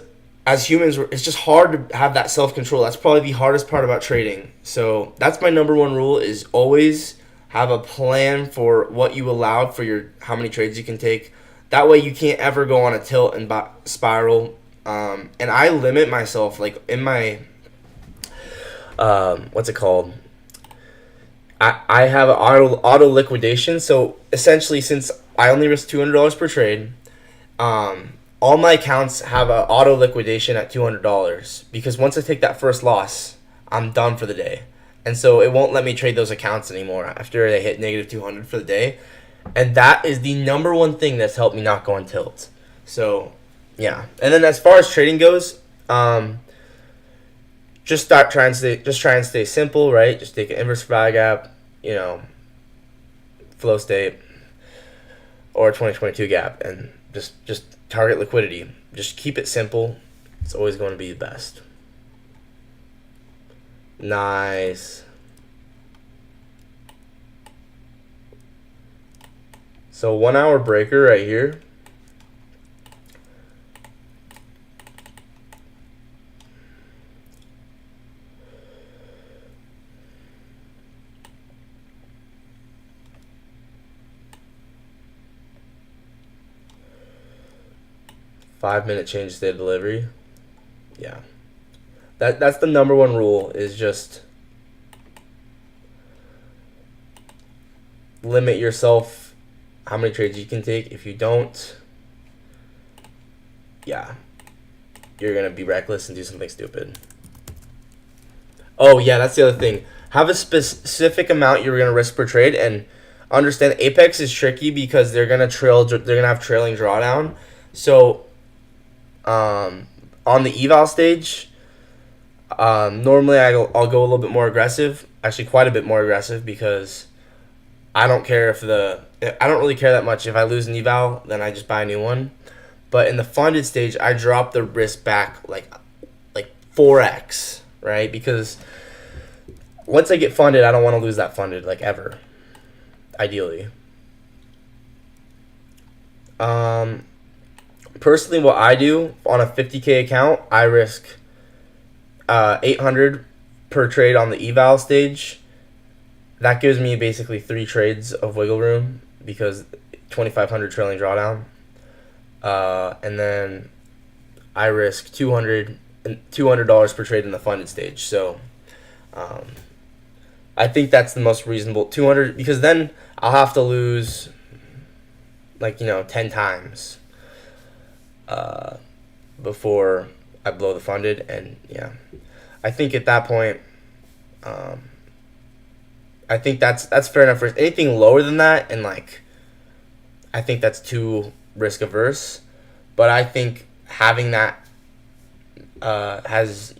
as humans, it's just hard to have that self-control. That's probably the hardest part about trading. So that's my number one rule, is always have a plan for what you allowed for how many trades you can take. That way you can't ever go on a tilt and spiral. And I limit myself, like in my, what's it called? I have an auto liquidation. So essentially, since I only risk $200 per trade, all my accounts have an auto liquidation at $200, because once I take that first loss, I'm done for the day. And so it won't let me trade those accounts anymore after they hit negative 200 for the day. And that is the number one thing that's helped me not go on tilt. So, yeah. And then as far as trading goes, just try and stay simple, right? Just take an inverse value gap, flow state, or a 2022 gap, and just target liquidity. Just keep it simple. It's always going to be the best. Nice. So 1 hour breaker right here. Five-minute change state of delivery. Yeah. That's the number one rule, is just limit yourself how many trades you can take. If you don't, you're going to be reckless and do something stupid. Oh, yeah, that's the other thing. Have a specific amount you're going to risk per trade, and understand Apex is tricky because they're going to have trailing drawdown. So on the eval stage, normally I'll go a little bit more aggressive, actually quite a bit more aggressive, because I don't really care that much. If I lose an eval, then I just buy a new one. But in the funded stage, I drop the risk back like 4x, right? Because once I get funded, I don't want to lose that funded, like, ever, ideally. Personally, what I do on a 50K account, I risk 800 per trade on the eval stage. That gives me basically 3 trades of wiggle room, because 2,500 trailing drawdown. And then I risk $200 per trade in the funded stage. So I think that's the most reasonable, 200, because then I'll have to lose 10 times before I blow the funded, and yeah, I think at that point, I think that's fair enough. For anything lower than that, and like, I think that's too risk averse. But I think having that has,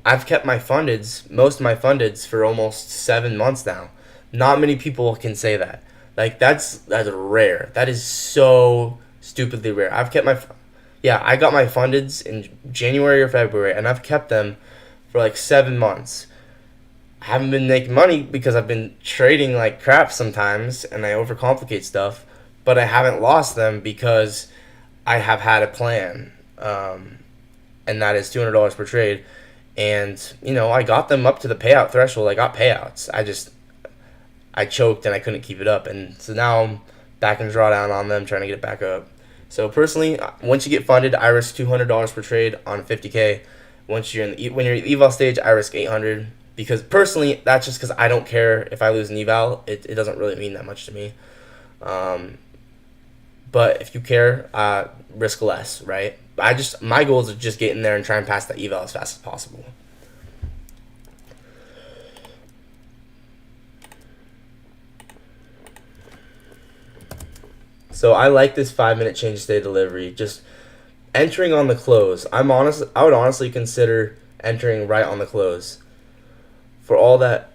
I've kept my fundeds, most of my fundeds, for almost 7 months now. Not many people can say that. Like, that's rare. That is so stupidly rare. I got my fundeds in January or February, and I've kept them for like 7 months. I haven't been making money because I've been trading like crap sometimes, and I overcomplicate stuff. But I haven't lost them because I have had a plan, and that is $200 per trade. And I got them up to the payout threshold. I got payouts. I choked and I couldn't keep it up, and so now I'm back in drawdown on them, trying to get it back up. So personally, once you get funded, I risk $200 per trade on 50K. When you're in the eval stage, I risk 800, because personally, that's just because I don't care if I lose an eval. It doesn't really mean that much to me. But if you care, risk less, right? My goal is to just get in there and try and pass that eval as fast as possible. So I like this 5-minute change state delivery. Just entering on the close. I would honestly consider entering right on the close. For all that,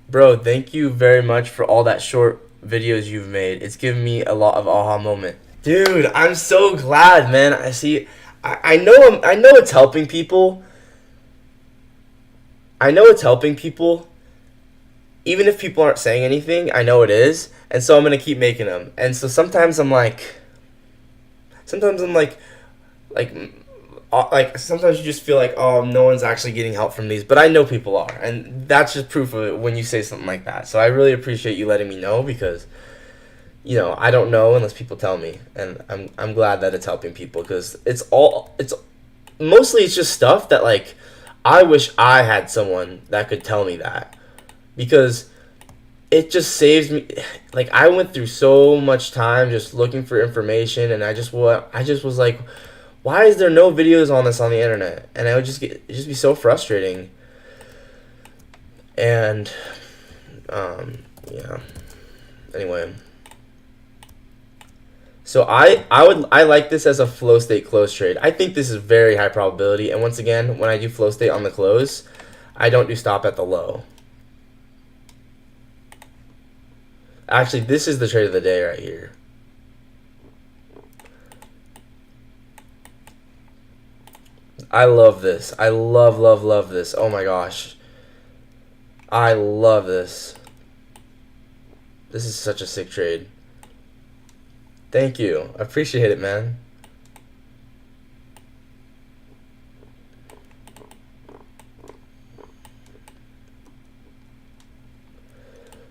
bro, thank you very much for all that short videos you've made. It's given me a lot of aha moment. Dude, I'm so glad, man. I know it's helping people. Even if people aren't saying anything, I know it is. And so I'm going to keep making them. And so sometimes I'm like, sometimes you just feel like, oh, no one's actually getting help from these. But I know people are. And that's just proof of it when you say something like that. So I really appreciate you letting me know, because, I don't know unless people tell me. And I'm glad that it's helping people, because it's mostly just stuff that, like, I wish I had someone that could tell me that. Because it just saves me. Like, I went through so much time just looking for information, and I just was like, why is there no videos on this on the internet? And I would it'd just be so frustrating. And yeah. Anyway, so I like this as a flow state close trade. I think this is very high probability. And once again, when I do flow state on the close, I don't do stop at the low. Actually, this is the trade of the day right here. I love this. I love this. Oh my gosh. I love this. This is such a sick trade. Thank you. I appreciate it, man.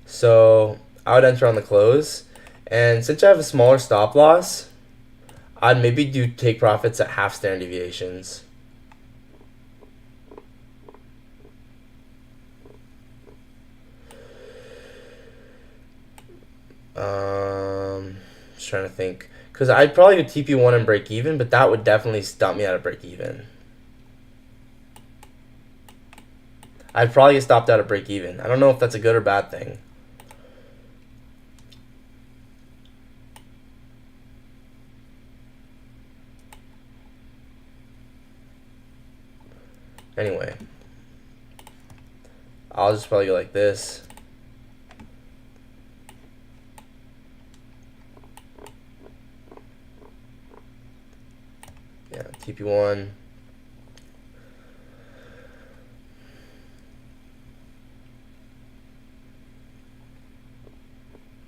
So I would enter on the close, and since I have a smaller stop loss, I'd maybe take profits at half standard deviations. Just trying to think, because I'd probably go TP1 and break even, but that would definitely stop me out of break even. I'd probably get stopped out of break even. I don't know if that's a good or bad thing. Anyway, I'll just probably go like this. Yeah, TP1.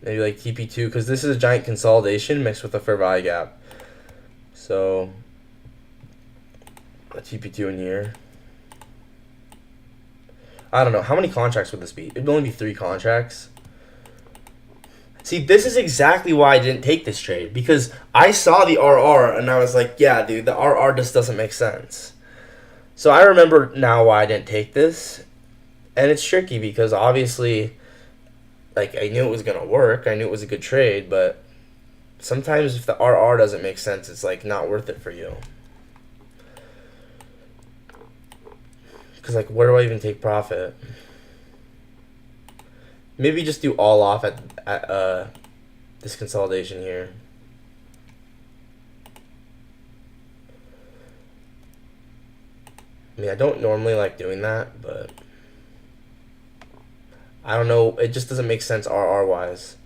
Maybe like TP2, because this is a giant consolidation mixed with a fair value gap. So, a TP2 in here. I don't know. How many contracts would this be? It'd only be 3 contracts. See, this is exactly why I didn't take this trade. Because I saw the RR and I was like, yeah, dude, the RR just doesn't make sense. So I remember now why I didn't take this. And it's tricky because obviously, like, I knew it was going to work. I knew it was a good trade. But sometimes if the RR doesn't make sense, it's, like, not worth it for you. Because, like, where do I even take profit? Maybe just do all off at this consolidation here. I mean, I don't normally like doing that, but I don't know. It just doesn't make sense RR-wise.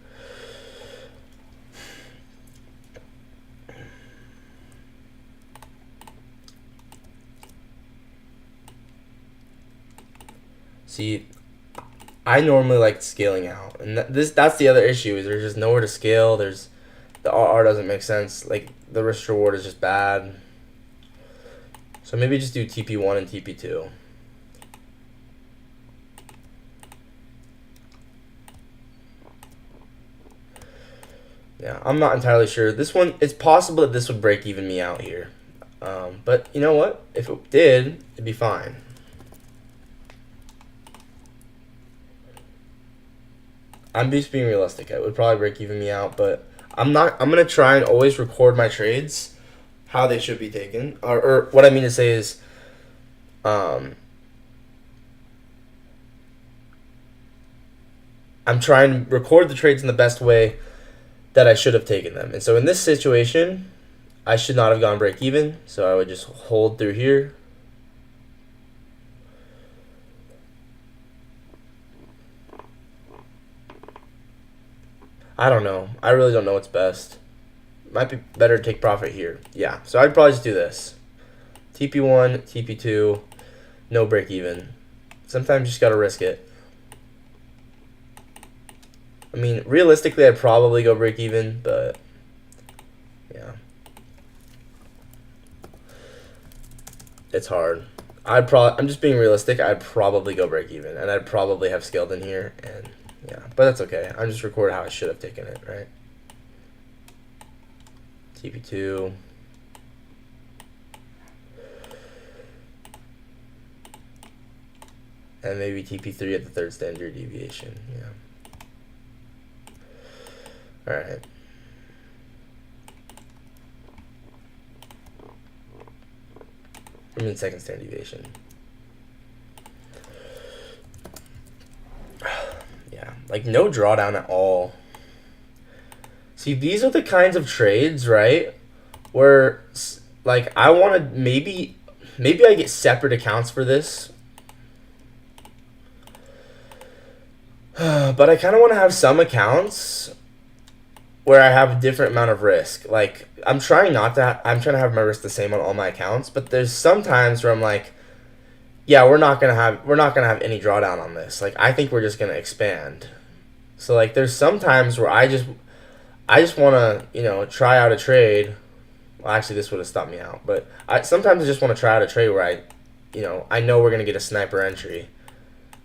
See, I normally like scaling out, and that's the other issue, is there's just nowhere to scale. The RR doesn't make sense. Like, the risk reward is just bad. So maybe just do TP1 and TP2. Yeah, I'm not entirely sure. This one, it's possible that this would break even me out here. But you know what? If it did, it'd be fine. I'm just being realistic. It would probably break even me out, but I'm going to try and always record my trades how they should be taken. Or what I mean to say is, I'm trying to record the trades in the best way that I should have taken them. And so in this situation, I should not have gone break even. So I would just hold through here. I don't know. I really don't know what's best. Might be better to take profit here. Yeah, so I'd probably just do this. TP1, TP2, no break even. Sometimes you just got to risk it. I mean, realistically, I'd probably go break even, but yeah. It's hard. I'm just being realistic. I'd probably go break even, and I'd probably have scaled in here, and yeah, but that's okay. I'm just recording how I should have taken it, right? TP2. And maybe TP3 at the third standard deviation, yeah. Alright. I mean second standard deviation. Yeah, like no drawdown at all. See, these are the kinds of trades, right, where like I want to maybe I get separate accounts for this. But I kind of want to have some accounts where I have a different amount of risk. Like, I'm trying to have my risk the same on all my accounts, but there's some times where I'm like, yeah, we're not gonna have any drawdown on this. Like, I think we're just gonna expand. So like, there's some times where I just want to, try out a trade. Well, actually, this would have stopped me out, but sometimes I just want to try out a trade where I know we're gonna get a sniper entry.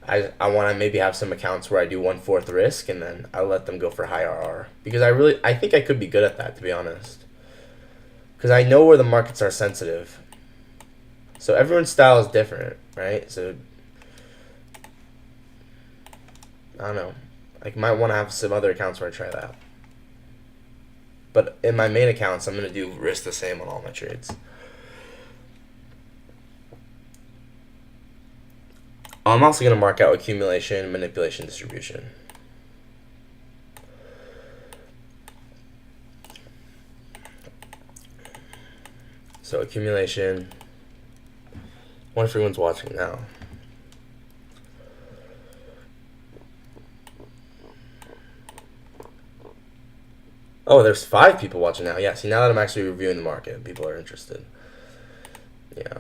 I want to maybe have some accounts where I do 1/4 risk, and then I let them go for high RR, because I think I could be good at that, to be honest, because I know where the markets are sensitive. So everyone's style is different, right? So I don't know. I might want to have some other accounts where I try that. But in my main accounts, I'm going to do risk the same on all my trades. I'm also going to mark out accumulation, manipulation, distribution. So accumulation. I wonder if everyone's watching now. Oh, there's 5 people watching now. Yeah, see, now that I'm actually reviewing the market, people are interested. Yeah.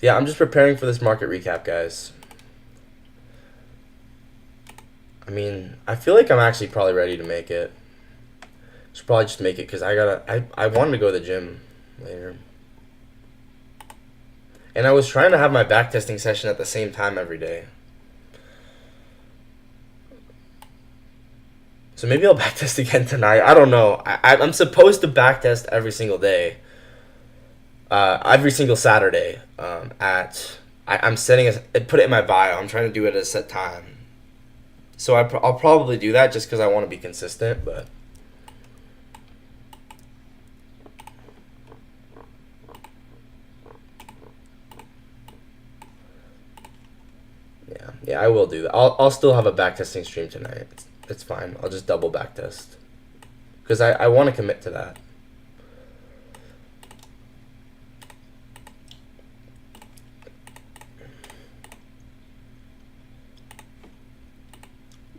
Yeah, I'm just preparing for this market recap, guys. I mean, I feel like I'm actually probably ready to make it. Should probably just make it because I wanted to go to the gym later. And I was trying to have my backtesting session at the same time every day. So maybe I'll backtest again tonight. I don't know. I'm supposed to backtest every single day. Every single Saturday. I'm setting put it in my bio. I'm trying to do it at a set time. So I'll probably do that just because I want to be consistent. But Yeah, I will do that. I'll still have a backtesting stream tonight. It's fine. I'll just double backtest. Because I want to commit to that.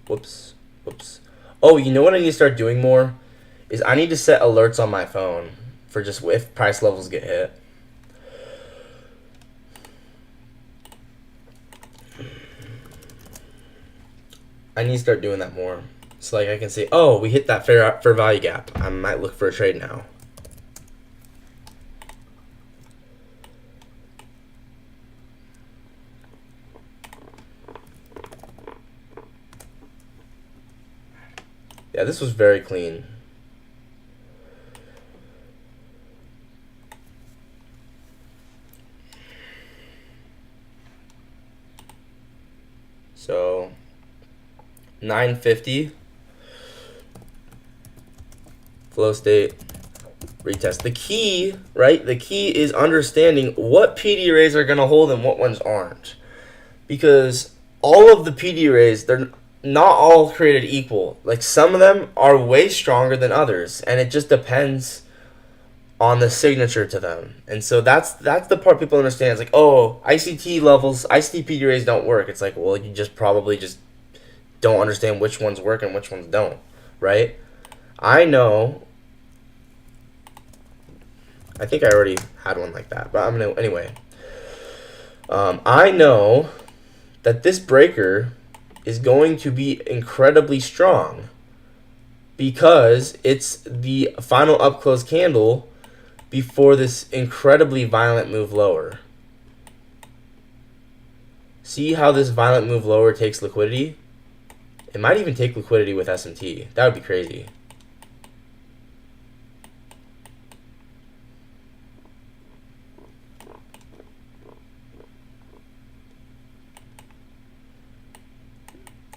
Whoops. Oh, you know what I need to start doing more? Is I need to set alerts on my phone for just if price levels get hit. I need to start doing that more. So like I can say, oh, we hit that fair value gap. I might look for a trade now. Yeah, this was very clean. So 950 flow state retest. The key, right? The key is understanding what PD arrays are going to hold and what ones aren't. Because all of the PD arrays, they're not all created equal. Like some of them are way stronger than others, and it just depends on the signature to them. And so that's the part people understand. It's like, oh, ICT levels, ICT PD arrays don't work. It's like, well, you just probably just don't understand which ones work and which ones don't, right? I know. I think I already had one like that, but I'm gonna anyway. I know that this breaker is going to be incredibly strong because it's the final up close candle before this incredibly violent move lower. See how this violent move lower takes liquidity? It might even take liquidity with SMT. That would be crazy.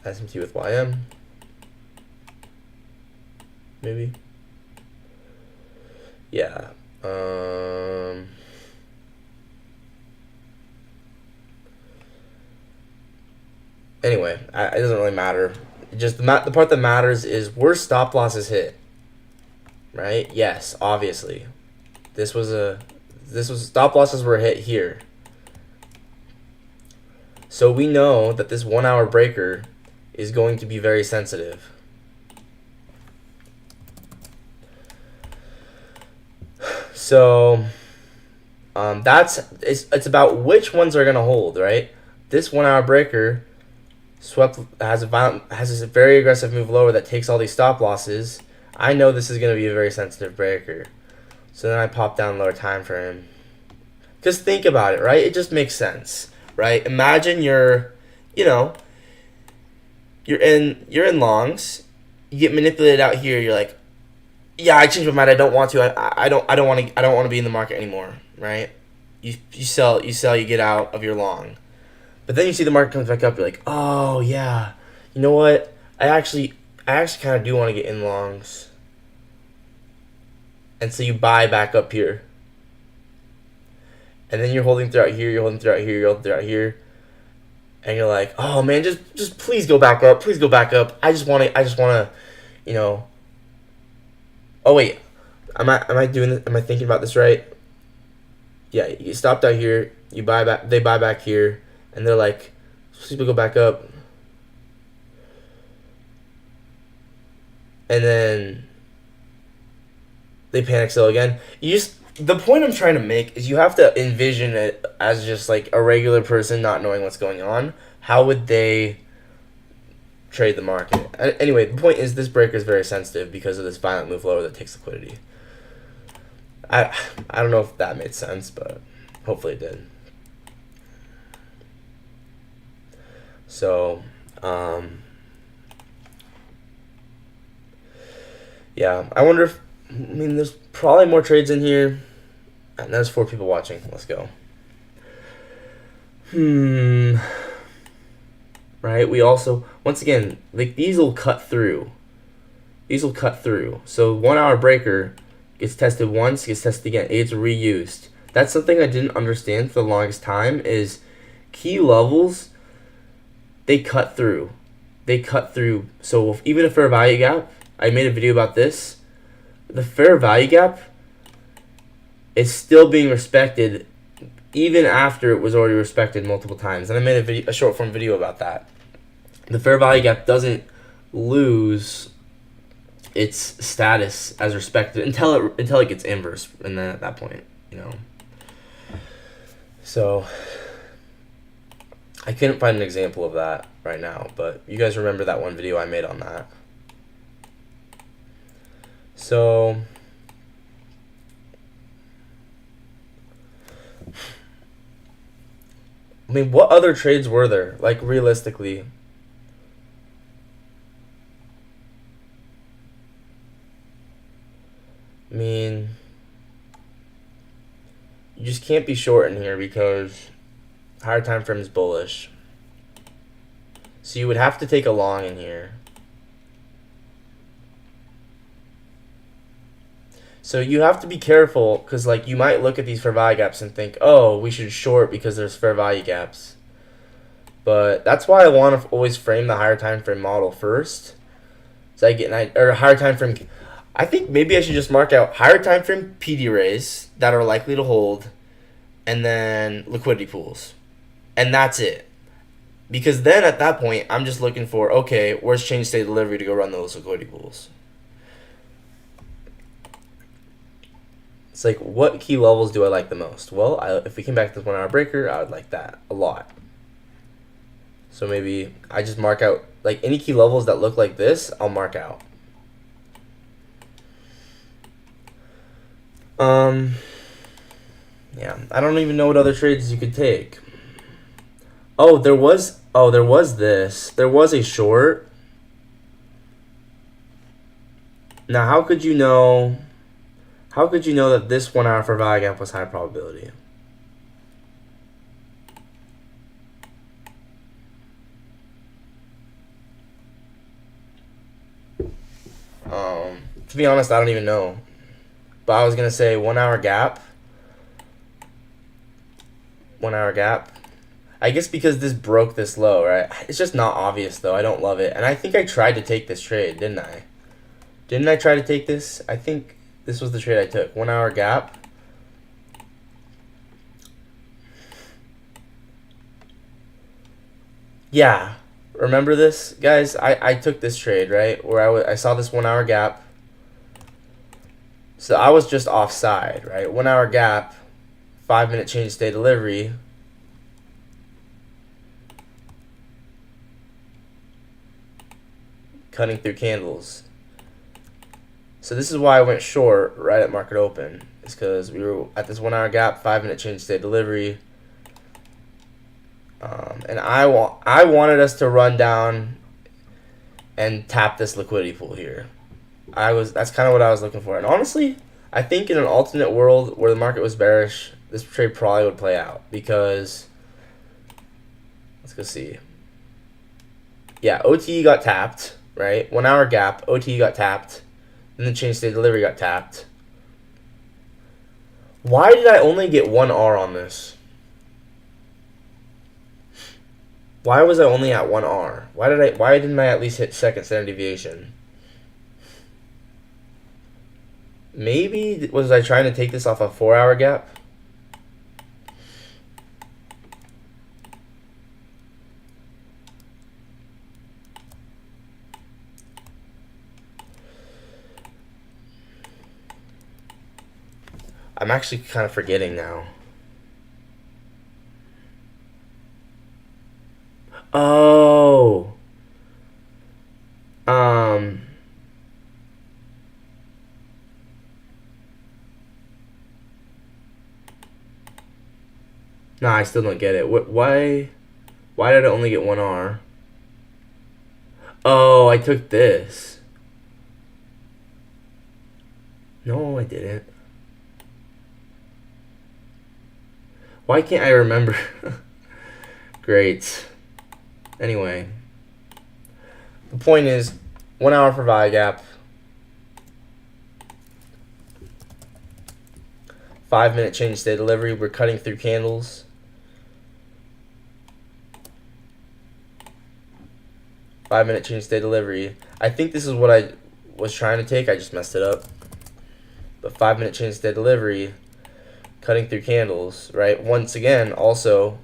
SMT with YM. Maybe. Yeah. Anyway, it doesn't really matter. Just the part that matters is where stop losses hit. Right? Yes, obviously. This was stop losses were hit here. So we know that this 1 hour breaker is going to be very sensitive. So it's about which ones are gonna hold, right? This 1 hour breaker has this very aggressive move lower that takes all these stop losses. I know this is gonna be a very sensitive breaker. So then I pop down lower time frame. Just think about it, right? It just makes sense, right? Imagine you're in longs, you get manipulated out here. You're like, yeah, I changed my mind. I don't want to. I don't want to be in the market anymore, right? You sell, you get out of your long, but then you see the market comes back up. You're like, oh yeah, you know what? I actually kind of do want to get in longs, and so you buy back up here, and then you're holding throughout here. You're holding throughout here. You're holding throughout here. And you're like, oh man, just please go back up. Please go back up. I just want to, Oh wait, am I doing this? Am I thinking about this right? Yeah, you stopped out here. You buy back. They buy back here, and they're like, people go back up, and then they panic sell again. The point I'm trying to make is you have to envision it as just like a regular person not knowing what's going on. How would they trade the market? Anyway, the point is this breaker is very sensitive because of this violent move lower that takes liquidity. I don't know if that made sense, but hopefully it did. So, yeah, I wonder if, there's probably more trades in here. And there's 4 people watching. Let's go. Right? We also, once again, like these will cut through. So 1 hour breaker gets tested once, gets tested again. It's reused. That's something I didn't understand for the longest time is key levels they cut through. They cut through. So even a fair value gap, I made a video about this. The fair value gap is still being respected even after it was already respected multiple times. And I made a short form video about that. The fair value gap doesn't lose its status as respected until it gets inverse, and then at that point, you know. So I couldn't find an example of that right now, but you guys remember that one video I made on that. So I mean, what other trades were there, like, realistically? I mean, you just can't be short in here because higher time frame is bullish. So you would have to take a long in here. So you have to be careful because, like, you might look at these fair value gaps and think, oh, we should short because there's fair value gaps. But that's why I want to always frame the higher time frame model first. So I get or higher time frame. I think maybe I should just mark out higher time frame PD rays that are likely to hold, and then liquidity pools, and that's it. Because then at that point, I'm just looking for, okay, where's change state delivery to go run those liquidity pools. It's like, what key levels do I like the most? Well, if we came back to this 1 hour breaker, I would like that a lot. So maybe I just mark out, like, any key levels that look like this, I'll mark out. Yeah, I don't even know what other trades you could take. Oh, there was this. There was a short. Now, how could you know that this 1 hour for value gap was high probability? To be honest, I don't even know. But I was going to say 1 hour gap. 1 hour gap. I guess because this broke this low, right? It's just not obvious, though. I don't love it. And I think I tried to take this trade, didn't I? Didn't I try to take this? I think this was the trade I took. 1 hour gap. Yeah. Remember this, guys? I took this trade, right? Where I saw this 1 hour gap. So I was just offside, right? 1 hour gap, 5 minute change state delivery. Cutting through candles. So this is why I went short right at market open. It's because we were at this 1 hour gap, 5 minute change state delivery. And I wanted us to run down and tap this liquidity pool here. That's kind of what I was looking for. And honestly, I think in an alternate world where the market was bearish, this trade probably would play out because, let's go see. Yeah, OTE got tapped, right? 1 hour gap, OTE got tapped. Then the change state delivery got tapped. Why did I only get 1 R on this? Why was I only at 1 R? Why didn't I at least hit second standard deviation? Maybe was I trying to take this off a 4 hour gap? I'm actually kind of forgetting now. Oh. No, I still don't get it. Why did I only get 1 R? Oh, I took this. No, I didn't. Why can't I remember? Great. Anyway. The point is, 1 hour for value gap. 5 minute change state delivery. We're cutting through candles. 5-minute change day delivery. I think this is what I was trying to take. I just messed it up. But 5-minute change day delivery, cutting through candles, right? Once again, also,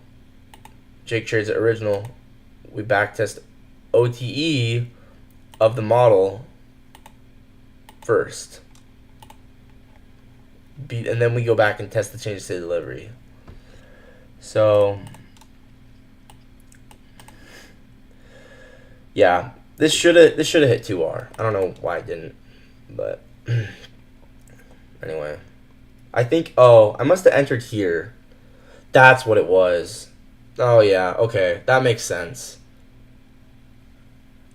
Jake trades it original. We backtest OTE of the model first. And then we go back and test the change day delivery. So, yeah, this should have hit 2R. I don't know why it didn't, but anyway, I think I must have entered here. That's what it was. Oh yeah, okay, that makes sense.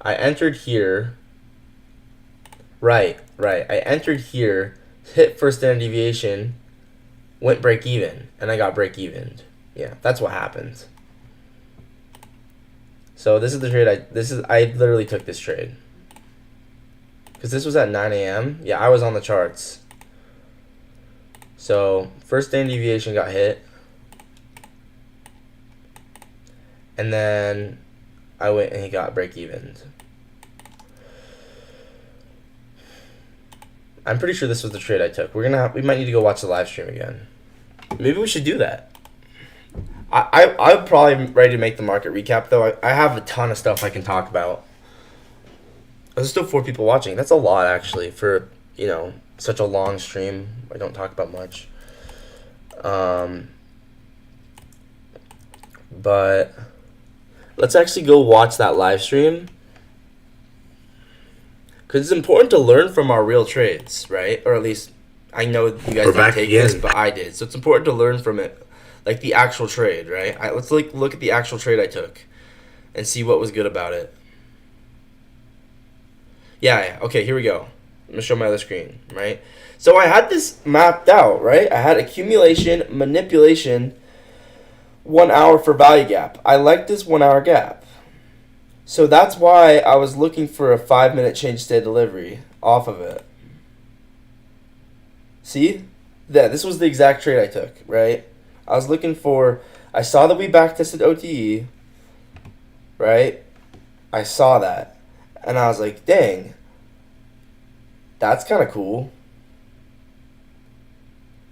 I entered here. Right. I entered here, hit first standard deviation, went break even, and I got break evened. Yeah, that's what happened. So this is the trade I literally took this trade. Because this was at 9 a.m. Yeah, I was on the charts. So first standard deviation got hit. And then I went and he got break evened. I'm pretty sure this was the trade I took. We might need to go watch the live stream again. Maybe we should do that. I'm probably ready to make the market recap, though. I have a ton of stuff I can talk about. There's still 4 people watching. That's a lot, actually, for, such a long stream. I don't talk about much. But let's actually go watch that live stream. Because it's important to learn from our real trades, right? Or at least, I know you guys didn't take this, but I did. So it's important to learn from it. Like the actual trade, right? Let's look at the actual trade I took and see what was good about it. Yeah, okay, here we go. I'm going to show my other screen, right? So I had this mapped out, right? I had accumulation, manipulation, 1 hour for value gap. I like this 1 hour gap. So that's why I was looking for a 5-minute change state delivery off of it. See? Yeah, this was the exact trade I took, right? I was looking for, I saw that we backtested OTE, right? I saw that. And I was like, dang, that's kind of cool.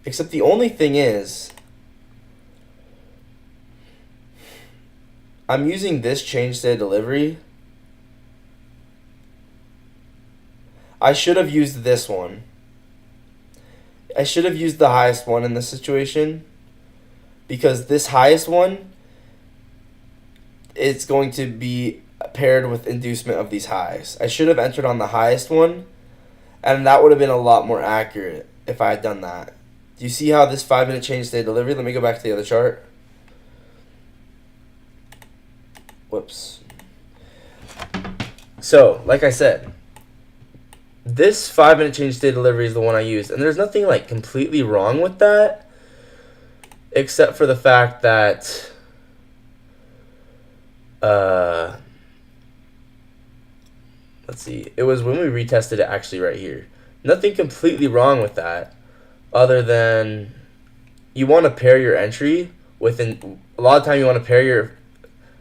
Except the only thing is, I'm using this change state delivery. I should have used this one. I should have used the highest one in this situation. Because this highest one is going to be paired with inducement of these highs. I should have entered on the highest one, and that would have been a lot more accurate if I had done that. Do you see how this 5-minute change state delivery? Let me go back to the other chart. Whoops. So, like I said, this 5-minute change state delivery is the one I used, and there's nothing like completely wrong with that. Except for the fact that let's see, it was when we retested it actually right here. Nothing completely wrong with that other than you want to pair your entry within, a lot of time you want to pair your,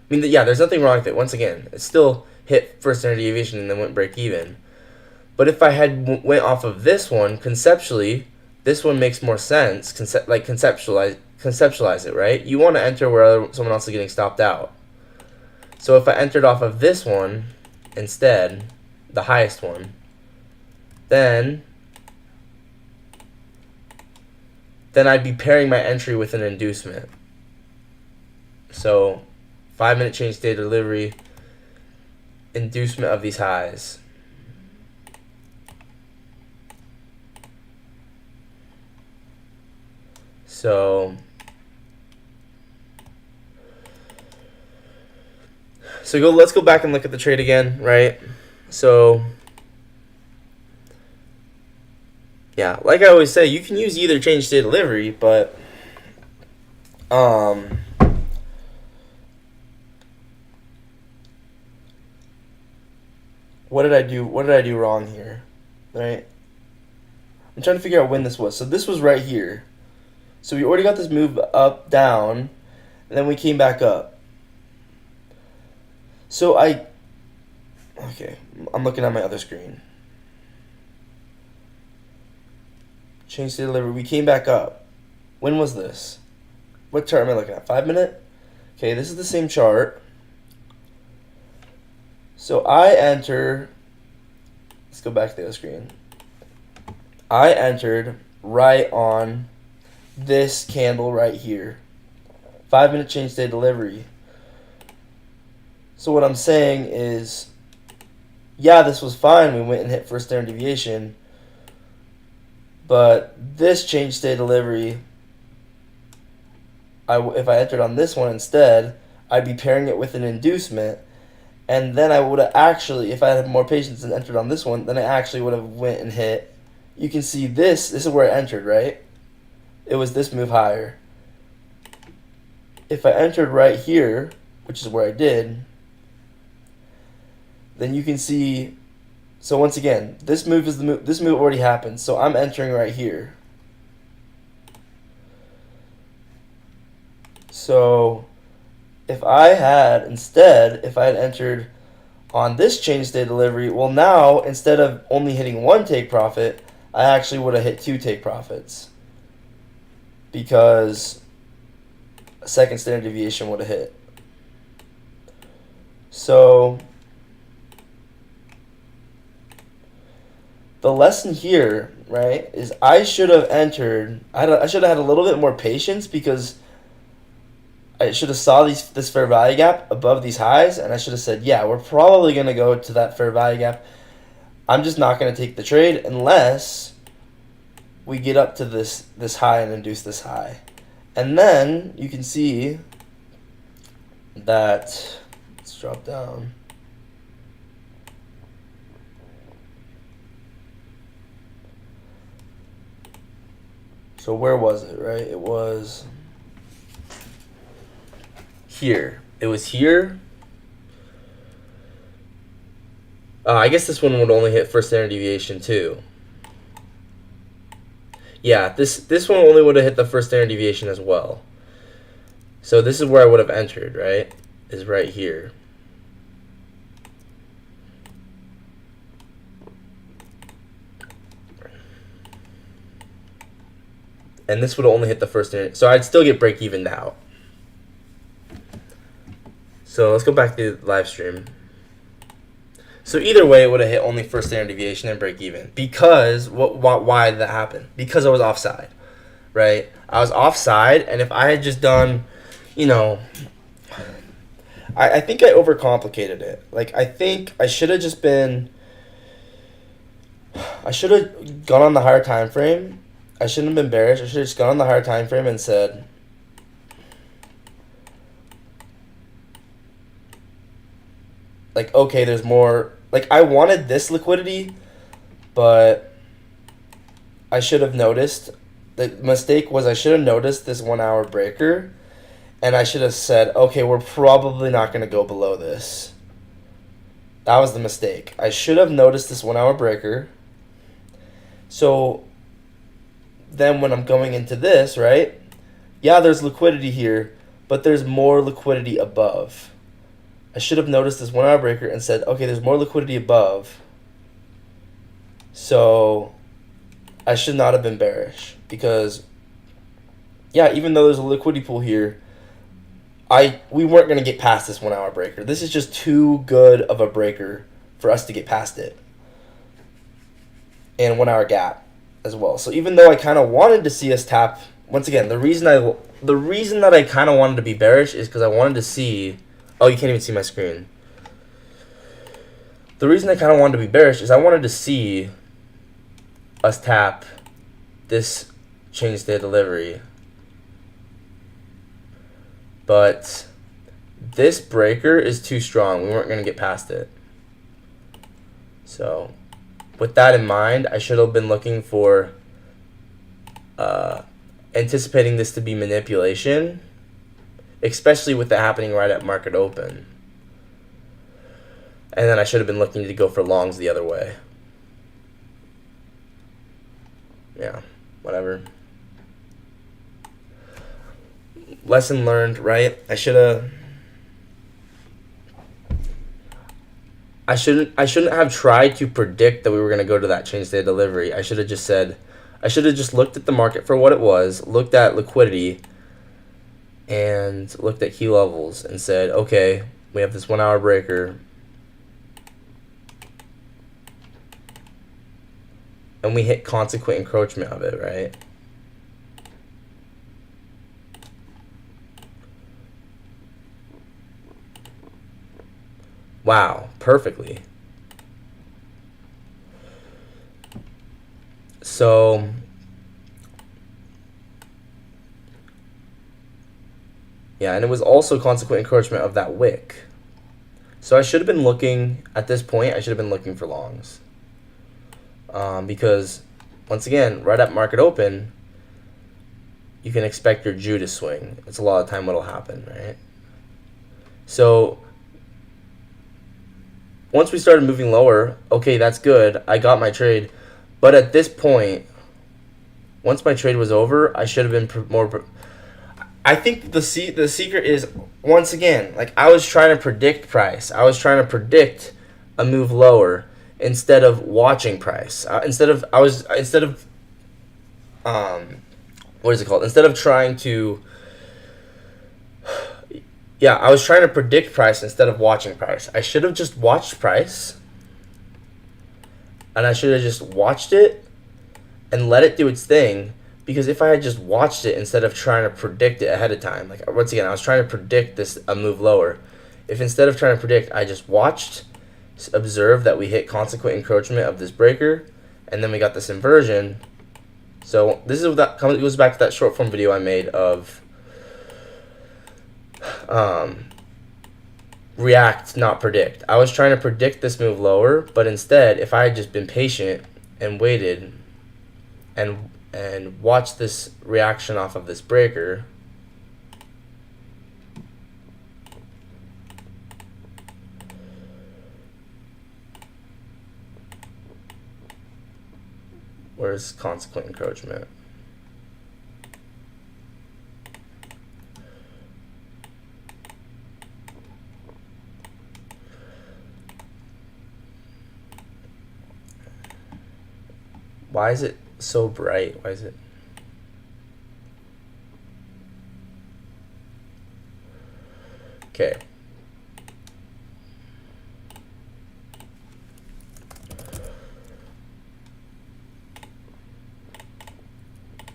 there's nothing wrong with it. Once again, it still hit first standard deviation and then went break even. But if I had went off of this one, conceptually, this one makes more sense, conceptualize it, right? You want to enter where someone else is getting stopped out. So if I entered off of this one instead, the highest one, then I'd be pairing my entry with an inducement. So 5-minute change state delivery, inducement of these highs. So let's go back and look at the trade again, right? So yeah, like I always say, you can use either change state delivery, but what did I do wrong here? Right? I'm trying to figure out when this was. So this was right here. So we already got this move up, down, and then we came back up. So I'm looking at my other screen. Change state delivery. We came back up. When was this? What chart am I looking at? 5 minute? Okay, this is the same chart. So I enter. Let's go back to the other screen. I entered right on this candle right here. 5 minute change state delivery. So what I'm saying is, yeah, this was fine. We went and hit first standard deviation. But this change state delivery, if I entered on this one instead, I'd be pairing it with an inducement. And then I would have actually, if I had more patience and entered on this one, then I actually would have went and hit. You can see this is where I entered, right? It was this move higher. If I entered right here, which is where I did, then you can see, so once again, this move is the move, this move already happened, so I'm entering right here. So if I had entered on this change state delivery, well now, instead of only hitting one take profit, I actually would have hit two take profits. Because a second standard deviation would have hit. So the lesson here, right, is I should have entered, I should have had a little bit more patience, because I should have saw this fair value gap above these highs, and I should have said, yeah, we're probably going to go to that fair value gap. I'm just not going to take the trade unless we get up to this high and induce this high. And then you can see that, let's drop down. So where was it, right? It was here. It was here. I guess this one would only hit first standard deviation too. Yeah, this one only would have hit the first standard deviation as well. So this is where I would have entered, right? Is right here. And this would only hit the first standard. So I'd still get break even now. So let's go back to the live stream. So either way, it would have hit only first standard deviation and break even. Because, why did that happen? Because I was offside, right? I was offside, and if I had just done, you know, I think I overcomplicated it. Like, I think I should have just been, I should have gone on the higher time frame. I shouldn't have been bearish. I should have just gone on the higher time frame and said, like, okay, there's more. Like, I wanted this liquidity, but I should have noticed. The mistake was I should have noticed this 1 hour breaker, and I should have said, okay, we're probably not going to go below this. That was the mistake. I should have noticed this 1 hour breaker. So then when I'm going into this, right, yeah, there's liquidity here, but there's more liquidity above. I should have noticed this 1 hour breaker and said, okay, there's more liquidity above. So I should not have been bearish, because, yeah, even though there's a liquidity pool here, we weren't going to get past this 1 hour breaker. This is just too good of a breaker for us to get past it. And 1 hour gap as well. So even though I kind of wanted to see us tap, once again, the reason that I kind of wanted to be bearish is because I wanted to see. Oh, you can't even see my screen. The reason I kind of wanted to be bearish is I wanted to see us tap this change state delivery. But this breaker is too strong. We weren't going to get past it. So with that in mind, I should have been looking for anticipating this to be manipulation, especially with it happening right at market open. And then I should have been looking to go for longs the other way. Yeah, whatever. Lesson learned, right? I I shouldn't have tried to predict that we were going to go to that change day delivery. I should have just looked at the market for what it was, looked at liquidity, and looked at key levels and said, okay, we have this 1 hour breaker. And we hit consequent encroachment of it, right? Wow, perfectly. So yeah, and it was also consequent encroachment of that wick. So I should have been looking, at this point, I should have been looking for longs. Because, once again, right at market open, you can expect your Jew to swing. It's a lot of time what'll happen, right? So once we started moving lower, okay, that's good. I got my trade. But at this point, once my trade was over, I should have been more... I think the secret is, once again, like I was trying to predict price. I was trying to predict a move lower instead of watching price. Instead of what is it called? Instead of trying to... Yeah, I was trying to predict price instead of watching price. I should have just watched price. And I should have just watched it and let it do its thing. Because if I had just watched it instead of trying to predict it ahead of time, like once again, I was trying to predict a move lower. If instead of trying to predict, I just watched, observed that we hit consequent encroachment of this breaker, and then we got this inversion. So this is that goes back to that short form video I made of react, not predict. I was trying to predict this move lower, but instead, if I had just been patient and waited and watched this reaction off of this breaker, where's consequent encroachment? Why is it so bright? Why is it? Okay.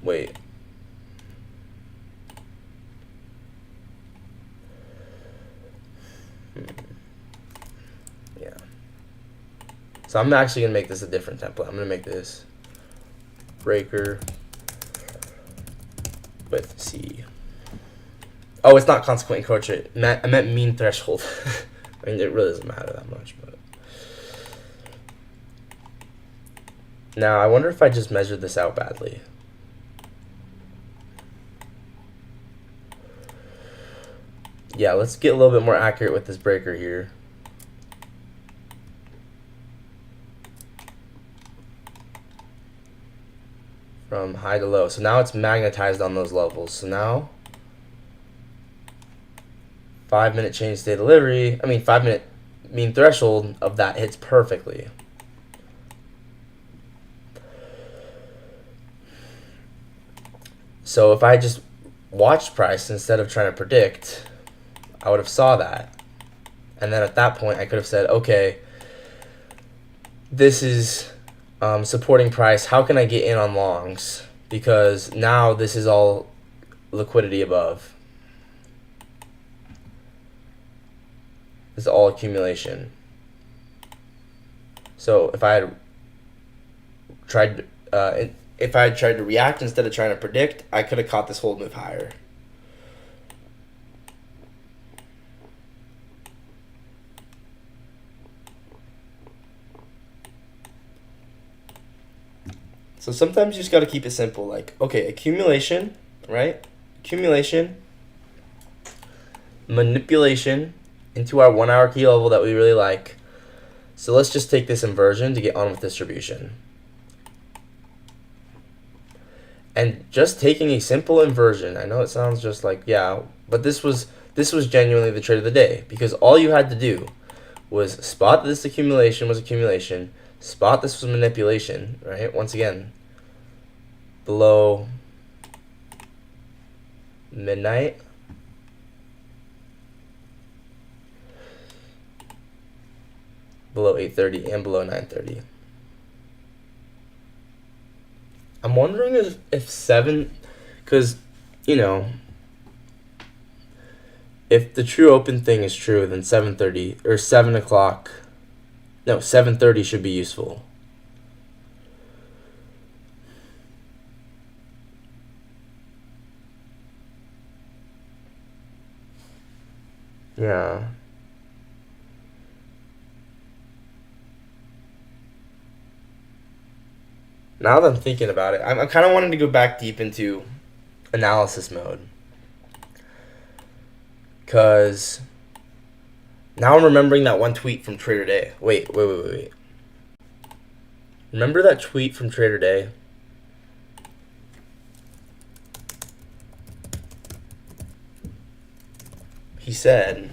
Wait. Yeah. So I'm actually going to make this a different template. I'm going to make this breaker with C. Oh, it's not consequent encroachment. I meant mean threshold. I mean, it really doesn't matter that much, but now I wonder if I just measured this out badly. Yeah, let's get a little bit more accurate with this breaker here. From high to low. So now it's magnetized on those levels. So now 5-minute change state delivery, 5-minute mean threshold of that hits perfectly. So if I just watched price instead of trying to predict, I would have saw that. And then at that point I could have said, okay, this is supporting price. How can I get in on longs? Because now this is all liquidity above. This is all accumulation. So if I had tried to react instead of trying to predict, I could have caught this whole move higher. So sometimes you just got to keep it simple. Like, okay, accumulation, right? Accumulation, manipulation into our 1 hour key level that we really like. So let's just take this inversion to get on with distribution. And just taking a simple inversion, I know it sounds just like, yeah, but this was genuinely the trade of the day, because all you had to do was spot this accumulation was accumulation, spot this was manipulation, right? Once again, below midnight, below 8:30, and below 9:30. I'm wondering if 7, because, you know, if the true open thing is true, then 7:30 or 7 o'clock, no, 7:30 should be useful. Yeah. Now that I'm thinking about it, I'm kind of wanting to go back deep into analysis mode. Because now I'm remembering that one tweet from Trader Day. Wait. Remember that tweet from Trader Day? He said,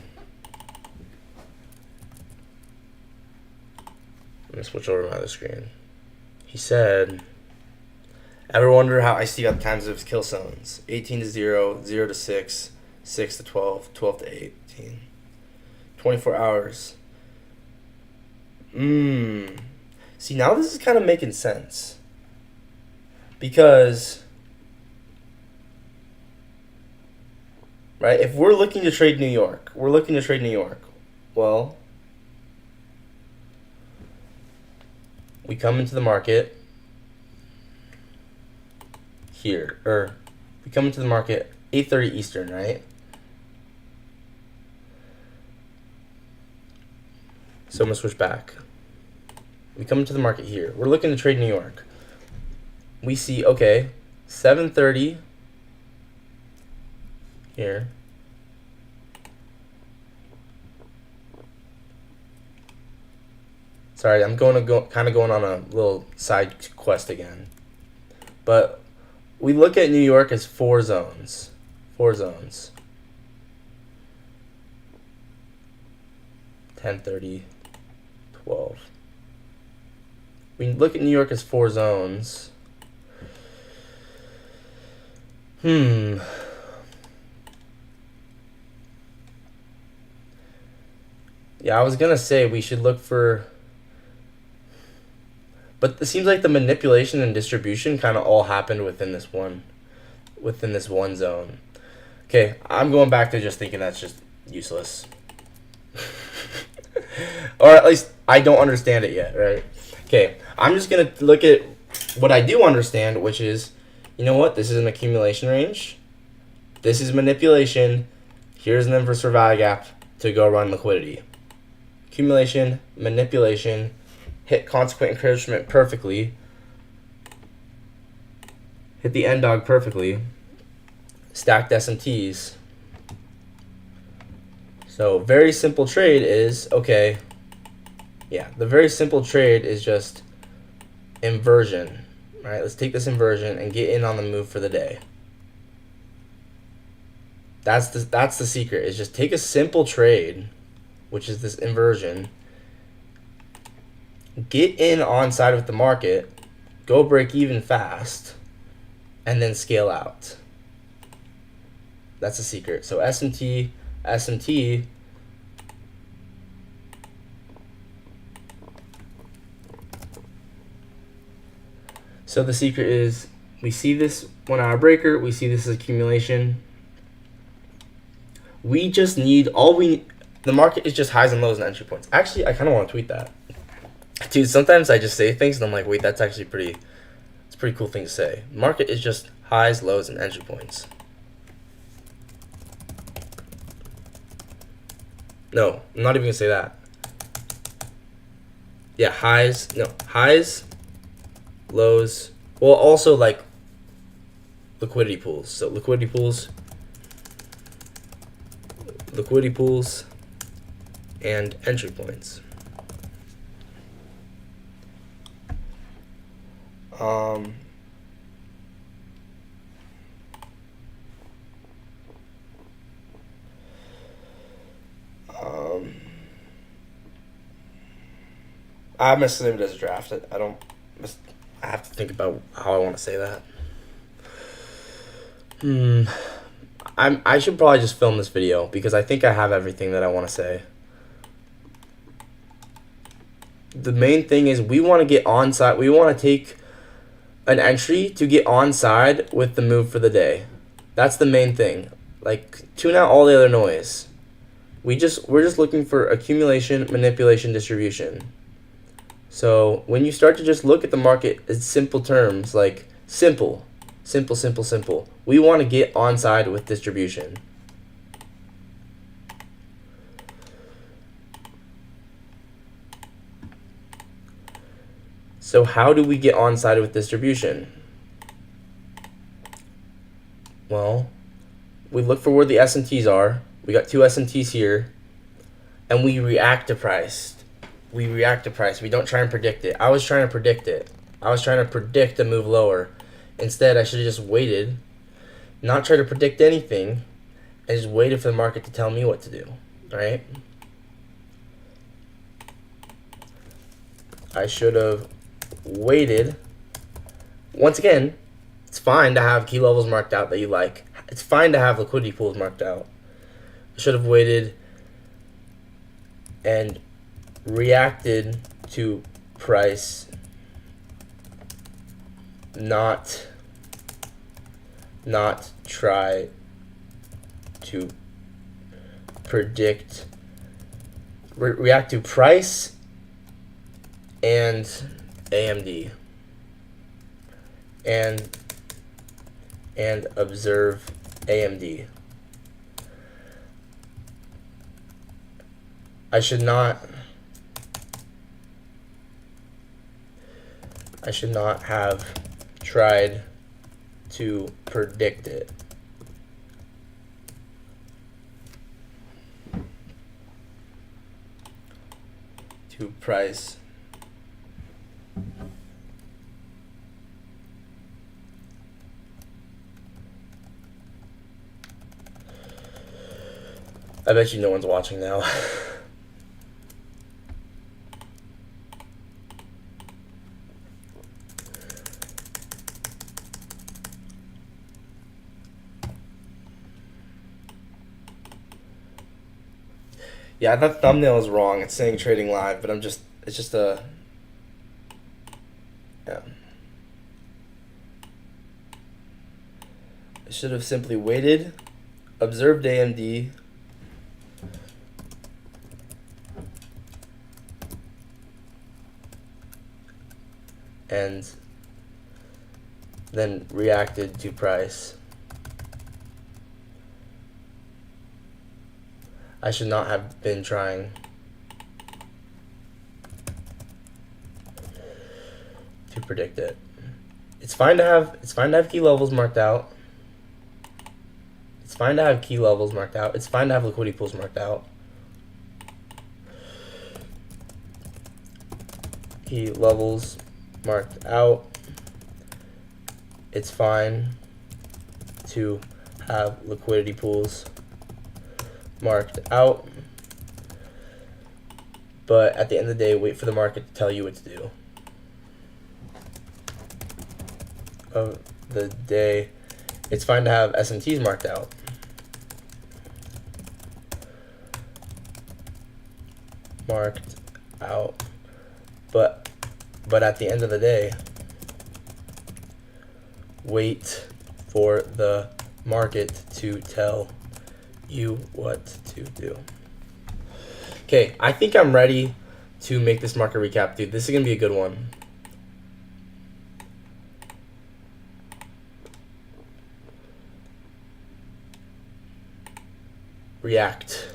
let me switch over to my other screen. He said, ever wonder how I see got the times of his kill zones? 18 to 0, 0 to 6, 6 to 12, 12 to 18. 24 hours. See, now this is kind of making sense. Because, right, if we're looking to trade New York, well, we come into the market here, or we come into the market 8:30 Eastern, right? So I'm going to switch back. We come into the market here. We're looking to trade New York. We see, okay, 7:30 here. Sorry, I'm kind of going on a little side quest again. But we look at New York as 4 zones. 4 zones. 10:30, 12. We look at New York as 4 zones. Yeah, I was gonna say we should look for, but it seems like the manipulation and distribution kind of all happened within this one zone. Okay, I'm going back to just thinking that's just useless. Or at least I don't understand it yet, right? Okay, I'm just going to look at what I do understand, which is, you know what? This is an accumulation range. This is manipulation. Here's an inverse value gap to go run liquidity. Accumulation, manipulation, hit consequent encouragement perfectly. Hit the end dog perfectly. Stacked SMTs. So very simple trade is, okay, yeah, the very simple trade is just inversion, right? Let's take this inversion and get in on the move for the day. That's the secret, is just take a simple trade, which is this inversion, get in on side with the market, go break even fast, and then scale out. That's the secret. So SMT, so the secret is we see this 1 hour breaker, we see this as accumulation. We just need the market is just highs and lows and entry points. Actually, I kind of want to tweet that. Dude, sometimes I just say things and I'm like, wait, that's actually it's a pretty cool thing to say. Market is just highs, lows, and entry points. No, I'm not even going to say that. Yeah, highs, lows. Well, also like liquidity pools. So liquidity pools, and entry points. I'm gonna save it as a draft. I don't. I have to think about how I want to say that. I should probably just film this video because I think I have everything that I want to say. The main thing is we want to get onside. We want to take an entry to get onside with the move for the day. That's the main thing. Like, tune out all the other noise. We're just looking for accumulation, manipulation, distribution. So when you start to just look at the market in simple terms, like simple. We want to get onside with distribution. So how do we get onside with distribution? Well, we look for where the S&Ts are. We got two S&Ts here. And we react to price. We don't try and predict it. I was trying to predict it. I was trying to predict a move lower. Instead, I should have just waited, not try to predict anything, and just waited for the market to tell me what to do, right? I should have waited. Once again, it's fine to have key levels marked out that you like. It's fine to have liquidity pools marked out. I should have waited and reacted to price, not try to predict, react to price and AMD and observe AMD. I should not have tried to predict it. To price. I bet you no one's watching now. Yeah, that thumbnail is wrong. It's saying trading live, but it's just a, yeah. I should have simply waited, observed AMD, and then reacted to price. I should not have been trying to predict it. It's fine to have key levels marked out. It's fine to have key levels marked out. It's fine to have liquidity pools marked out. Key levels marked out. It's fine to have liquidity pools marked out, but at the end of the day, wait for the market to tell you what to do. Of the day, it's fine to have S&Ts marked out. Marked out, but at the end of the day, wait for the market to tell you what to do. Okay, I think I'm ready to make this market recap, dude. This is gonna be a good one. React.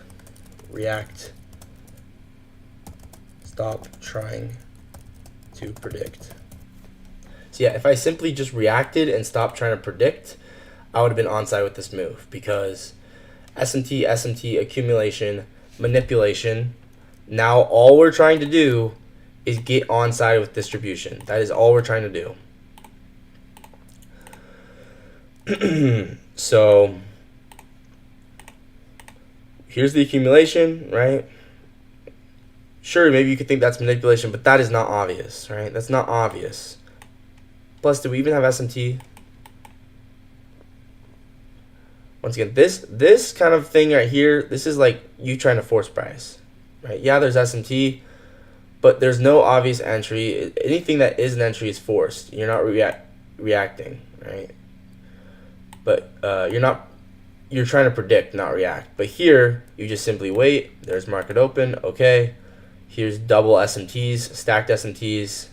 Stop trying to predict. So yeah, if I simply just reacted and stopped trying to predict, I would have been onside with this move, because S&T, accumulation, manipulation. Now all we're trying to do is get onside with distribution. That is all we're trying to do. So here's the accumulation, right? Sure, maybe you could think that's manipulation, but that is not obvious, right? That's not obvious. Plus, do we even have SMT? Once again, this kind of thing right here, this is like you trying to force price, right? Yeah, there's SMT, but there's no obvious entry. Anything that is an entry is forced. You're not reacting, right? But you're trying to predict, not react. But here, you just simply wait. There's market open, okay. Here's double SMTs, stacked SMTs,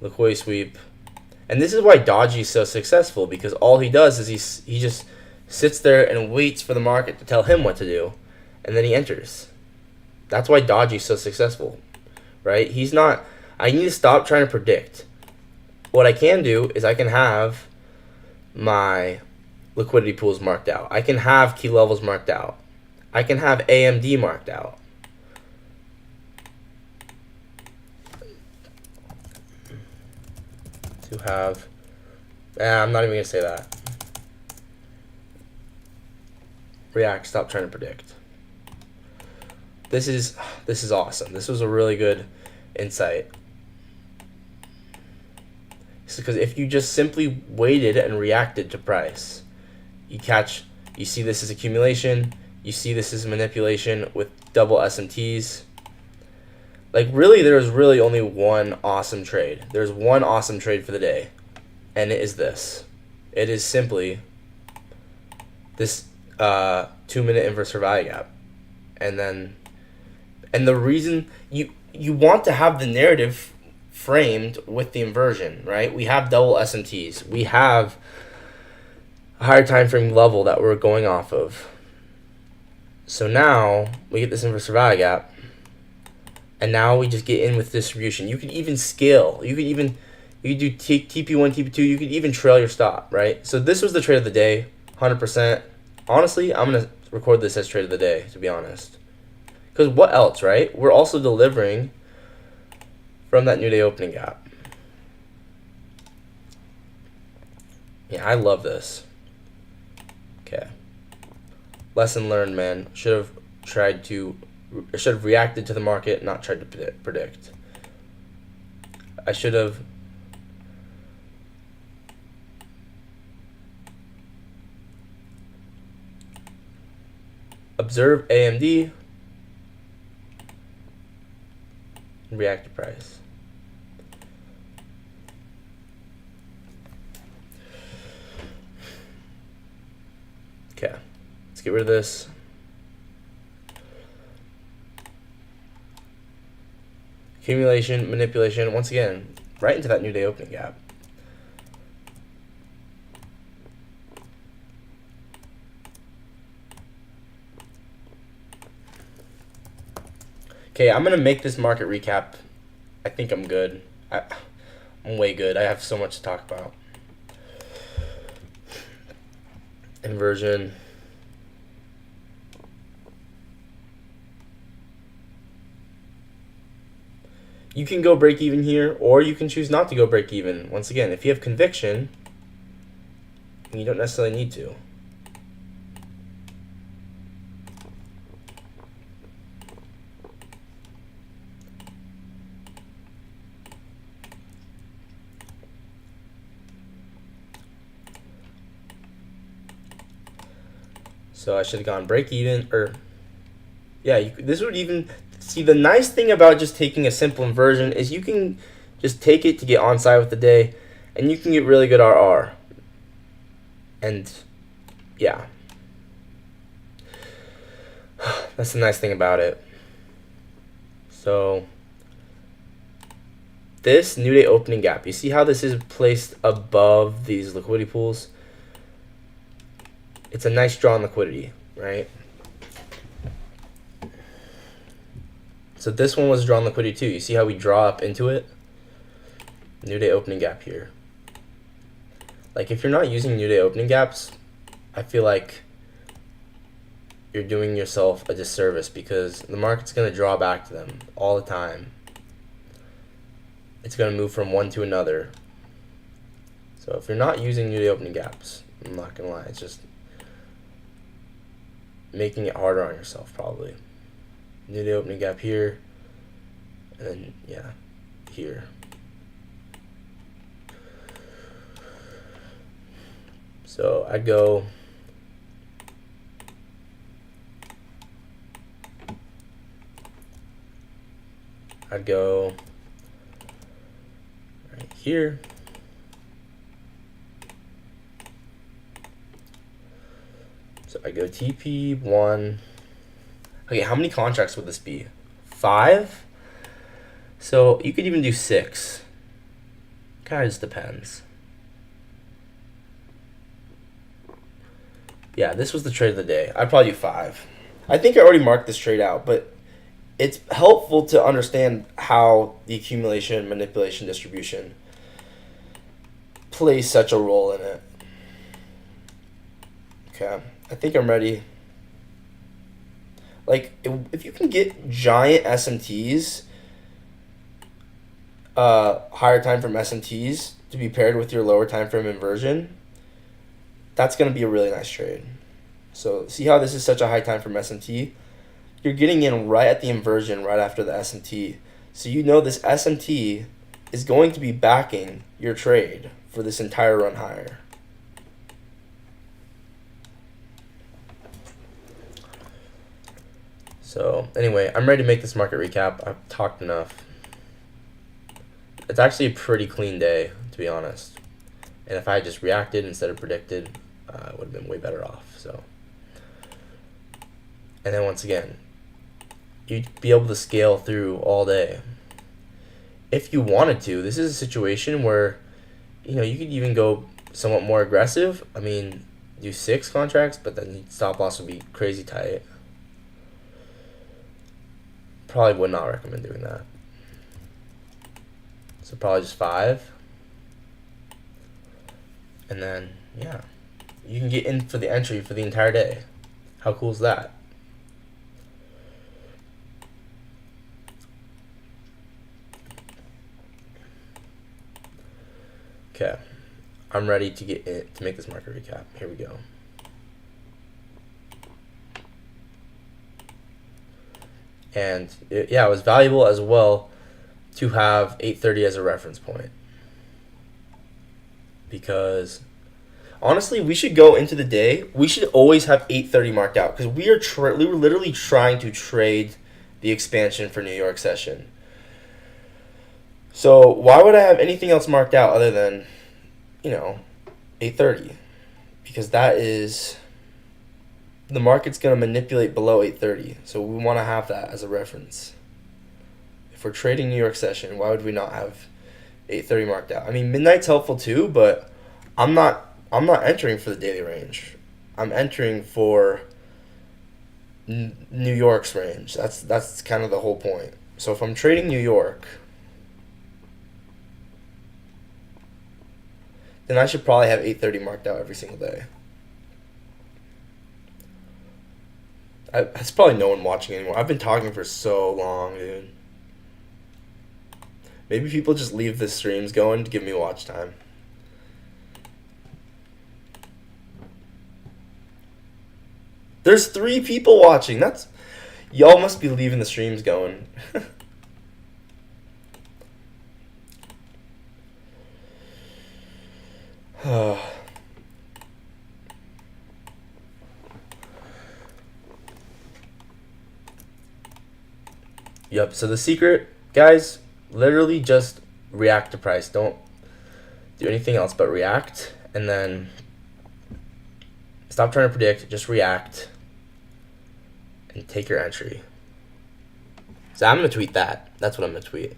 liquidity sweep. And this is why Dodgy is so successful, because all he does is he just sits there and waits for the market to tell him what to do, and then he enters. That's why Dodgy is so successful, right? I need to stop trying to predict. What I can do is I can have my liquidity pools marked out. I can have key levels marked out. I can have AMD marked out. I'm not even gonna say that. React, stop trying to predict. This is awesome. This was a really good insight. Because if you just simply waited and reacted to price, you see this is accumulation, you see this is manipulation with double SMTs. Like, really, there's really only one awesome trade. There's one awesome trade for the day, and it is this. It is simply this 2-minute inverse value gap. And the reason you want to have the narrative framed with the inversion, right? We have double SMTs. We have a higher time frame level that we're going off of. So now we get this inverse value gap. And now we just get in with distribution. You could even scale. You could do TP1, TP2. You could even trail your stop, right? So this was the trade of the day, 100%. Honestly, I'm going to record this as trade of the day, to be honest. Because what else, right? We're also delivering from that new day opening gap. Yeah, I love this. Okay. Lesson learned, man. Should have reacted to the market, not tried to predict. I should have observed AMD and react to price. Okay, let's get rid of this. Accumulation, manipulation, once again, right into that new day opening gap. Okay, I'm going to make this market recap. I think I'm good. I'm way good. I have so much to talk about. Inversion. You can go break even here, or you can choose not to go break even. Once again, if you have conviction, you don't necessarily need to. So I should have gone break even, or yeah, this would even see, the nice thing about just taking a simple inversion is you can just take it to get on side with the day, and you can get really good RR. And yeah, that's the nice thing about it. So this new day opening gap, you see how this is placed above these liquidity pools? It's a nice draw on liquidity, right? So this one was drawn liquidity too. You see how we draw up into it? New day opening gap here. Like, if you're not using new day opening gaps, I feel like you're doing yourself a disservice, because the market's going to draw back to them all the time. It's going to move from one to another. So if you're not using new day opening gaps, I'm not going to lie, it's just making it harder on yourself, probably. New day opening gap here, and then yeah, here. So I'd go right here. So I go TP1. Okay, how many contracts would this be? 5? So you could even do 6. Kind of just depends. Yeah, this was the trade of the day. I'd probably do 5. I think I already marked this trade out, but it's helpful to understand how the accumulation, manipulation, distribution plays such a role in it. Okay, I think I'm ready. Like, if you can get giant SMTs, higher time frame SMTs to be paired with your lower time frame inversion, that's going to be a really nice trade. So see how this is such a high time frame SMT? You're getting in right at the inversion right after the SMT. So you know this SMT is going to be backing your trade for this entire run higher. So anyway, I'm ready to make this market recap. I've talked enough. It's actually a pretty clean day, to be honest. And if I had just reacted instead of predicted, I would have been way better off. So, and then once again, you'd be able to scale through all day. If you wanted to, this is a situation where, you know, you could even go somewhat more aggressive. I mean, do 6 contracts, but then the stop loss would be crazy tight. Probably would not recommend doing that. So probably just 5. And then, yeah, you can get in for the entry for the entire day. How cool is that? Okay, I'm ready to get in to make this market recap. Here we go. And it was valuable as well to have 8:30 as a reference point, because honestly, we should go into the day. We should always have 8:30 marked out, because we were literally trying to trade the expansion for New York session. So why would I have anything else marked out other than, 8:30? Because that is, the market's going to manipulate below 8:30. So we want to have that as a reference. If we're trading New York session, why would we not have 8:30 marked out? I mean, midnight's helpful too, but I'm not entering for the daily range. I'm entering for New York's range. That's kind of the whole point. So if I'm trading New York, then I should probably have 8:30 marked out every single day. There's probably no one watching anymore. I've been talking for so long, dude. Maybe people just leave the streams going to give me watch time. There's 3 people watching. Y'all must be leaving the streams going. Yep, so the secret, guys, literally just react to price. Don't do anything else but react, and then stop trying to predict, just react and take your entry. So I'm going to tweet that. That's what I'm going to tweet.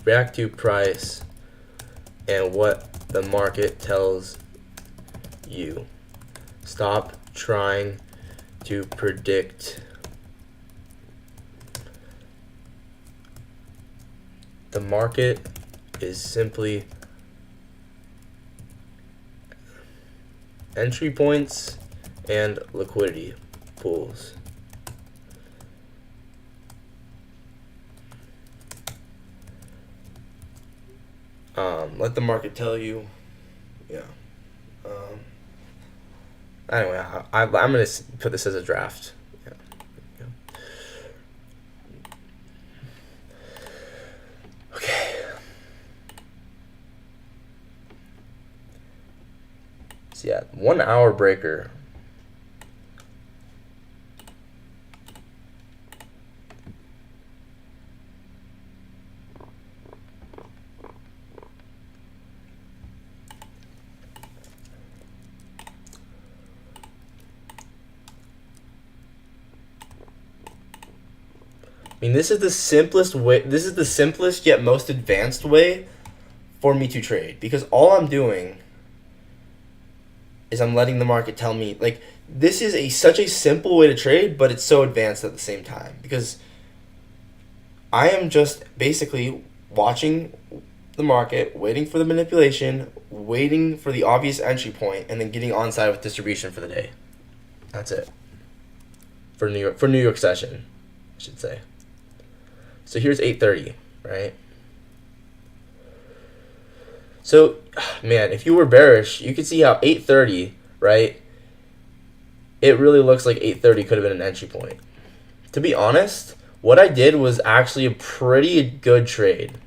React to price and what the market tells you. Stop trying to predict the market is simply entry points and liquidity pools. Let the market tell you. Yeah. Anyway, I'm gonna put this as a draft. Yeah. Okay. So yeah, 1 hour breaker. I mean, this is the simplest way. This is the simplest yet most advanced way for me to trade, because all I'm doing is I'm letting the market tell me, like, this is such a simple way to trade, but it's so advanced at the same time, because I am just basically watching the market, waiting for the manipulation, waiting for the obvious entry point, and then getting onside with distribution for the day. That's it. For New York session, I should say. So here's 8:30, right? So, man, if you were bearish, you could see how 8:30, right? It really looks like 8:30 could have been an entry point. To be honest, what I did was actually a pretty good trade.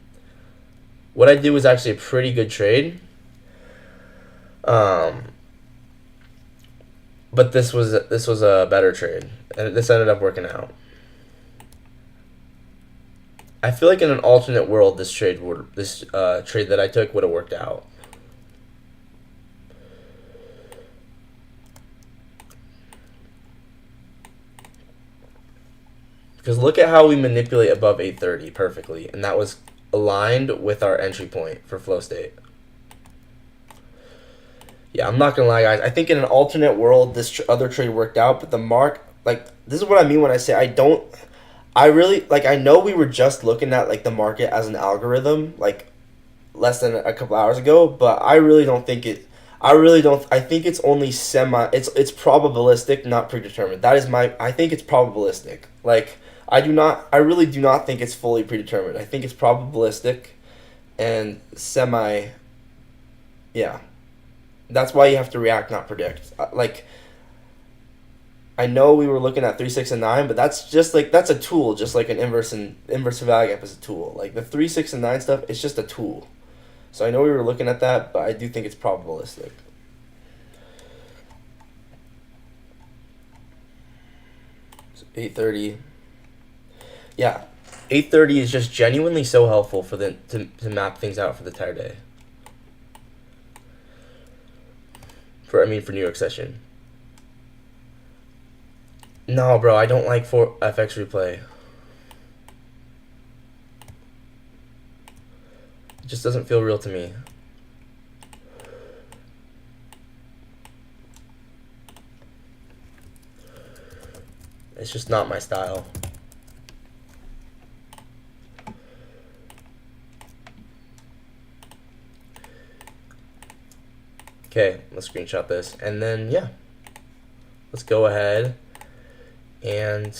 But this was a better trade, and this ended up working out. I feel like in an alternate world, this trade that I took would have worked out. Because look at how we manipulate above 8:30 perfectly, and that was aligned with our entry point for flow state. Yeah, I'm not gonna lie, guys. I think in an alternate world, this other trade worked out, but the mark, like, this is what I mean when I say I really, like, I know we were just looking at, like, the market as an algorithm, like, less than a couple hours ago, but I think it's only it's probabilistic, not predetermined. I think it's probabilistic. Like, I really do not think it's fully predetermined. I think it's probabilistic and yeah. That's why you have to react, not predict. Like, I know we were looking at 3, 6, and 9, but that's a tool, just like an inverse value gap is a tool. Like, the 3, 6, and 9 stuff, it's just a tool. So I know we were looking at that, but I do think it's probabilistic. So 8:30. Yeah, 8:30 is just genuinely so helpful for to map things out for the entire day. For New York session. No, bro, I don't like for FX replay. It just doesn't feel real to me. It's just not my style. Okay, let's screenshot this, and then yeah, let's go ahead and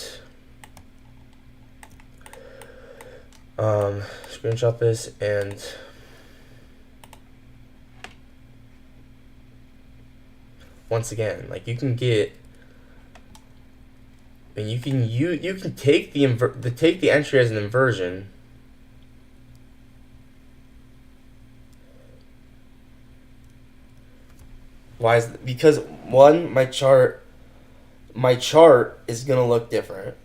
screenshot this, and once again, like, you can get, I mean, you can take the entry as an inversion. Why is because one, my chart is gonna look different.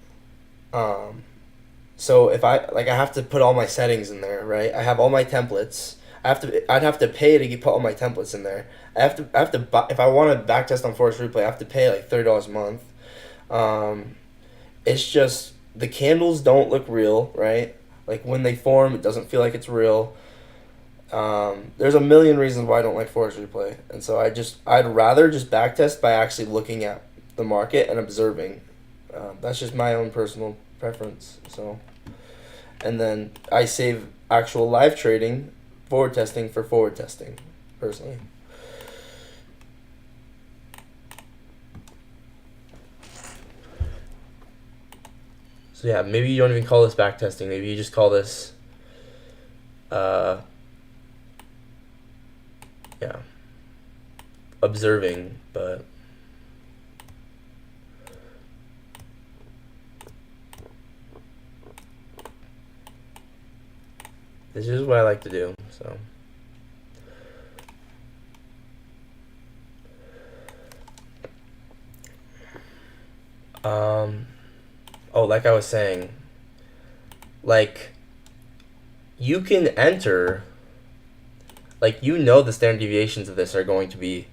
So if I have to put all my settings in there, right? I have all my templates. I'd have to pay to put all my templates in there. I have to buy, if I want to backtest on Forex Replay, I have to pay like $30 a month. It's just the candles don't look real, right? Like, when they form, it doesn't feel like it's real. There's a million reasons why I don't like Forex Replay, and so I'd rather just backtest by actually looking at the market and observing. That's just my own personal preference. So, and then I save actual live trading, forward testing for forward testing, personally. So yeah, maybe you don't even call this backtesting. Maybe you just call this, yeah, observing. But This is what I like to do. So. Oh, like I was saying, like, you can enter, like, the standard deviations of this are going to be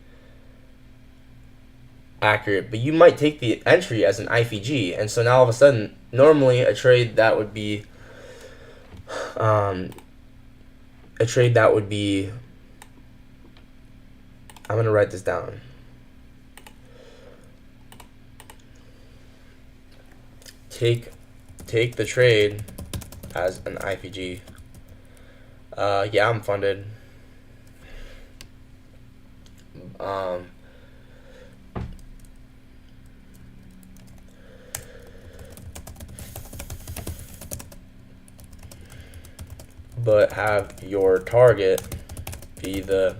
accurate, but you might take the entry as an IFG, and so now all of a sudden, normally a trade that would be, I'm going to write this down. Take the trade as an IPG. Yeah, I'm funded. But have your target be the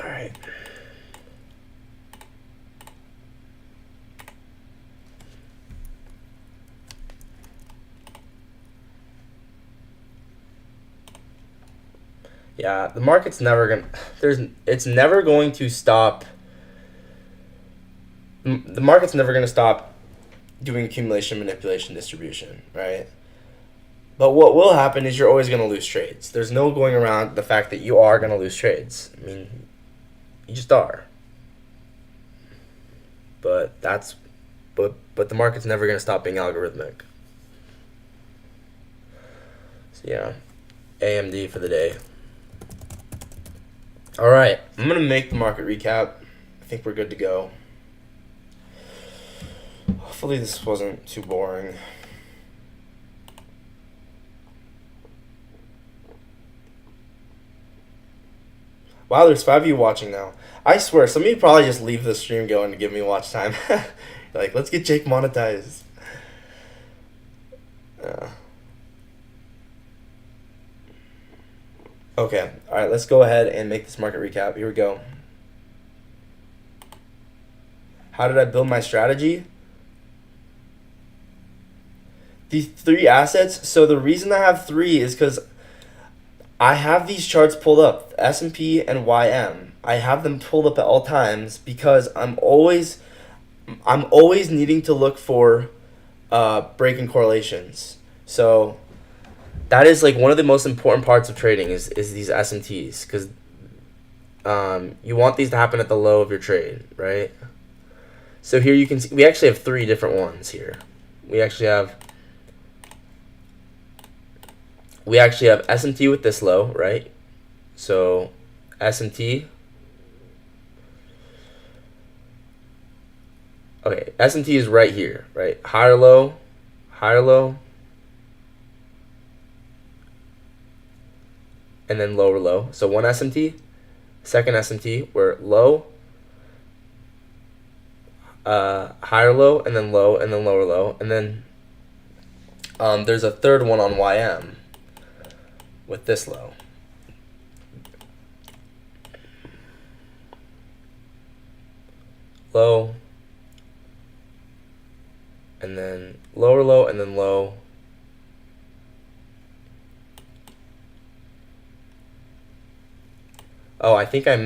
all right. Yeah, the market's never gonna. It's never going to stop. The market's never going to stop doing accumulation, manipulation, distribution, right? But what will happen is you're always going to lose trades. There's no going around the fact that you are going to lose trades. I mean, you just are. But the market's never going to stop being algorithmic. So yeah, AMD for the day. All right, I'm going to make the market recap. I think we're good to go. Hopefully this wasn't too boring. Wow, there's 5 of you watching now. I swear, some of you probably just leave the stream going to give me watch time. Like, let's get Jake monetized. Okay, all right, let's go ahead and make this market recap. Here we go. How did I build my strategy? These 3 assets. So the reason I have 3 is because I have these charts pulled up, S&P and YM. I have them pulled up at all times because I'm always needing to look for breaking correlations. So that is like one of the most important parts of trading is these SMTs, because you want these to happen at the low of your trade, right? So here you can see we actually have 3 different ones here. We actually have SMT with this low, right? So SMT. Okay, SMT is right here, right? Higher low, and then lower low. So one SMT, second SMT, we're low, higher low, and then lower low. And then there's a third one on YM with this low. Low, and then lower low, and then low. Oh, I think I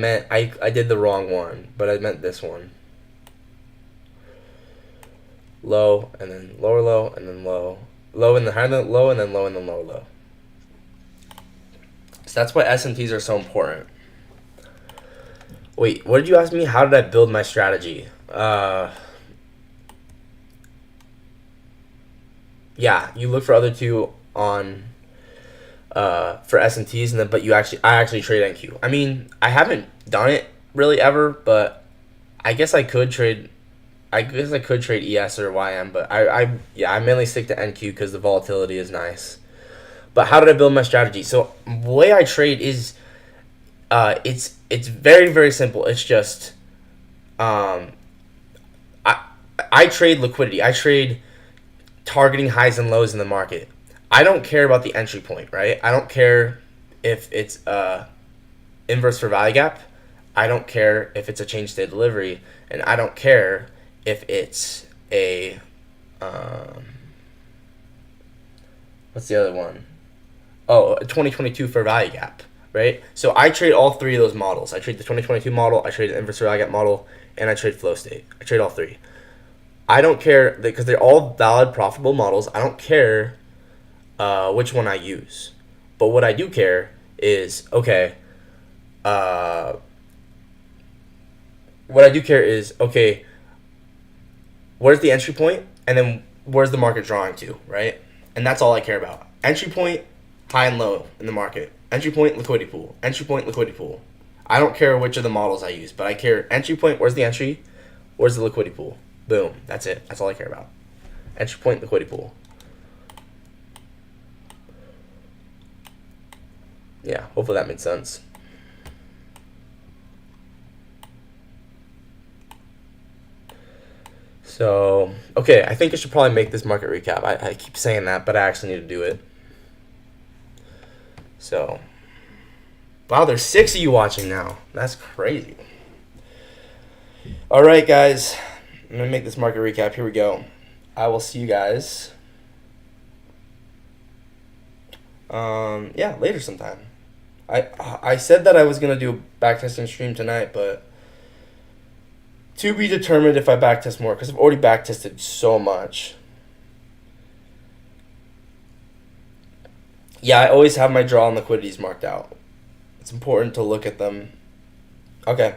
did the wrong one, but I meant this one. Low, and then lower low, and then low. Low, and then higher than low, and then low, and then lower low. So that's why SMTs are so important. Wait, what did you ask me? How did I build my strategy? Yeah, you look for other 2 on for SMTs, and then I actually trade NQ. I mean, I haven't done it really ever, but I guess I could trade. I guess I could trade ES or YM, but I mainly stick to NQ because the volatility is nice. But how did I build my strategy? So the way I trade is, it's very, very simple. It's just, I trade liquidity. I trade targeting highs and lows in the market. I don't care about the entry point, right? I don't care if it's inverse for value gap. I don't care if it's a change state delivery, and I don't care if it's a What's the other one? Oh, 2022 fair value gap, right? So I trade all three of those models. I trade the 2022 model, I trade the inverse fair value gap model, and I trade flow state. I trade all three. I don't care because they're all valid, profitable models. I don't care which one I use. But what I do care is, okay, where's the entry point, and then where's the market drawing to, right? And that's all I care about. Entry point, high and low in the market. Entry point, liquidity pool. Entry point, liquidity pool. I don't care which of the models I use, but I care entry point, where's the entry, where's the liquidity pool. Boom, that's it. That's all I care about. Entry point, liquidity pool. Yeah, hopefully that made sense. So, okay, I think I should probably make this market recap. I keep saying that, but I actually need to do it. So, wow, there's 6 of you watching now. That's crazy. All right, guys. I'm going to make this market recap. Here we go. I will see you guys, later sometime. I said that I was going to do a backtesting stream tonight, but to be determined if I backtest more, because I've already backtested so much. Yeah, I always have my draw and liquidities marked out. It's important to look at them. Okay.